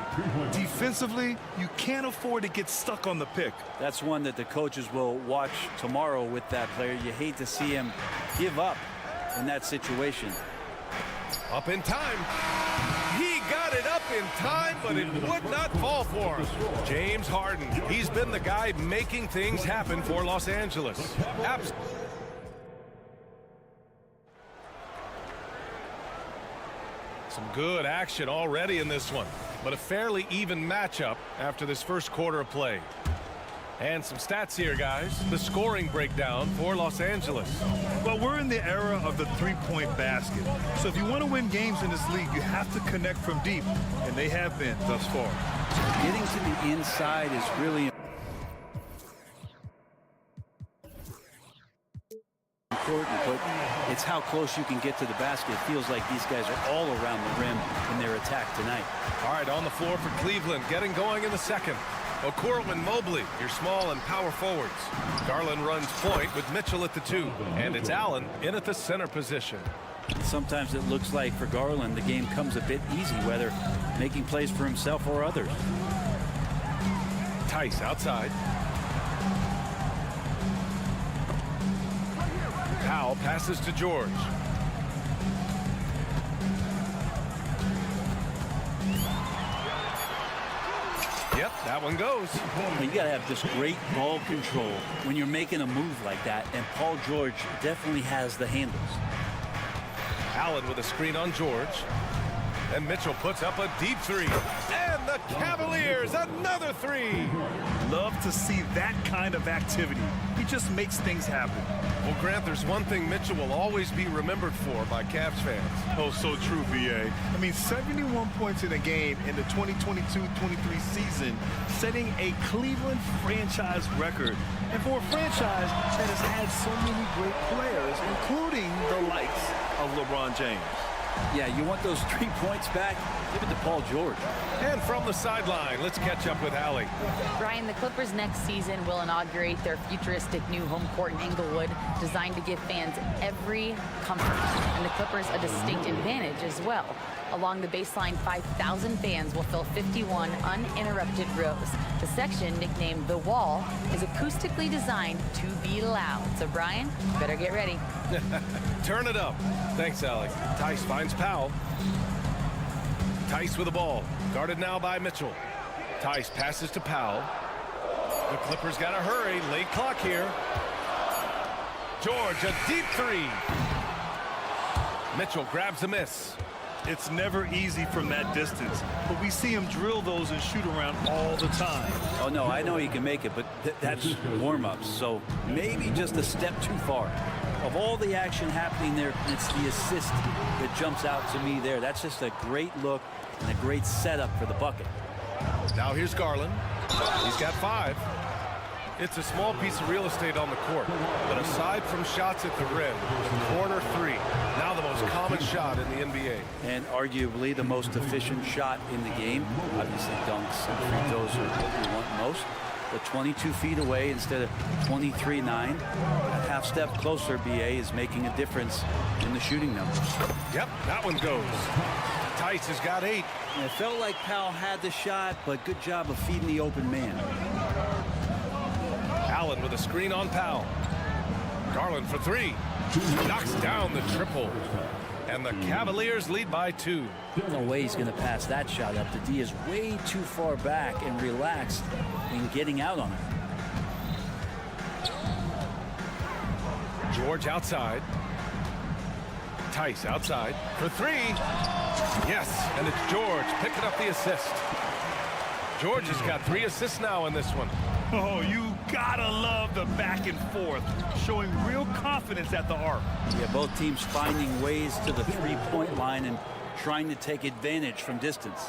Defensively, you can't afford to get stuck on the pick. That's one that the coaches will watch tomorrow with that player. You hate to see him give up in that situation. Up in time. He got it up in time, but it would not fall for him. James Harden, he's been the guy making things happen for Los Angeles. Some good action already in this one, but a fairly even matchup after this first quarter of play. And some stats here, guys. The scoring breakdown for Los Angeles. Well, we're in the era of the three-point basket. So if you want to win games in this league, you have to connect from deep, and they have been thus far. Getting to the inside is really important, but it's how close you can get to the basket. It feels like these guys are all around the rim in their attack tonight. All right, on the floor for Cleveland, getting going in the second. Okoro and Mobley, your small and power forwards. Garland runs point with Mitchell at the 2, and it's Allen in at the center position. Sometimes it looks like for Garland the game comes a bit easy, whether making plays for himself or others. Tice outside. Powell passes to George. Yep, that one goes. You got to have just great ball control when you're making a move like that, and Paul George definitely has the handles. Allen with a screen on George. And Mitchell puts up a deep 3. And the Cavaliers, another 3. Love to see that kind of activity. He just makes things happen. Well, Grant, there's one thing Mitchell will always be remembered for by Cavs fans. Oh, so true, BA. I mean, 71 points in a game in the 2022-23 season, setting a Cleveland franchise record. And for a franchise that has had so many great players, including the likes of LeBron James. Yeah, you want those 3 points back? Give it to Paul George. And from the sideline, let's catch up with Allie. Brian, the Clippers next season will inaugurate their futuristic new home court in Inglewood, designed to give fans every comfort. And the Clippers a distinct advantage as well. Along the baseline, 5,000 fans will fill 51 uninterrupted rows. The section, nicknamed The Wall, is acoustically designed to be loud. So, Brian, better get ready. Turn it up. Thanks, Allie. Tice finds Powell. Tice with the ball. Guarded now by Mitchell. Tice passes to Powell. The Clippers got to hurry. Late clock here. George, a deep 3. Mitchell grabs a miss. It's never easy from that distance, but we see him drill those and shoot around all the time. Oh, no, I know he can make it, but that's warm-ups, so maybe just a step too far. Of all the action happening there, it's the assist that jumps out to me there. That's just a great look and a great setup for the bucket. Now here's Garland. He's got 5. It's a small piece of real estate on the court, but aside from shots at the rim, the corner 3, now the most common shot in the NBA. And arguably the most efficient shot in the game. Obviously dunks and free throws are what we want most. But 22 feet away instead of 23-9. A half step closer, BA is making a difference in the shooting numbers. Yep, that one goes. Tice has got 8. And it felt like Powell had the shot, but good job of feeding the open man. Allen with a screen on Powell. Garland for 3. Knocks down the triple. And the Cavaliers lead by 2. No way he's going to pass that shot up. The D is way too far back and relaxed in getting out on it. George outside. Tice outside for 3. Yes, and it's George picking up the assist. George has got 3 assists now in this one. Oh, you gotta love the back and forth, showing real confidence at the arc. Yeah, both teams finding ways to the three-point line and trying to take advantage from distance.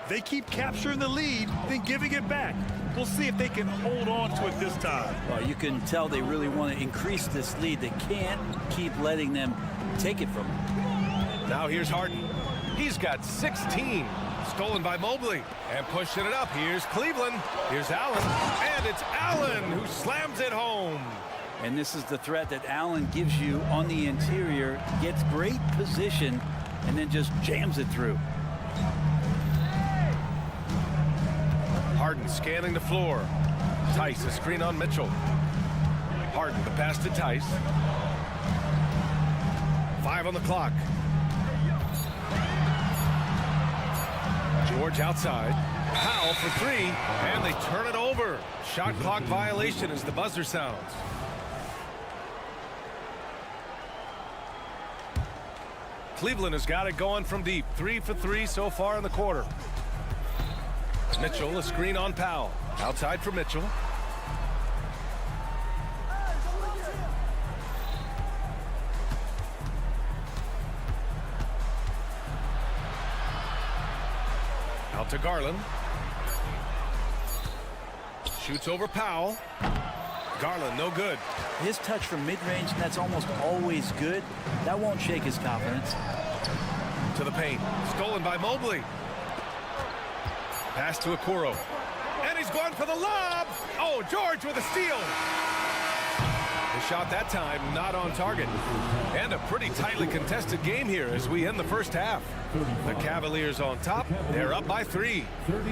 They keep capturing the lead, then giving it back. We'll see if they can hold on to it this time. Well, you can tell they really want to increase this lead. They can't keep letting them take it from them. Now here's Harden. He's got 16. Stolen by Mobley. And pushing it up. Here's Cleveland. Here's Allen. And it's Allen who slams it home. And this is the threat that Allen gives you on the interior. Gets great position and then just jams it through. Harden scanning the floor. Tice, a screen on Mitchell. Harden, the pass to Tice. 5 on the clock. George outside. Powell for 3, and they turn it over. Shot clock violation as the buzzer sounds. Cleveland has got it going from deep. 3 for 3 so far in the quarter. Mitchell, a screen on Powell. Outside for Mitchell. Out to Garland. Shoots over Powell. Garland, no good. His touch from mid-range, that's almost always good. That won't shake his confidence. To the paint. Stolen by Mobley. Pass to Okoro. And he's going for the lob. Oh, George with a steal. The shot that time not on target. And a pretty tightly contested game here as we end the first half. The Cavaliers on top. They're up by 3.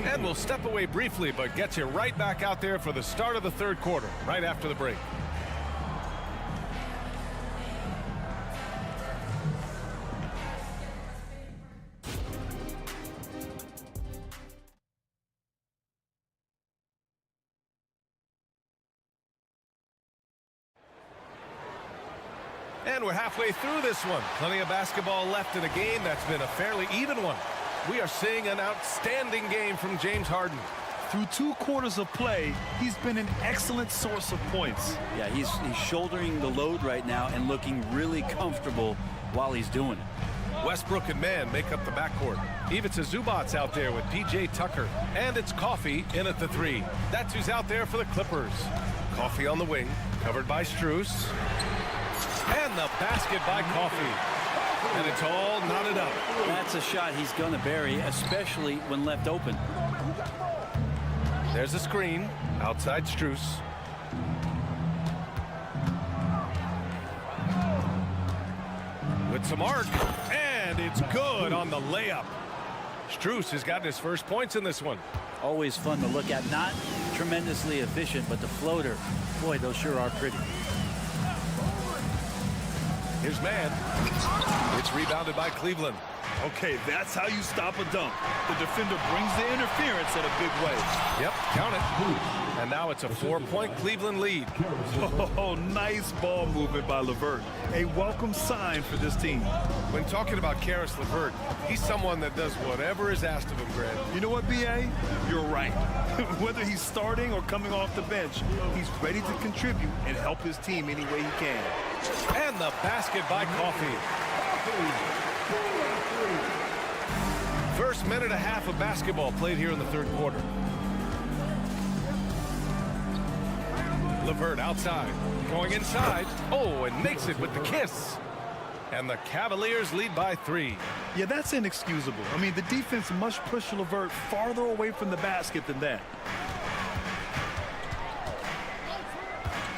And we'll step away briefly, but get you right back out there for the start of the third quarter, right after the break. And we're halfway through this one. Plenty of basketball left in a game that's been a fairly even one. We are seeing an outstanding game from James Harden. Through 2 quarters of play, he's been an excellent source of points. Yeah, he's shouldering the load right now and looking really comfortable while he's doing it. Westbrook and Mann make up the backcourt. Ivica Zubac's out there with P.J. Tucker. And it's Coffey in at the 3. That's who's out there for the Clippers. Coffey on the wing, covered by Strus. And the basket by Coffey. And it's all knotted up. That's a shot he's going to bury, especially when left open. There's a screen. Outside Strus. With some arc. And it's good on the layup. Strus has gotten his first points in this one. Always fun to look at. Not tremendously efficient, but the floater, boy, those sure are pretty. Here's Mann. It's rebounded by Cleveland. Okay, that's how you stop a dunk. The defender brings the interference in a big way. Yep, count it. And now it's a 4-point Cleveland lead. Oh, nice ball movement by LeVert. A welcome sign for this team. When talking about Karis LeVert, he's someone that does whatever is asked of him, Grant. You know what, B.A.? You're right. Whether he's starting or coming off the bench, he's ready to contribute and help his team any way he can. And the basket by Coffey. First minute and a half of basketball played here in the third quarter. LeVert outside, going inside. Oh, and makes it with the kiss. And the Cavaliers lead by 3. Yeah, that's inexcusable. I mean, the defense must push LeVert farther away from the basket than that.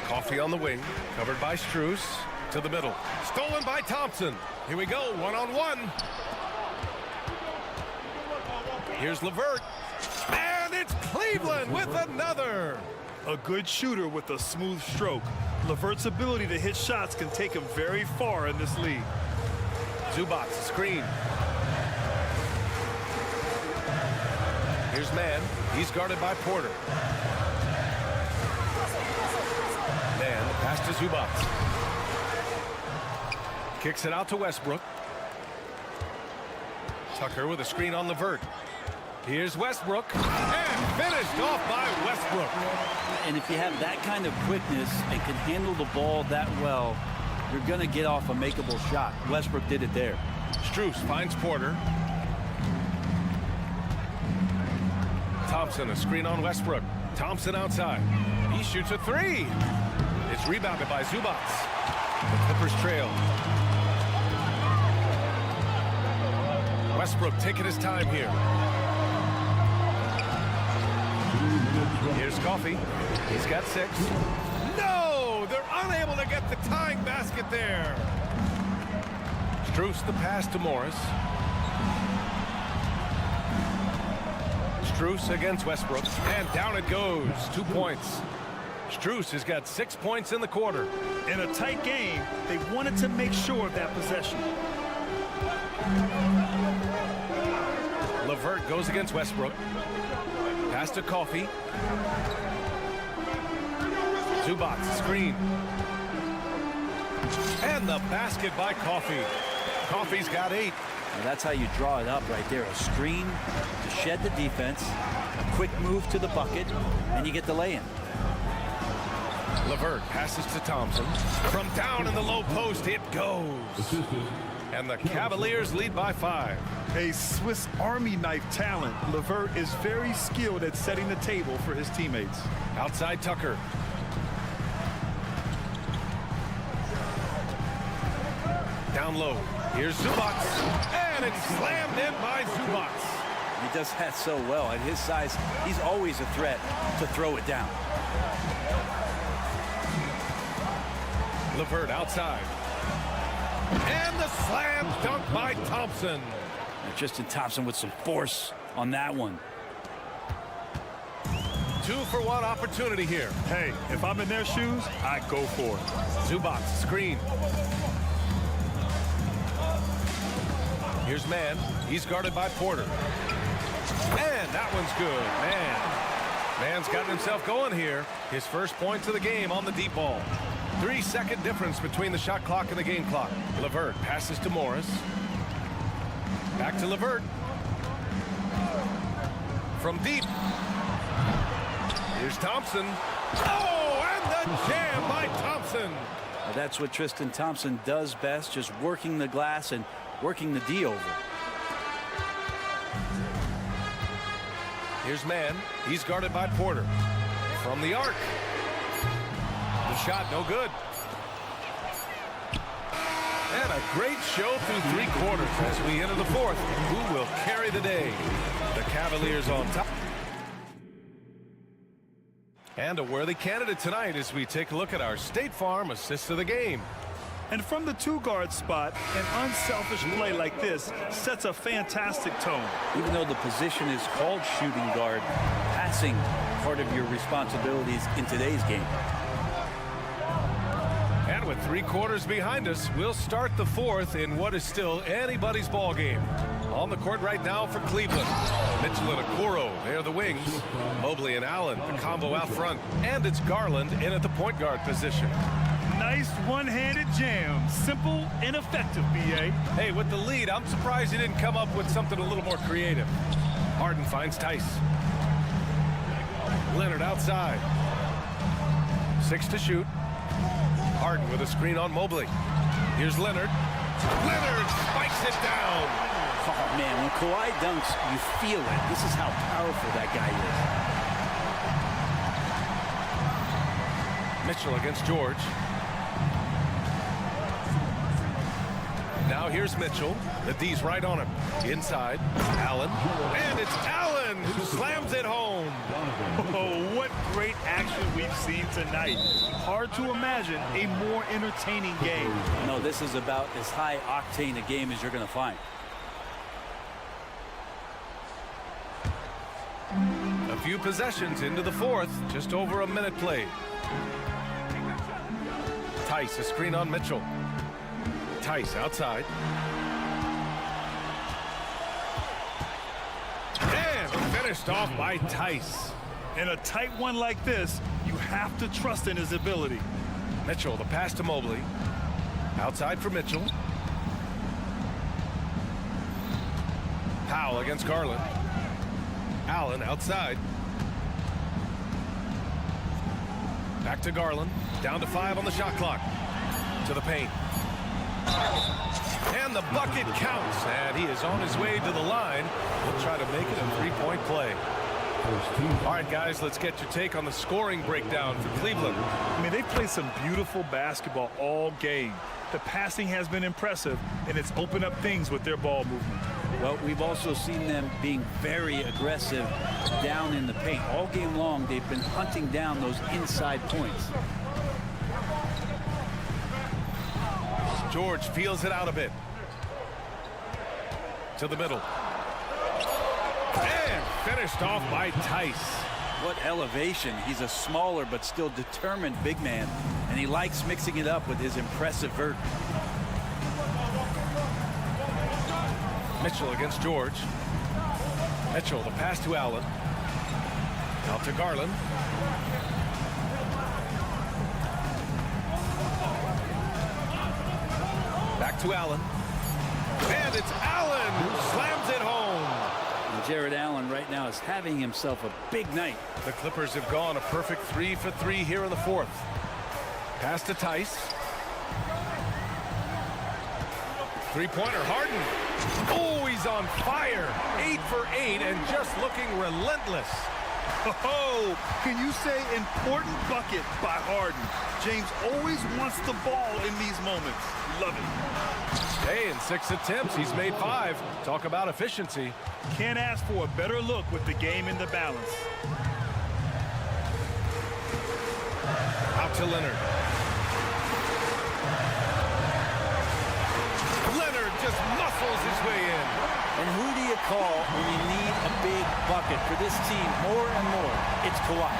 Coffey on the wing, covered by Strus. To the middle. Stolen by Thompson. Here we go, one-on-one. Here's LeVert. And it's Cleveland with another. A good shooter with a smooth stroke. LeVert's ability to hit shots can take him very far in this league. Zubac, screen. Here's Mann. He's guarded by Porter. Mann, the pass to Zubac. Kicks it out to Westbrook. Tucker with a screen on LeVert. Here's Westbrook, and finished off by Westbrook. And if you have that kind of quickness and can handle the ball that well, you're going to get off a makeable shot. Westbrook did it there. Strus finds Porter. Thompson, a screen on Westbrook. Thompson outside. He shoots a three. It's rebounded by Zubac. The Clippers trail. Westbrook taking his time here. Here's Coffey. He's got 6. No! They're unable to get the tying basket there. Strus the pass to Morris. Strus against Westbrook. And down it goes. 2 points. Strus has got 6 points in the quarter. In a tight game, they wanted to make sure of that possession. LeVert goes against Westbrook. Pass to Coffey. Zubac screen. And the basket by Coffey. Coffey's got 8. Now that's how you draw it up right there. A screen to shed the defense, a quick move to the bucket, and you get the lay-in. LeVert passes to Thompson. From down in the low post, it goes. And the Cavaliers lead by 5. A Swiss Army knife talent, LeVert is very skilled at setting the table for his teammates. Outside Tucker. Down low. Here's Zubac. And it's slammed in by Zubac. He does that so well. At his size, he's always a threat to throw it down. LeVert outside. And the slam dunk by Thompson. And Tristan Thompson with some force on that one. 2-for-1 opportunity here. Hey, if I'm in their shoes, I go for it. Zubac screen. Here's Mann. He's guarded by Porter. And that one's good. Mann's gotten himself going here. His first points of the game on the deep ball. 3-second difference between the shot clock and the game clock. LeVert passes to Morris. Back to LeVert. From deep. Here's Thompson. Oh, and the jam by Thompson. Now that's what Tristan Thompson does best, just working the glass and working the D over. Here's Mann. He's guarded by Porter. From the arc. The shot no good. And a great show through 3 quarters as we enter the 4th. Who will carry the day? The Cavaliers on top. And a worthy candidate tonight as we take a look at our State Farm assist of the game. And from the 2-guard spot, an unselfish play like this sets a fantastic tone. Even though the position is called shooting guard, passing part of your responsibilities in today's game. And with 3 quarters behind us, we'll start the 4th in what is still anybody's ball game. On the court right now for Cleveland. Mitchell and Okoro, they're the wings. Mobley and Allen, the combo out front. And it's Garland in at the point guard position. Nice one-handed jam. Simple and effective, B.A. Hey, with the lead, I'm surprised he didn't come up with something a little more creative. Harden finds Tice. Leonard outside. 6 to shoot. Harden with a screen on Mobley. Here's Leonard. Leonard spikes it down. Oh, man, when Kawhi dunks, you feel it. This is how powerful that guy is. Mitchell against George. Now here's Mitchell. The D's right on him. Inside. Allen. And it's Allen who slams it home. Oh, what great action we've seen tonight. Hard to imagine a more entertaining game. No, this is about as high octane a game as you're going to find. A few possessions into the 4th. Just over a minute played. Tice, a screen on Mitchell. Tice outside. And finished off by Tice. In a tight one like this, you have to trust in his ability. Mitchell, the pass to Mobley. Outside for Mitchell. Powell against Garland. Allen outside. Back to Garland. Down to 5 on the shot clock. To the paint. And the bucket counts. And he is on his way to the line. He'll try to make it a three-point play. All right, guys, let's get your take on the scoring breakdown for Cleveland. I mean, they've played some beautiful basketball all game. The passing has been impressive, and it's opened up things with their ball movement. Well, we've also seen them being very aggressive down in the paint. All game long, they've been hunting down those inside points. George feels it out a bit. To the middle. And finished off by Tice. What elevation. He's a smaller but still determined big man, and he likes mixing it up with his impressive vert. Mitchell against George. Mitchell, the pass to Allen. Out to Garland. Back to Allen. And it's Allen who slams it home. And Jared Allen right now is having himself a big night. The Clippers have gone a perfect 3 for 3 here in the fourth. Pass to Tice. Three-pointer, Harden. Oh, he's on fire. 8 for 8 and just looking relentless. Oh, can you say important bucket by Harden? James always wants the ball in these moments. Love it. Hey, in 6 attempts, he's made 5. Talk about efficiency. Can't ask for a better look with the game in the balance. Out to Leonard. Leonard just muscles his way in. And who do you call when you need a big bucket for this team more and more? It's Kawhi.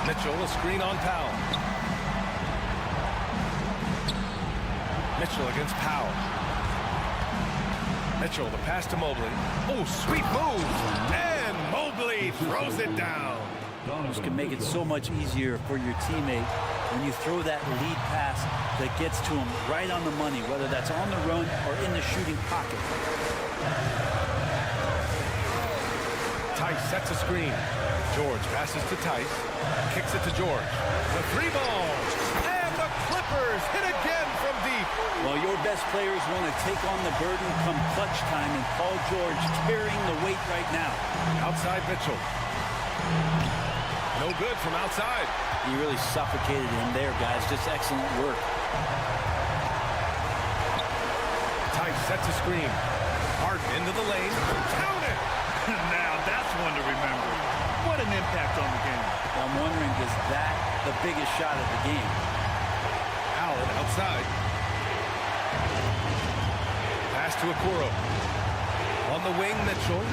Mitchell, a screen on Powell. Mitchell against Powell. Mitchell, the pass to Mobley. Oh, sweet move. And Mobley throws it down. This can make it so much easier for your teammate when you throw that lead pass that gets to him right on the money, whether that's on the run or in the shooting pocket. Tice sets a screen. George passes to Tice. Kicks it to George. The 3-ball. And the Clippers hit again from deep. Well, your best players want to take on the burden come clutch time, and Paul George carrying the weight right now. Outside Mitchell. No good from outside. He really suffocated him there, guys. Just excellent work. Tice sets a screen. Harden into the lane. Count it! Now that's one to remember. What an impact on the game. I'm wondering, is that the biggest shot of the game? Allen outside. Pass to Okoro. On the wing, Mitchell.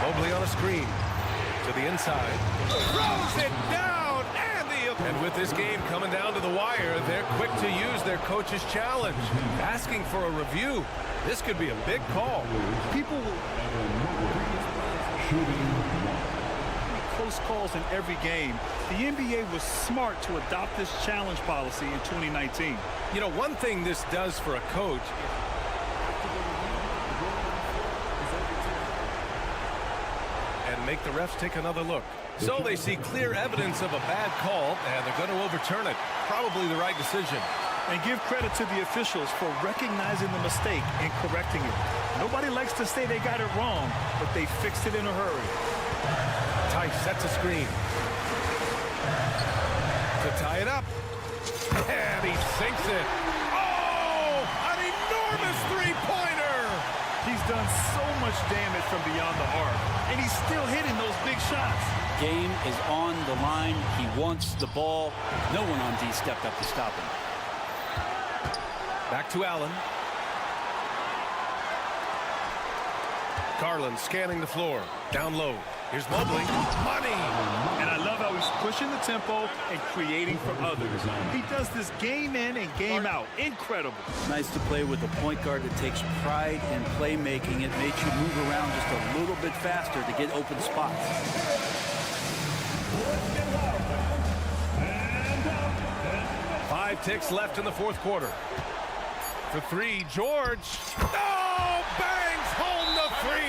Mobley on a screen. To the inside. Throws it down! And with this game coming down to the wire, they're quick to use their coach's challenge. Asking for a review. This could be a big call. People will close calls in every game. The NBA was smart to adopt this challenge policy in 2019. You know, one thing this does for a coach and make the refs take another look. So they see clear evidence of a bad call, and they're going to overturn it. Probably the right decision. And give credit to the officials for recognizing the mistake and correcting it. Nobody likes to say they got it wrong, but they fixed it in a hurry. Tice sets a screen. To tie it up. And he sinks it. Oh, an enormous three-pointer. He's done so much damage from beyond the arc, and he's still hitting those big shots. Game is on the line. He wants the ball. No one on D stepped up to stop him. Back to Allen. Garland scanning the floor. Down low. Here's Mobley. Money! And I love how he's pushing the tempo and creating for others. He does this game in and game out. Incredible. Nice to play with a point guard that takes pride in playmaking. It makes you move around just a little bit faster to get open spots. 5 ticks left in the fourth quarter. For 3, George. Oh, bangs home the 3.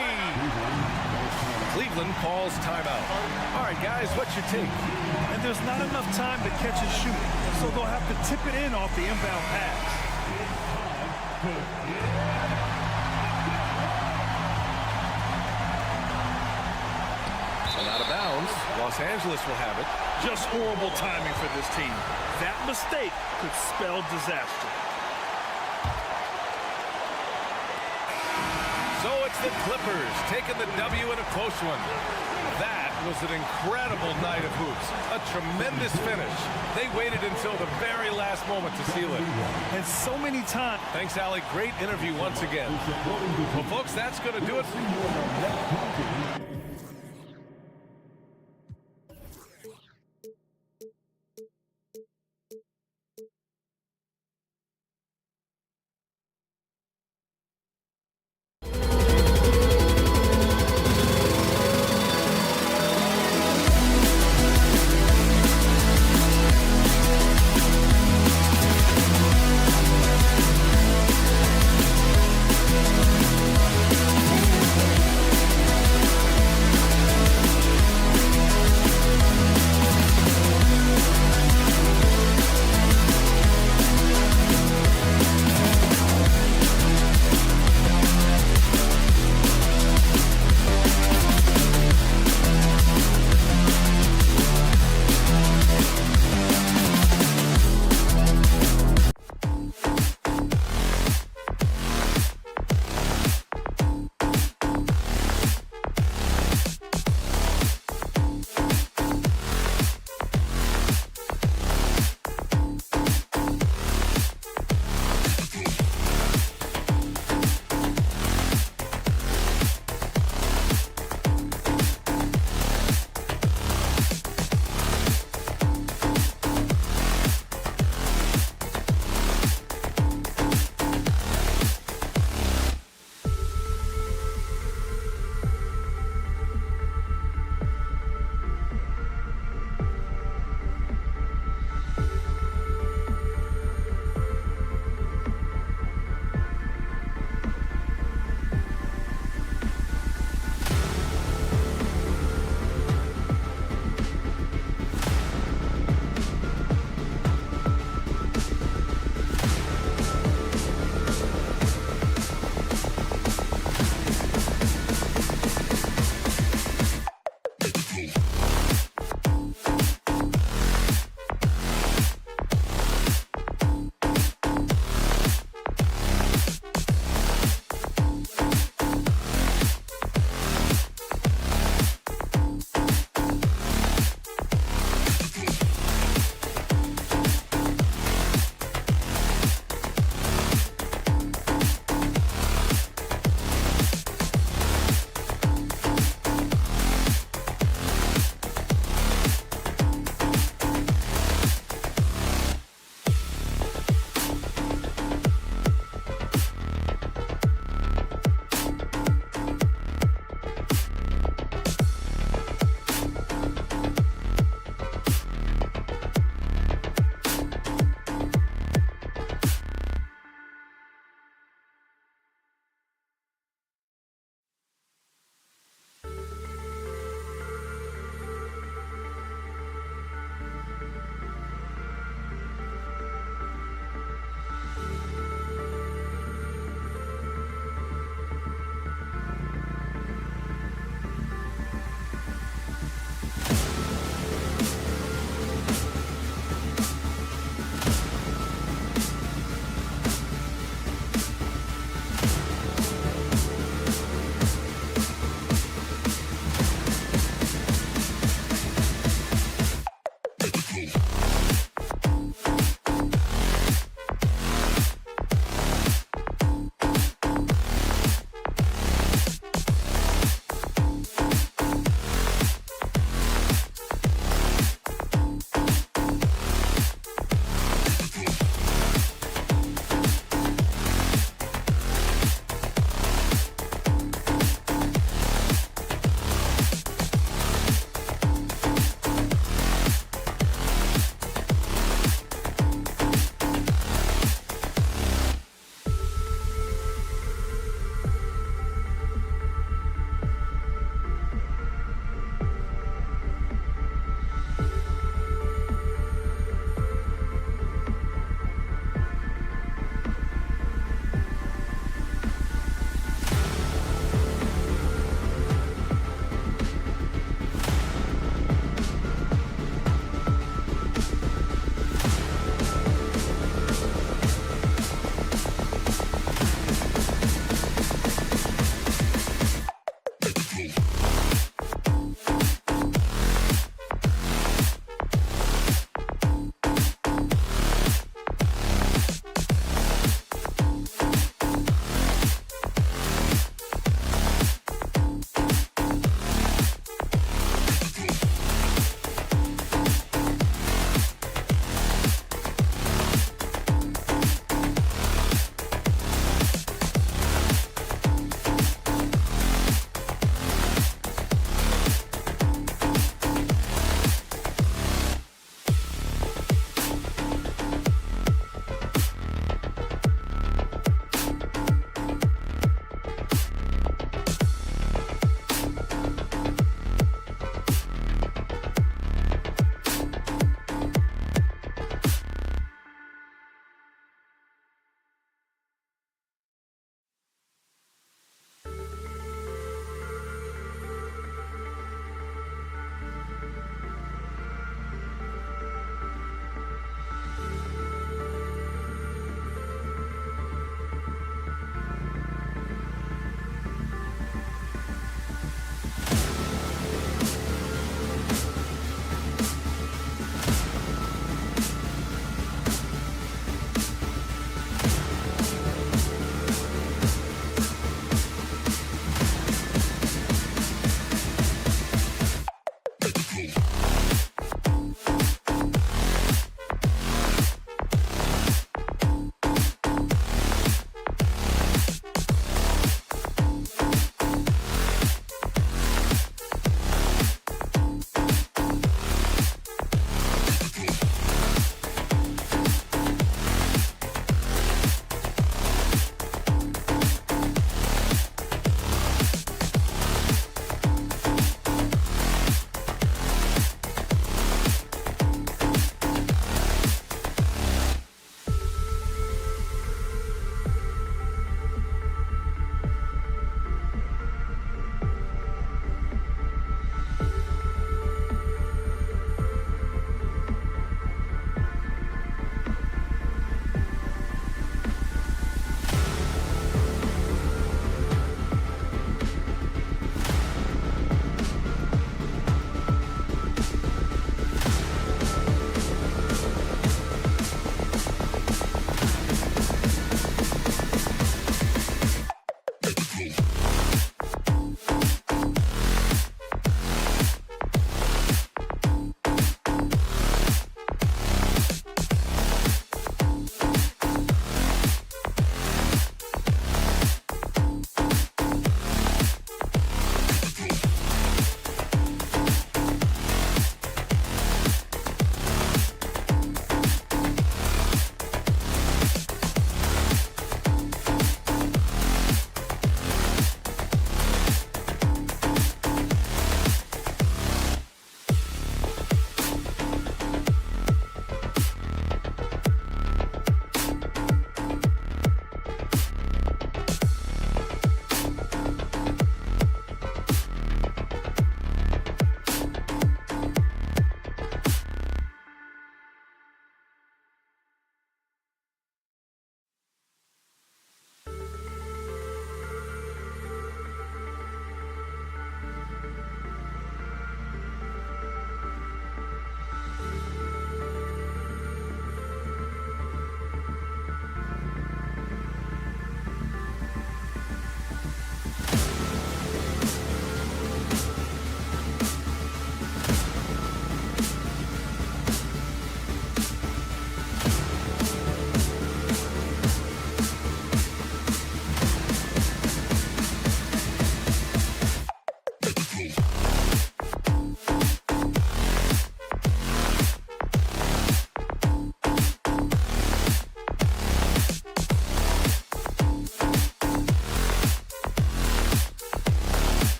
Cleveland calls timeout. All right, guys, what's your take? And there's not enough time to catch and shoot, so they'll have to tip it in off the inbound pass. And out of bounds, Los Angeles will have it. Just horrible timing for this team. That mistake could spell disaster. So it's the Clippers taking the W in a close one. That was an incredible night of hoops. A tremendous finish. They waited until the very last moment to seal it. And so many times. Thanks, Allie. Great interview once again. Well, folks, that's going to do it.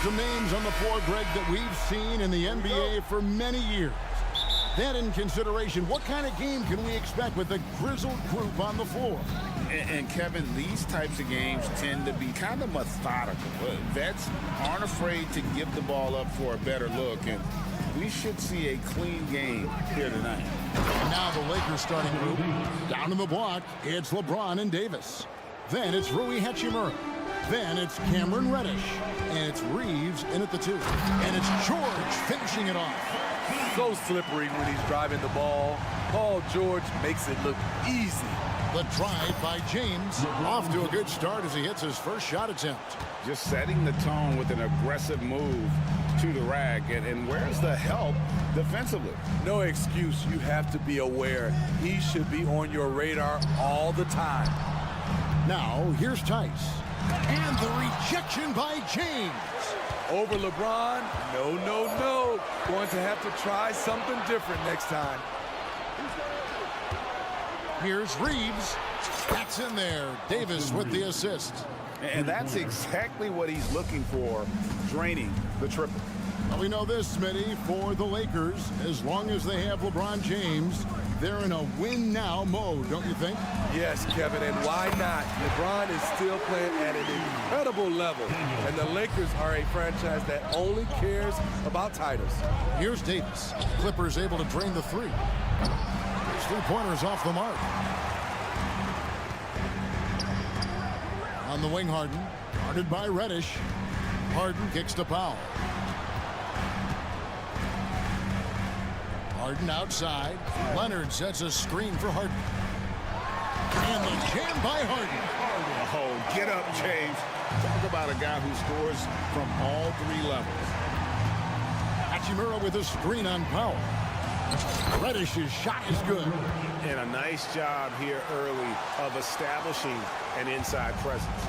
Some names on the floor, Greg, that we've seen in the NBA for many years. That in consideration, what kind of game can we expect with the grizzled group on the floor? And Kevin, these types of games tend to be kind of methodical. Vets aren't afraid to give the ball up for a better look, and we should see a clean game here tonight. And now the Lakers starting group. Down in the block, it's LeBron and Davis. Then it's Rui Hachimura. Then it's Cameron Reddish. And it's Reeves in at the 2. And it's George finishing it off. So slippery when he's driving the ball. Paul George makes it look easy. The drive by James. Off to a good start as he hits his first shot attempt. Just setting the tone with an aggressive move to the rack. And where's the help defensively? No excuse. You have to be aware. He should be on your radar all the time. Now, here's Tice. And the rejection by James. Over LeBron? No, no, no. Going to have to try something different next time. Here's Reeves. That's in there. Davis with the assist. And that's exactly what he's looking for, draining the triple. Well, we know this, Smitty, for the Lakers, as long as they have LeBron James, they're in a win-now mode, don't you think? Yes, Kevin, and why not? LeBron is still playing at an incredible level, and the Lakers are a franchise that only cares about titles. Here's Davis. Clippers able to drain the 3. His 3-pointer's off the mark. On the wing, Harden. Guarded by Reddish. Harden kicks to Powell. Harden outside. Leonard sets a screen for Harden. And the jam by Harden. Oh, get up, James. Talk about a guy who scores from all 3 levels. Hachimura with a screen on Powell. Reddish's shot is good. And a nice job here early of establishing an inside presence.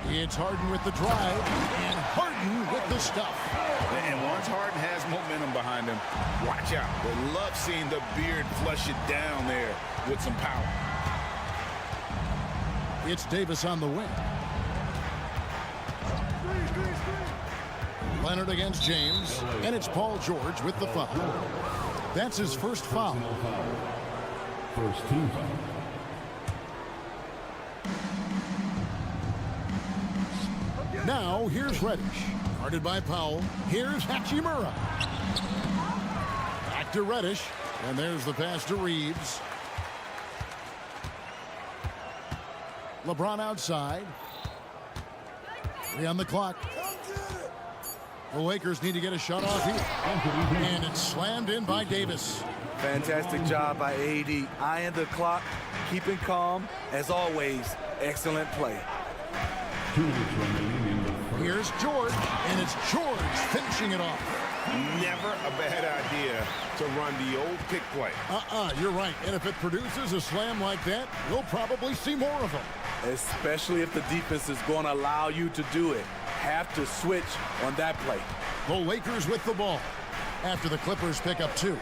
It's Harden with the drive, and Harden with the stuff. And once Harden has momentum behind him, watch out. They love seeing the beard flush it down there with some power. It's Davis on the wing. Leonard against James, and it's Paul George with the foul. That's his first foul. First team foul. Now, here's Reddish. Guarded by Powell. Here's Hachimura. Back to Reddish. And there's the pass to Reeves. LeBron outside. 3 on the clock. The Lakers need to get a shot off here. And it's slammed in by Davis. Fantastic job by AD. Eyeing the clock, keeping calm. As always, excellent play. 2 minutes remaining in the first. Here's George, and it's George finishing it off. Never a bad idea to run the old pick play. You're right. And if it produces a slam like that, we'll probably see more of them. Especially if the defense is going to allow you to do it. Have to switch on that play. The Lakers with the ball after the Clippers pick up 2.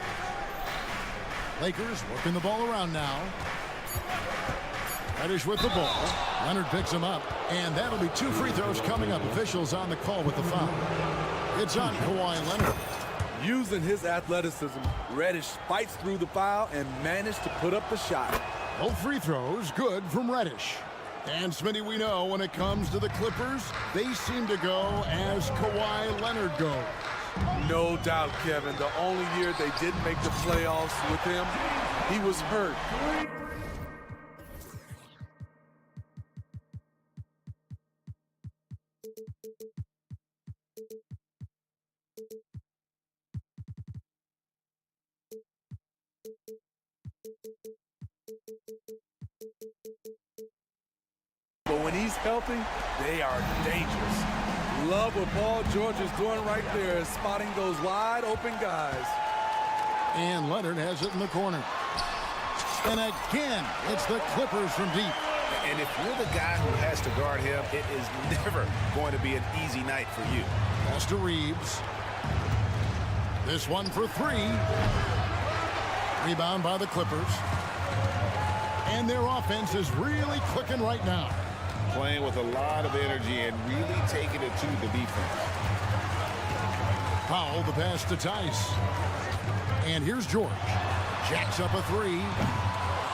Lakers working the ball around now. Reddish with the ball. Leonard picks him up. And that'll be 2 free throws coming up. Officials on the call with the foul. It's on Kawhi Leonard. Using his athleticism, Reddish fights through the foul and managed to put up the shot. Both free throws good from Reddish. And Smitty, we know when it comes to the Clippers, they seem to go as Kawhi Leonard goes. No doubt, Kevin. The only year they didn't make the playoffs with him, he was hurt. But when he's healthy, they are dangerous. Love what Paul George is doing right there, is spotting those wide open guys. And Leonard has it in the corner. And again, it's the Clippers from deep. And if you're the guy who has to guard him, it is never going to be an easy night for you. Pass to Reeves. This one for 3. Rebound by the Clippers. And their offense is really clicking right now. Playing with a lot of energy and really taking it to the defense. Powell, the pass to Tice. And here's George. Jacks up a three.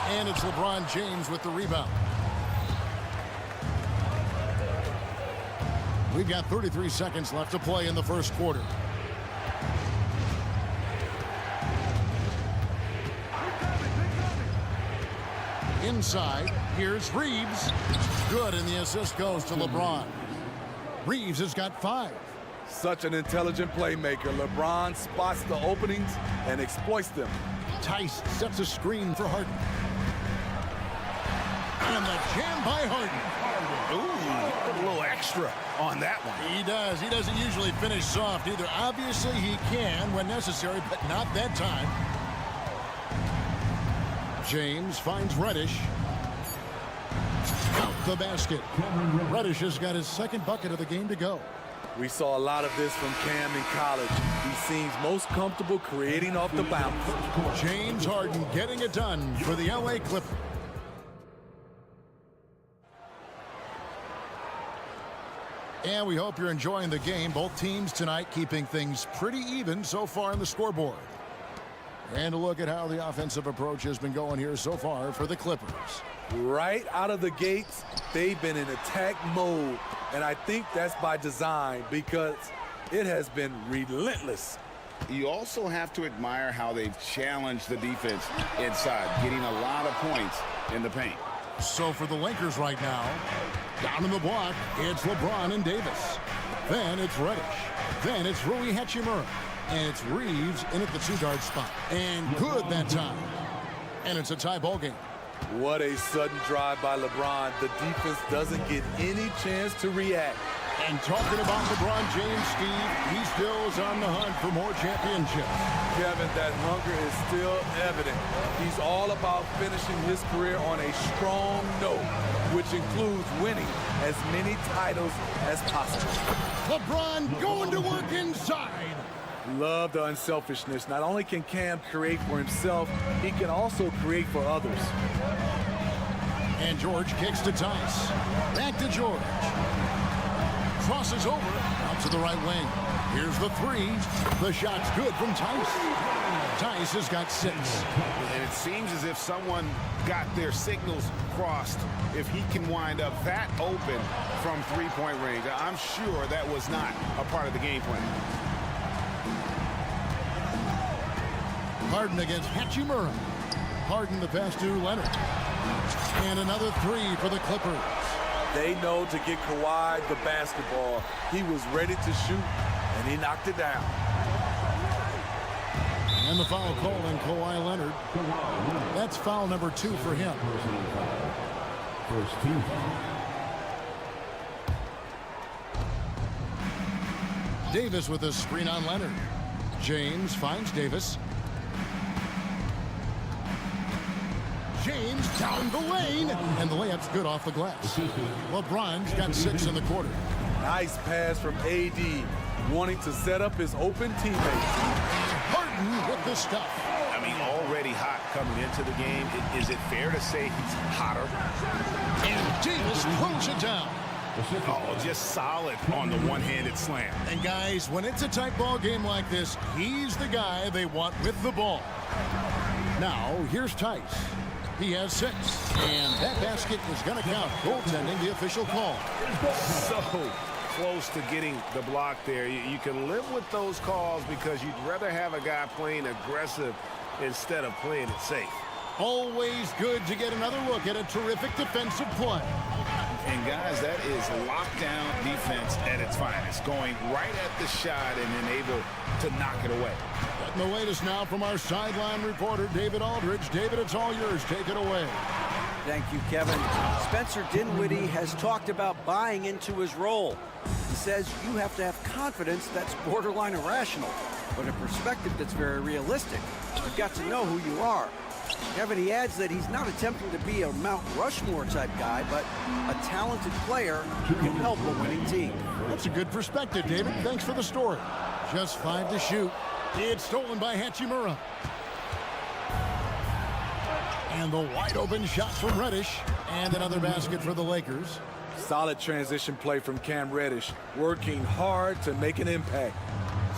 And it's LeBron James with the rebound. We've got 33 seconds left to play in the first quarter. Inside, here's Reeves. Good, and the assist goes to LeBron. Reeves has got 5. Such an intelligent playmaker. LeBron spots the openings and exploits them. Tice sets a screen for Harden. And the jam by Harden. Ooh, put a little extra on that one. He does. He doesn't usually finish soft either. Obviously, he can when necessary, but not that time. James finds Reddish. Out the basket. Reddish has got his second bucket of the game to go. We saw a lot of this from Cam in college. He seems most comfortable creating off the bounce. James Harden getting it done for the LA Clippers. And we hope you're enjoying the game. Both teams tonight keeping things pretty even so far on the scoreboard. And a look at how the offensive approach has been going here so far for the Clippers. Right out of the gates, they've been in attack mode. And I think that's by design because it has been relentless. You also have to admire how they've challenged the defense inside, getting a lot of points in the paint. So for the Lakers right now, down in the block, it's LeBron and Davis. Then it's Reddish. Then it's Rui Hachimura. And it's Reeves in at the 2-guard spot. And good that time. And it's a tie ball game. What a sudden drive by LeBron. The defense doesn't get any chance to react. And talking about LeBron James, Steve, he still is on the hunt for more championships. Kevin, that hunger is still evident. He's all about finishing his career on a strong note, which includes winning as many titles as possible. LeBron going to work inside. Love the unselfishness. Not only can Cam create for himself, he can also create for others. And George kicks to Tice. Back to George. Crosses over, out to the right wing. Here's the 3. The shot's good from Tice. Tice has got 6. And it seems as if someone got their signals crossed. If he can wind up that open from three-point range, I'm sure that was not a part of the game plan. Harden against Hachimura. Harden the pass to Leonard. And another 3 for the Clippers. They know to get Kawhi the basketball. He was ready to shoot, and he knocked it down. And the foul call on Kawhi Leonard. That's foul number 2 for him. First team. Davis with a screen on Leonard. James finds Davis. James down the lane, and the layup's good off the glass. LeBron's got 6 in the quarter. Nice pass from AD, wanting to set up his open teammates. Harden with the stuff. I mean, already hot coming into the game. Is it fair to say he's hotter? And Davis throws it down. Oh, just solid on the one-handed slam. And guys, when it's a tight ball game like this, he's the guy they want with the ball. Now, here's Tice. He has 6, and that basket is going to count. Goaltending, the official call. So close to getting the block there. You can live with those calls because you'd rather have a guy playing aggressive instead of playing it safe. Always good to get another look at a terrific defensive play. And guys, that is lockdown defense at its finest, going right at the shot and then able to knock it away. Getting the latest now from our sideline reporter, David Aldridge. David, it's all yours. Take it away. Thank you, Kevin. Spencer Dinwiddie has talked about buying into his role. He says you have to have confidence that's borderline irrational, but a perspective that's very realistic. You've got to know who you are. Kevin, he adds that he's not attempting to be a Mount Rushmore type guy, but a talented player who can help a winning team. That's a good perspective, David. Thanks for the story. Just 5 to shoot. It's stolen by Hachimura. And the wide open shot from Reddish. And another basket for the Lakers. Solid transition play from Cam Reddish, working hard to make an impact.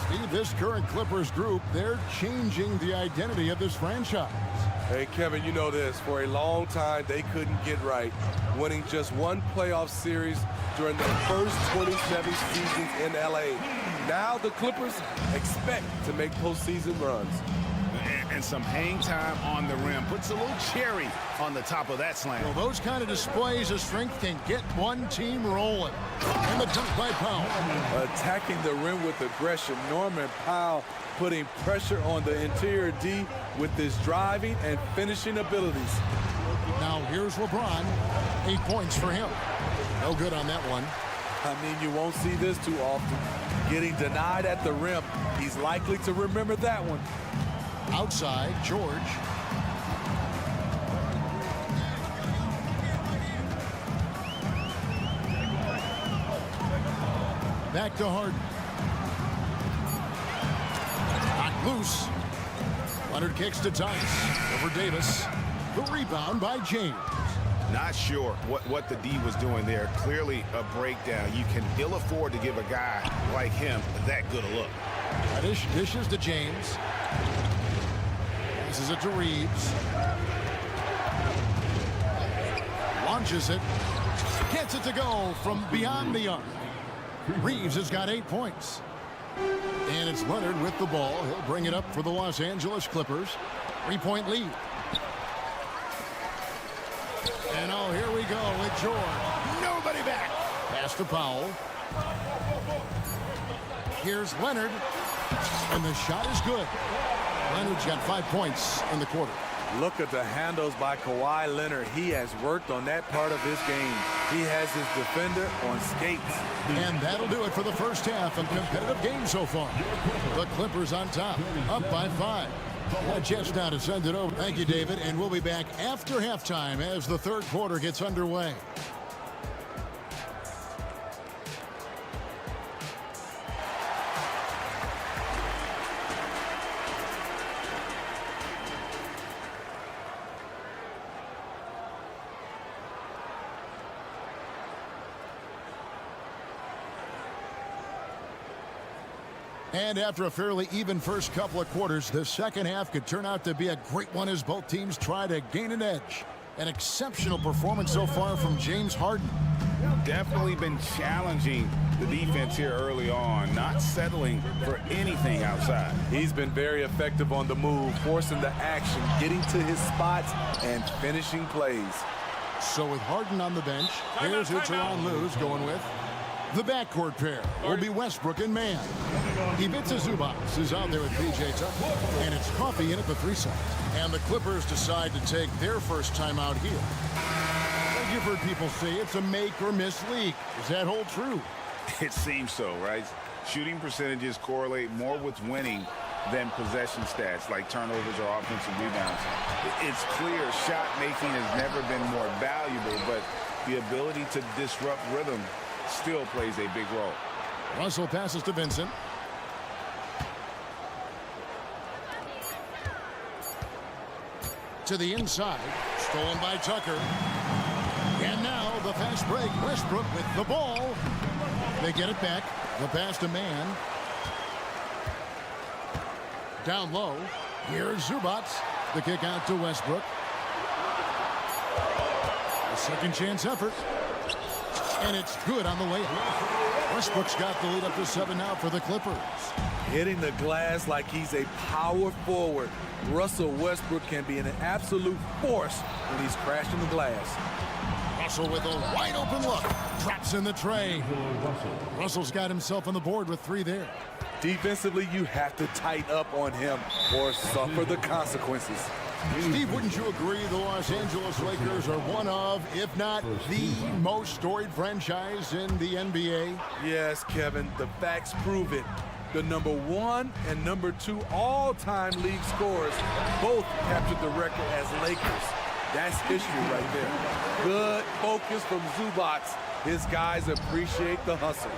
Steve, this current Clippers group, they're changing the identity of this franchise. Hey, Kevin, you know this. For a long time, they couldn't get right, winning just one playoff series during their first 27 seasons in L.A. Now the Clippers expect to make postseason runs. And some hang time on the rim. Puts a little cherry on the top of that slam. Well, those kind of displays of strength can get one team rolling. And the dunk by Powell. Attacking the rim with aggression. Norman Powell putting pressure on the interior D with his driving and finishing abilities. Now here's LeBron. 8 points for him. No good on that one. I mean, you won't see this too often. Getting denied at the rim. He's likely to remember that one. Outside, George. Back to Harden. Knocked loose. Leonard kicks to Tice. Over Davis. The rebound by James. Not sure what the D was doing there. Clearly a breakdown. You can ill afford to give a guy like him that good a look. Reddish dishes to James. Passes it to Reeves. Launches it. Gets it to go from beyond the arc. Reeves has got 8 points. And it's Leonard with the ball. He'll bring it up for the Los Angeles Clippers. 3-point lead. And oh, here we go with George. Nobody back. Pass to Powell. Here's Leonard. And the shot is good. Leonard's got 5 points in the quarter. Look at the handles by Kawhi Leonard. He has worked on that part of his game. He has his defender on skates. And that'll do it for the first half of competitive game so far. The Clippers on top, up by 5. Just now to send it over. Thank you, David. And we'll be back after halftime as the third quarter gets underway. And after a fairly even first couple of quarters, the second half could turn out to be a great one as both teams try to gain an edge. An exceptional performance so far from James Harden. Definitely been challenging the defense here early on, not settling for anything outside. He's been very effective on the move, forcing the action, getting to his spots, and finishing plays. So with Harden on the bench, here's who Tyronn Lue's going with. The backcourt pair will be Westbrook and Mann. Ivica Zubac is out there with P.J. Tucker. And it's Coffee in at the 3 side. And the Clippers decide to take their first time out here. Well, you've heard people say it's a make or miss league. Does that hold true? It seems so, right? Shooting percentages correlate more with winning than possession stats like turnovers or offensive rebounds. It's clear shot making has never been more valuable, but the ability to disrupt rhythm still plays a big role. Russell passes to Vincent. To the inside. Stolen by Tucker. And now the fast break. Westbrook with the ball. They get it back. The pass to Mann. Down low. Here's Zubac. The kick out to Westbrook. A second chance effort. And it's good on the layup. Westbrook's got the lead up to 7 now for the Clippers. Hitting the glass like he's a power forward. Russell Westbrook can be an absolute force when he's crashing the glass. Russell with a wide open look. Drops in the tray. Russell's got himself on the board with 3 there. Defensively, you have to tighten up on him or suffer the consequences. Steve, wouldn't you agree the Los Angeles Lakers are one of, if not the most storied franchise in the NBA? Yes, Kevin, the facts prove it. The number 1 and number 2 all-time league scorers both captured the record as Lakers. That's history right there. Good focus from Zubac. His guys appreciate the hustle.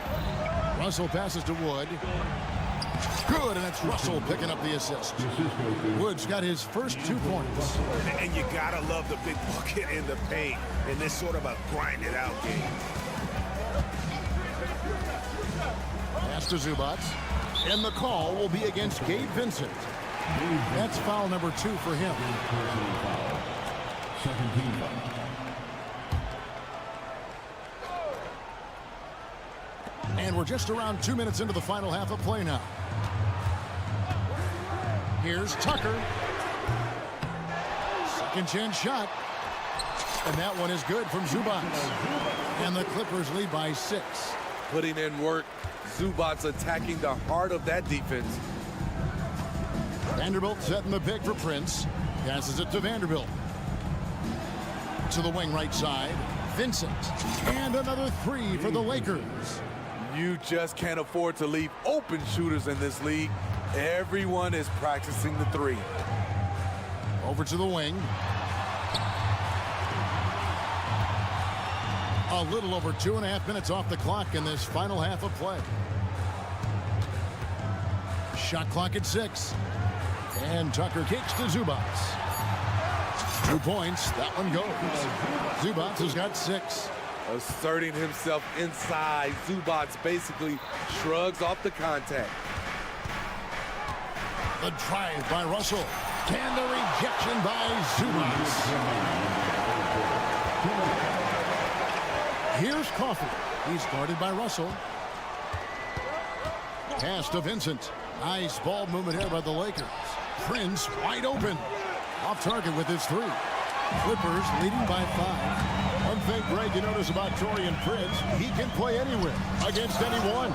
Russell passes to Wood. Good, and it's Russell picking up the assist. Woods got his first 2 points. And you gotta love the big bucket in the paint in this sort of a grind-it-out game. Pass to Zubac. And the call will be against Gabe Vincent. That's foul number 2 for him. And we're just around 2 minutes into the final half of play now. Here's Tucker. Second chance shot. And that one is good from Zubac. And the Clippers lead by 6. Putting in work. Zubac attacking the heart of that defense. Vanderbilt setting the pick for Prince. Passes it to Vanderbilt. To the wing right side. Vincent. And another 3 for the Lakers. You just can't afford to leave open shooters in this league. Everyone is practicing the 3. Over to the wing. A little over 2.5 minutes off the clock in this final half of play. Shot clock at 6. And Tucker kicks to Zubac. 2 points. That one goes. Zubac has got 6. Asserting himself inside. Zubac basically shrugs off the contact. The drive by Russell. And the rejection by Zubac. Here's Coffey. He's guarded by Russell. Pass to Vincent. Nice ball movement here by the Lakers. Prince wide open. Off target with his 3. Clippers leading by 5. One thing, Greg, you notice about Taurean Prince, he can play anywhere against anyone.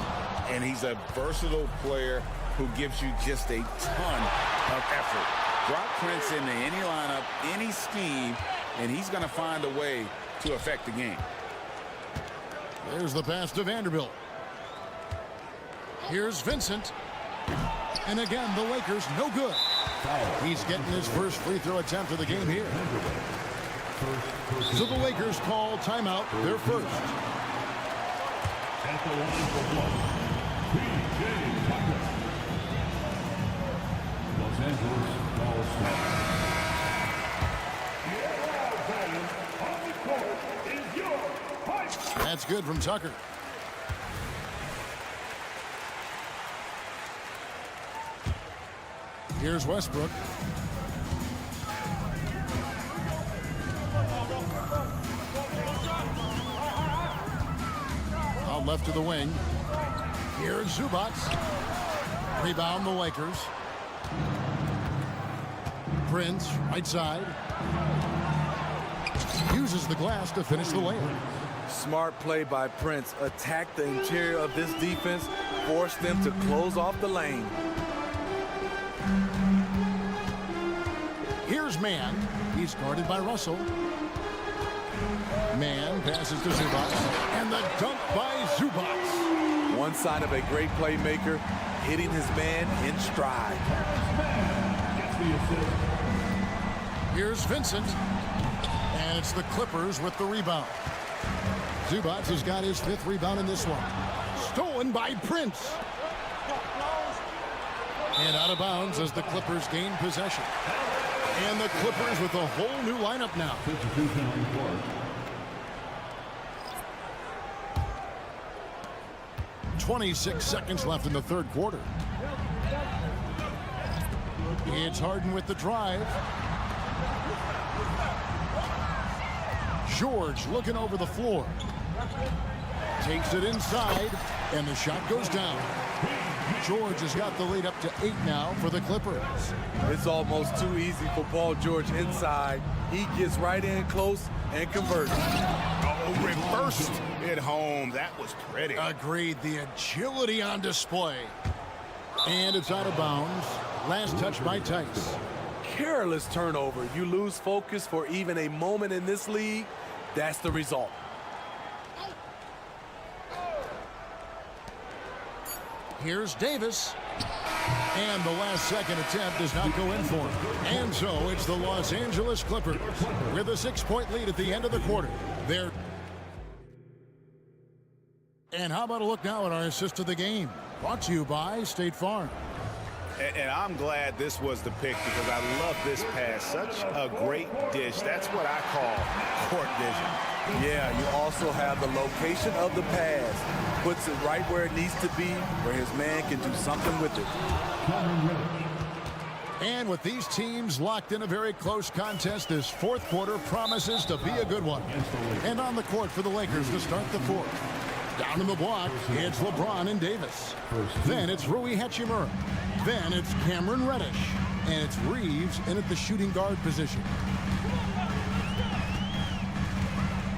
And he's a versatile player who gives you just a ton of effort. Drop Prince into any lineup, any scheme, and he's going to find a way to affect the game. There's the pass to Vanderbilt. Here's Vincent. And again, the Lakers no good. He's getting his first free throw attempt of the game here. So the Lakers call timeout, their first. At the line for one, P.J. Tucker. Los Angeles All-Star. On the court is your fight. That's good from Tucker. Here's Westbrook. Out left to the wing. Here's Zubac. Rebound the Lakers. Prince, right side. Uses the glass to finish the layup. Smart play by Prince. Attack the interior of this defense. Force them to close off the lane. Here's Mann. He's guarded by Russell. Mann passes to Zubac. And the dunk by Zubac. One sign of a great playmaker, hitting his man in stride. Here's Vincent. And it's the Clippers with the rebound. Zubac has got his 5th rebound in this one. Stolen by Prince. And out of bounds as the Clippers gain possession. And the Clippers with a whole new lineup now. 26 seconds left in the third quarter. It's Harden with the drive. George looking over the floor. Takes it inside, and the shot goes down. George has got the lead up to 8 now for the Clippers. It's almost too easy for Paul George inside. He gets right in close and converts. Oh, reversed it home. That was pretty. Agreed. The agility on display. And it's out of bounds. Last touch by Tice. Careless turnover. You lose focus for even a moment in this league. That's the result. Here's Davis. And the last second attempt does not go in for him. And so it's the Los Angeles Clippers with a 6-point lead at the end of the quarter. And how about a look now at our assist of the game? Brought to you by State Farm. And I'm glad this was the pick because I love this pass. Such a great dish. That's what I call court vision. Yeah, you also have the location of the pass. Puts it right where it needs to be, where his man can do something with it. And with these teams locked in a very close contest, this fourth quarter promises to be a good one. And on the court for the Lakers to start the fourth. Down in the block, it's LeBron and Davis. Then it's Rui Hachimura. Then it's Cameron Reddish. And it's Reeves in at the shooting guard position.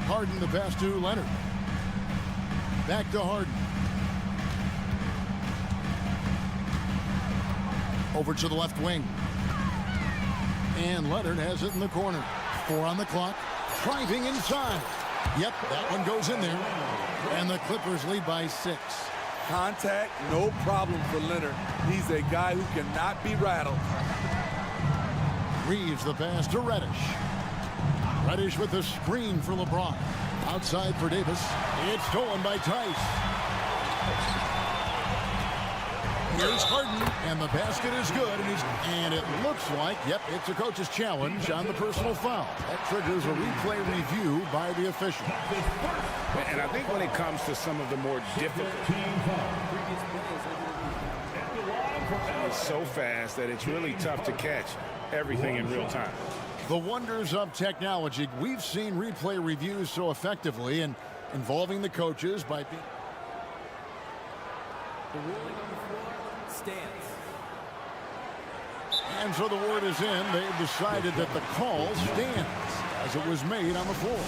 Harden the pass to Leonard. Back to Harden. Over to the left wing. And Leonard has it in the corner. 4 on the clock. Driving inside. Yep, that one goes in there. And the Clippers lead by 6. Contact, no problem for Leonard. He's a guy who cannot be rattled. Reeves the pass to Reddish. Reddish with the screen for LeBron. Outside for Davis. It's stolen by Tice. Here's Harden, and the basket is good, and it looks like, yep, it's a coach's challenge on the personal foul. That triggers a replay review by the official. And I think when it comes to some of the more difficult, it's so fast that it's really tough to catch everything in real time. The wonders of technology. We've seen replay reviews so effectively and involving the coaches by being... The ruling on the floor stands. And so the word is in. They've decided that the call stands as it was made on the floor.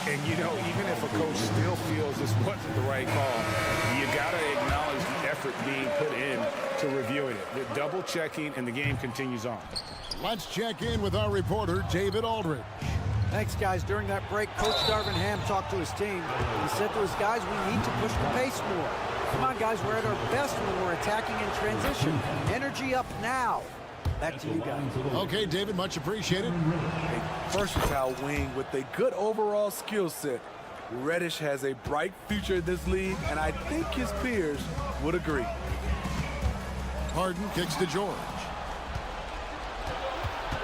And, you know, even if a coach still feels this wasn't the right call, you got to acknowledge the effort being put in to reviewing it. The double checking, and the game continues on. Let's check in with our reporter, David Aldridge. Thanks, guys. During that break, Coach Darvin Ham talked to his team. He said to his guys, we need to push the pace more. Come on, guys, we're at our best when we're attacking in transition. Energy up now. Back to you guys. Okay, David, much appreciated. A versatile wing with a good overall skill set. Reddish has a bright future in this league, and I think his peers would agree. Harden kicks to George.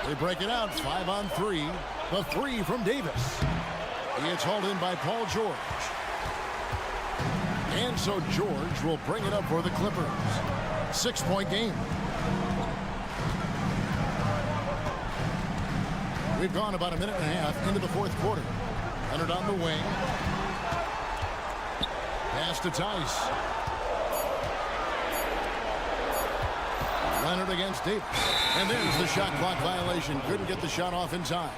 They break it out, 5 on 3. The 3 from Davis. It's hauled in by Paul George. And so George will bring it up for the Clippers. 6-point game. We've gone about a minute and a half into the fourth quarter. Leonard on the wing. Pass to Tice. Leonard against Davis. And there's the shot clock violation. Couldn't get the shot off in time.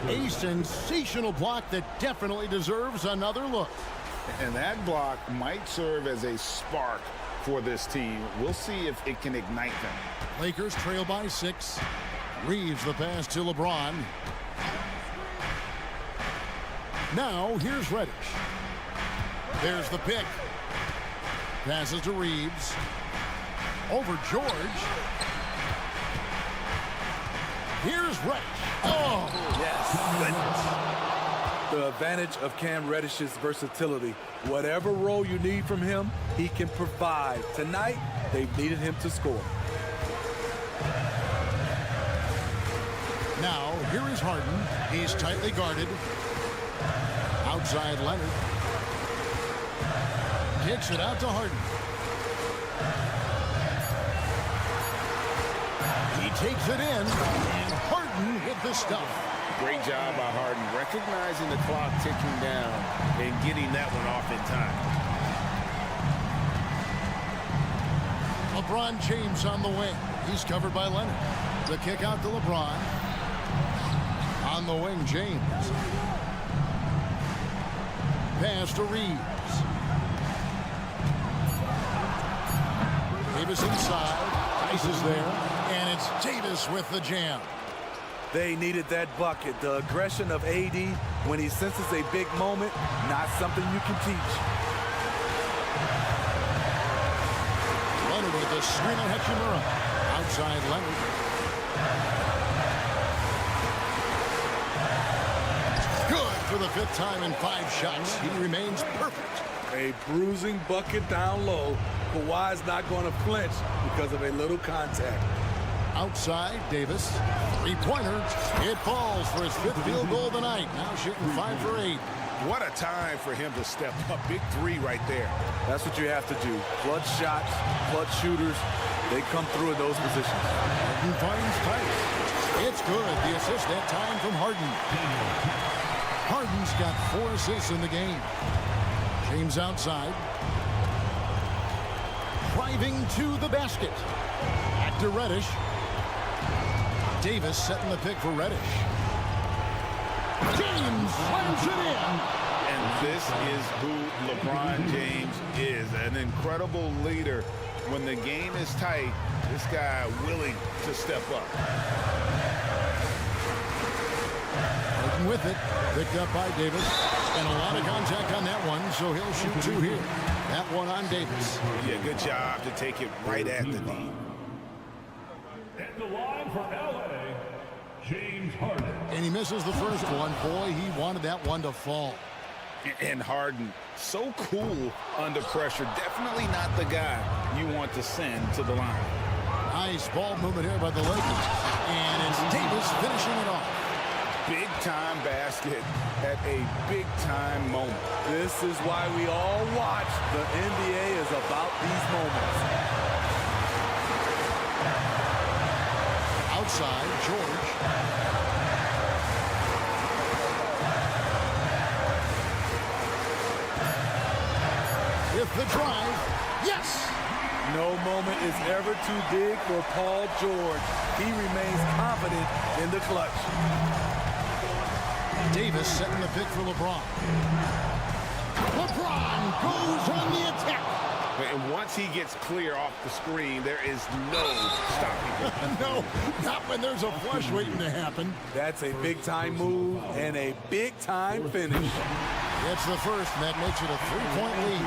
A sensational block that definitely deserves another look. And that block might serve as a spark for this team. We'll see if it can ignite them. Lakers trail by 6. Reeves the pass to LeBron. Now here's Reddish. There's the pick. Passes to Reeves. Over George. Here's Reddish. Oh! Yes. The advantage of Cam Reddish's versatility. Whatever role you need from him, he can provide. Tonight, they've needed him to score. Now, here is Harden. He's tightly guarded. Outside Leonard. Kicks it out to Harden. He takes it in, and Harden hit the stuff. Great job by Harden, recognizing the clock ticking down and getting that one off in time. LeBron James on the wing. He's covered by Leonard. The kick out to LeBron. On the wing, James. Pass to Reeves. Davis inside. Tice is there. And it's Davis with the jam. They needed that bucket. The aggression of AD when he senses a big moment, not something you can teach. Leonard with the screen on Hachimura. Outside Leonard. Good for the 5th time in 5 shots. He remains perfect. A bruising bucket down low. Kawhi's not going to flinch because of a little contact. Outside, Davis. Three-pointer. It falls for his 5th field goal of the night. Now shooting 5 for 8. What a time for him to step up. Big three right there. That's what you have to do. Clutch shots, clutch shooters, they come through in those positions. Harden finds Tice. It's good. The assist that time from Harden. Harden's got 4 assists in the game. James outside. Driving to the basket. Back to Reddish. Davis setting the pick for Reddish. James slams it in. And this is who LeBron James is. An incredible leader. When the game is tight, this guy willing to step up. Harden with it. Picked up by Davis. And a lot of contact on that one, so he'll shoot 2 here. That one on Davis. Yeah, good job to take it right at the knee. And the line for LA, James Harden. And he misses the first one. Boy, he wanted that one to fall. And Harden, so cool under pressure. Definitely not the guy you want to send to the line. Nice ball movement here by the Lakers. And it's Davis finishing it off. Big-time basket at a big-time moment. This is why we all watch. The NBA is about these moments. Outside, George. With the drive, yes! No moment is ever too big for Paul George. He remains confident in the clutch. Davis setting the pick for LeBron. LeBron goes on the attack. And once he gets clear off the screen, there is no stopping him. No, not when there's a flush waiting to happen. That's a big-time move and a big-time finish. It's the first, and that makes it a 3-point lead.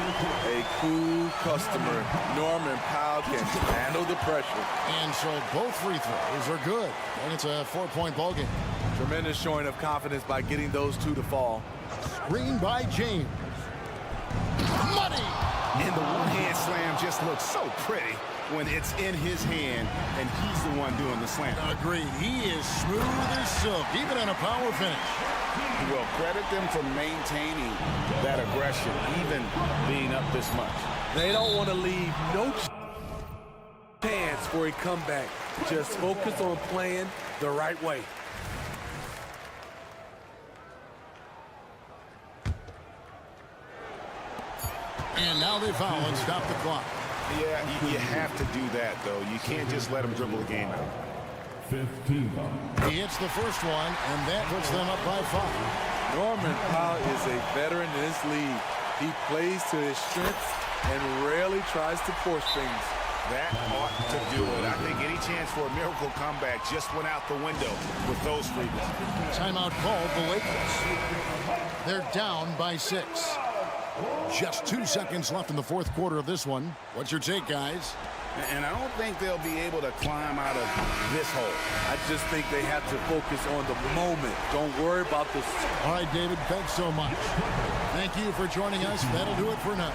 A cool customer. Norman Powell can handle the pressure. And so both free throws are good. And it's a 4-point ball game. Tremendous showing of confidence by getting those 2 to fall. Screen by James. Money! And the one-hand slam just looks so pretty when it's in his hand and he's the one doing the slam. Agreed. He is smooth as silk, even on a power finish. Well, credit them for maintaining that aggression, even being up this much. They don't want to leave no chance for a comeback. Just focus on playing the right way. And now they foul and stop the clock. Yeah, you have to do that, though. You can't just let them dribble the game out. 15 foul. He hits the first one, and that puts them up by 5. Norman Powell is a veteran in this league. He plays to his strengths and rarely tries to force things. That ought to do it. I think any chance for a miracle comeback just went out the window with those free throws. Timeout called the Lakers. They're down by 6. Just 2 seconds left in the 4th quarter of this one. What's your take, guys? And I don't think they'll be able to climb out of this hole. I just think they have to focus on the moment. Don't worry about the... All right, David, thanks so much. Thank you for joining us. That'll do it for now.